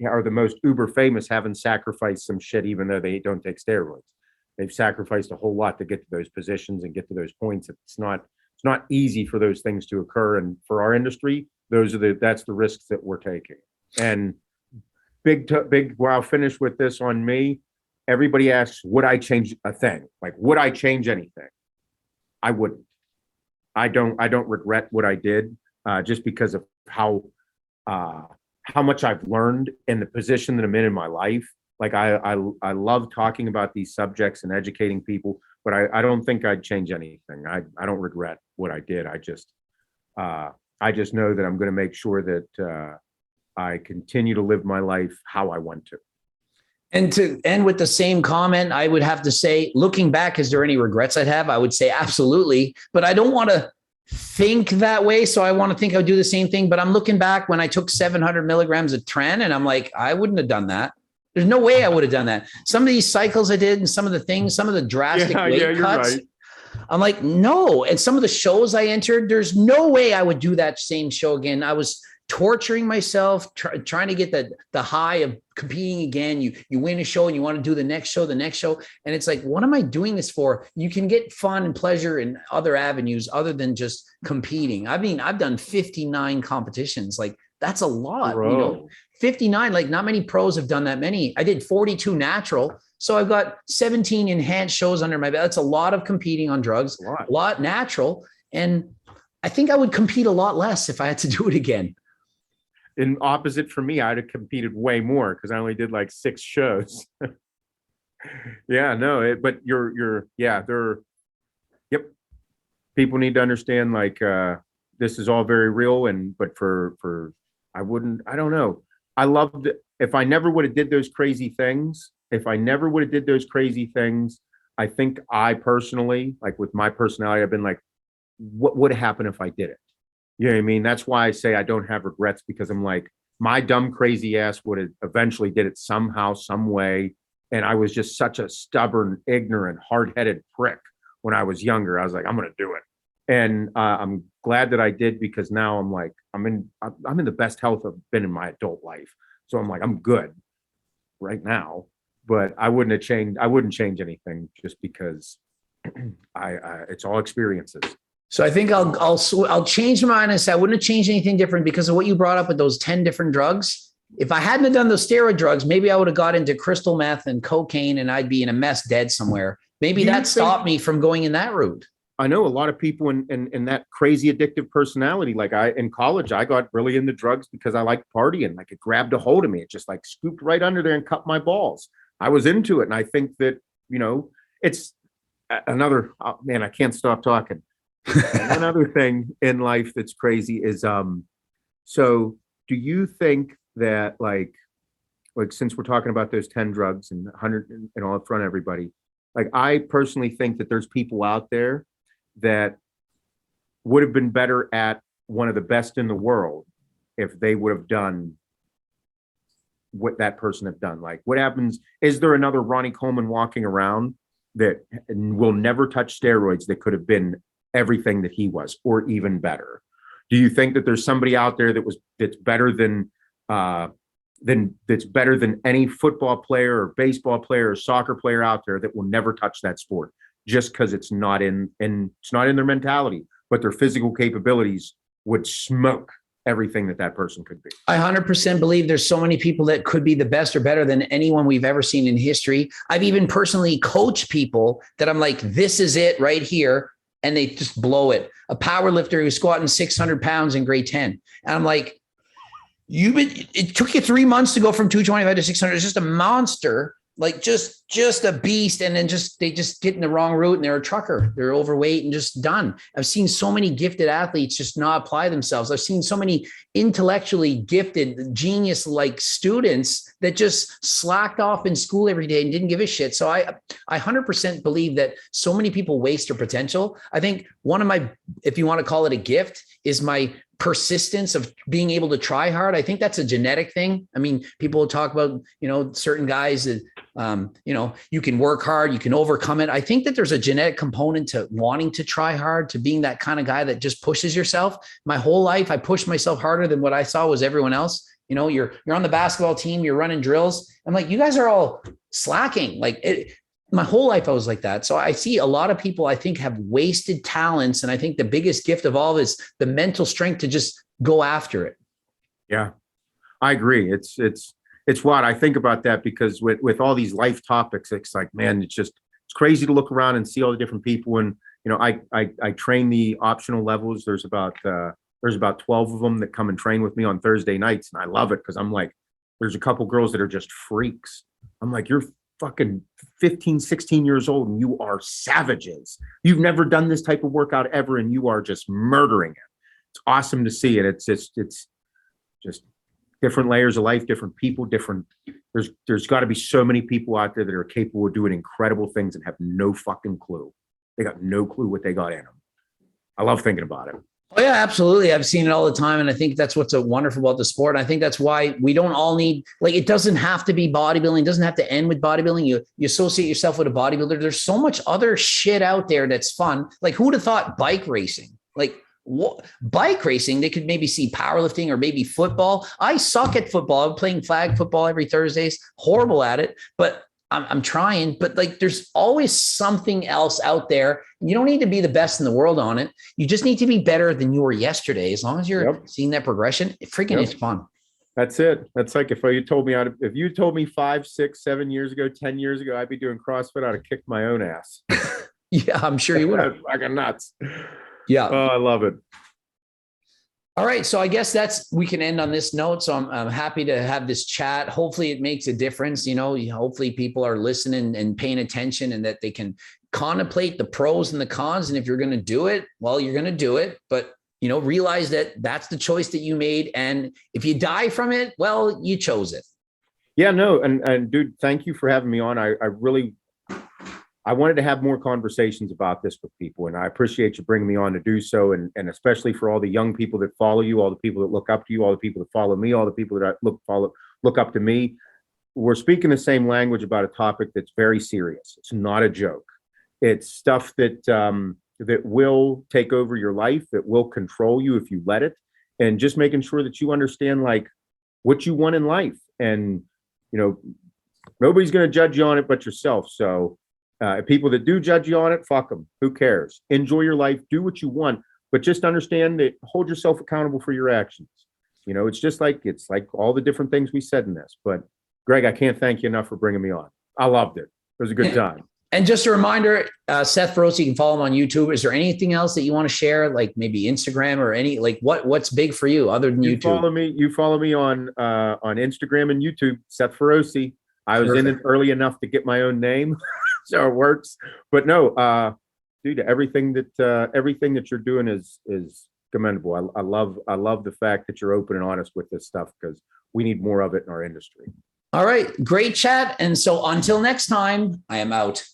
are the most uber famous haven't sacrificed some shit, even though they don't take steroids. They've sacrificed a whole lot to get to those positions and get to those points. It's not easy for those things to occur. And for our industry, that's the risks that we're taking. And where I'll finish with this on me. Everybody asks, would I change a thing? Like, would I change anything? I wouldn't. I don't regret what I did, just because of how much I've learned in the position that I'm in my life. Like I love talking about these subjects and educating people, but I don't think I'd change anything. I don't regret what I did. I just know that I'm going to make sure that I continue to live my life how I want to. And to end with the same comment, I would have to say, looking back, is there any regrets I'd have? I would say absolutely, but I don't want to think that way. So I want to think I would do the same thing, but I'm looking back when I took 700 milligrams of Tren and I'm like, I wouldn't have done that. There's no way I would have done that. Some of these cycles I did and some of the drastic weight cuts, right. I'm like, no. And some of the shows I entered, there's no way I would do that same show again. I was torturing myself, trying to get the high of competing again. You win a show and you want to do the next show. And it's like, what am I doing this for? You can get fun and pleasure in other avenues other than just competing. I mean, I've done 59 competitions. Like that's a lot, 59, like not many pros have done that many. I did 42 natural. So I've got 17 enhanced shows under my belt. That's a lot of competing on drugs, a lot natural. And I think I would compete a lot less if I had to do it again. In opposite for me, I'd have competed way more because I only did like 6 shows. Yeah, no, but yep. People need to understand like this is all very real, but for I don't know. I loved it. If I never would have did those crazy things, I think I personally, like with my personality, I've been like, what would have happened if I did it? You know what I mean? That's why I say I don't have regrets, because I'm like, my dumb, crazy ass would have eventually did it somehow, some way. And I was just such a stubborn, ignorant, hard-headed prick when I was younger. I was like, I'm going to do it. And I'm glad that I did, because now I'm like, I'm in the best health I've been in my adult life. So I'm like, I'm good right now, but I wouldn't change anything just because it's all experiences. So I think I'll change my mind and say I wouldn't have changed anything different because of what you brought up with those 10 different drugs. If I hadn't have done those steroid drugs, maybe I would have got into crystal meth and cocaine and I'd be in a mess dead somewhere. Maybe that stopped me from going in that route. I know a lot of people in that crazy addictive personality. Like in college, I got really into drugs because I liked partying. Like it grabbed a hold of me. It just like scooped right under there and cut my balls. I was into it. And I think that, it's another, oh, man, I can't stop talking. Another thing in life that's crazy is, so do you think that like like since we're talking about those 10 drugs and 100 and all in front of everybody, like I personally think that there's people out there that would have been better at one of the best in the world if they would have done what that person have done. Like what happens, is there another Ronnie Coleman walking around that will never touch steroids that could have been everything that he was or even better? Do you think that there's somebody out there that's better than any football player or baseball player or soccer player out there that will never touch that sport just because it's not in their mentality, but their physical capabilities would smoke everything that person could be? I 100% believe there's so many people that could be the best or better than anyone we've ever seen in history. I've even personally coached people that I'm like, this is it right here. And they just blow it. A power lifter who's squatting 600 pounds in grade 10. And I'm like, it took you 3 months to go from 225 to 600. It's just a monster, like just a beast. And then they just get in the wrong route and they're a trucker. They're overweight and just done. I've seen so many gifted athletes just not apply themselves. I've seen so many intellectually gifted, genius-like students that just slacked off in school every day and didn't give a shit. So I 100% believe that so many people waste their potential. I think one of my, if you want to call it a gift, is my persistence of being able to try hard. I think that's a genetic thing. I mean, people talk about, certain guys that, you can work hard, you can overcome it. I think that there's a genetic component to wanting to try hard, to being that kind of guy that just pushes yourself. My whole life, I pushed myself harder than what I saw was everyone else. You're on the basketball team, you're running drills. I'm like, you guys are all slacking. My whole life I was like that. So I see a lot of people I think have wasted talents. And I think the biggest gift of all is the mental strength to just go after it. Yeah, I agree. It's what I think about that, because with all these life topics, it's like, man, it's crazy to look around and see all the different people. And, I train the optional levels. There's about 12 of them that come and train with me on Thursday nights. And I love it because I'm like, there's a couple girls that are just freaks. I'm like, you're fucking 15, 16 years old and you are savages. You've never done this type of workout ever and you are just murdering it. It's awesome to see it. It's just different layers of life, different people, there's got to be so many people out there that are capable of doing incredible things and have no fucking clue. They got no clue what they got in them. I love thinking about it. Oh yeah, absolutely. I've seen it all the time. And I think that's what's so wonderful about the sport. I think that's why we don't all need, it doesn't have to be bodybuilding. It doesn't have to end with bodybuilding. You associate yourself with a bodybuilder. There's so much other shit out there that's fun. Like, who would have thought bike racing? Bike racing, they could maybe see powerlifting or maybe football. I suck at football. I'm playing flag football every Thursdays, horrible at it, but I'm trying. But there's always something else out there. You don't need to be the best in the world on it. You just need to be better than you were yesterday. As long as you're seeing that progression, it's fun. That's it. That's like if you told me 5, 6, 7 years ago, 10 years ago, I'd be doing CrossFit, I'd have kicked my own ass. Yeah, I'm sure you would have. Fucking nuts. Yeah. Oh, I love it. All right. So I guess we can end on this note. So I'm happy to have this chat. Hopefully it makes a difference. Hopefully people are listening and paying attention and that they can contemplate the pros and the cons. And if you're going to do it, well, you're going to do it, but realize that that's the choice that you made. And if you die from it, well, you chose it. Yeah, no. And dude, thank you for having me on. I wanted to have more conversations about this with people, and I appreciate you bringing me on to do so. And especially for all the young people that follow you, all the people that look up to you, all the people that follow me, all the people that look up to me. We're speaking the same language about a topic that's very serious. It's not a joke. It's stuff that will take over your life, that will control you if you let it, and just making sure that you understand what you want in life. And nobody's going to judge you on it but yourself. So people that do judge you on it, fuck them. Who cares? Enjoy your life. Do what you want, but just understand that hold yourself accountable for your actions. It's like all the different things we said in this. But Greg, I can't thank you enough for bringing me on. I loved it. It was a good time. And just a reminder, Seth Feroce, you can follow him on YouTube. Is there anything else that you want to share, like maybe Instagram or what's big for you other than YouTube? You follow me on Instagram and YouTube, Seth Feroce. I was in it early enough to get my own name. So it works, but no, dude, everything that you're doing is commendable. I love the fact that you're open and honest with this stuff, because we need more of it in our industry. All right. Great chat. And so until next time, I am out.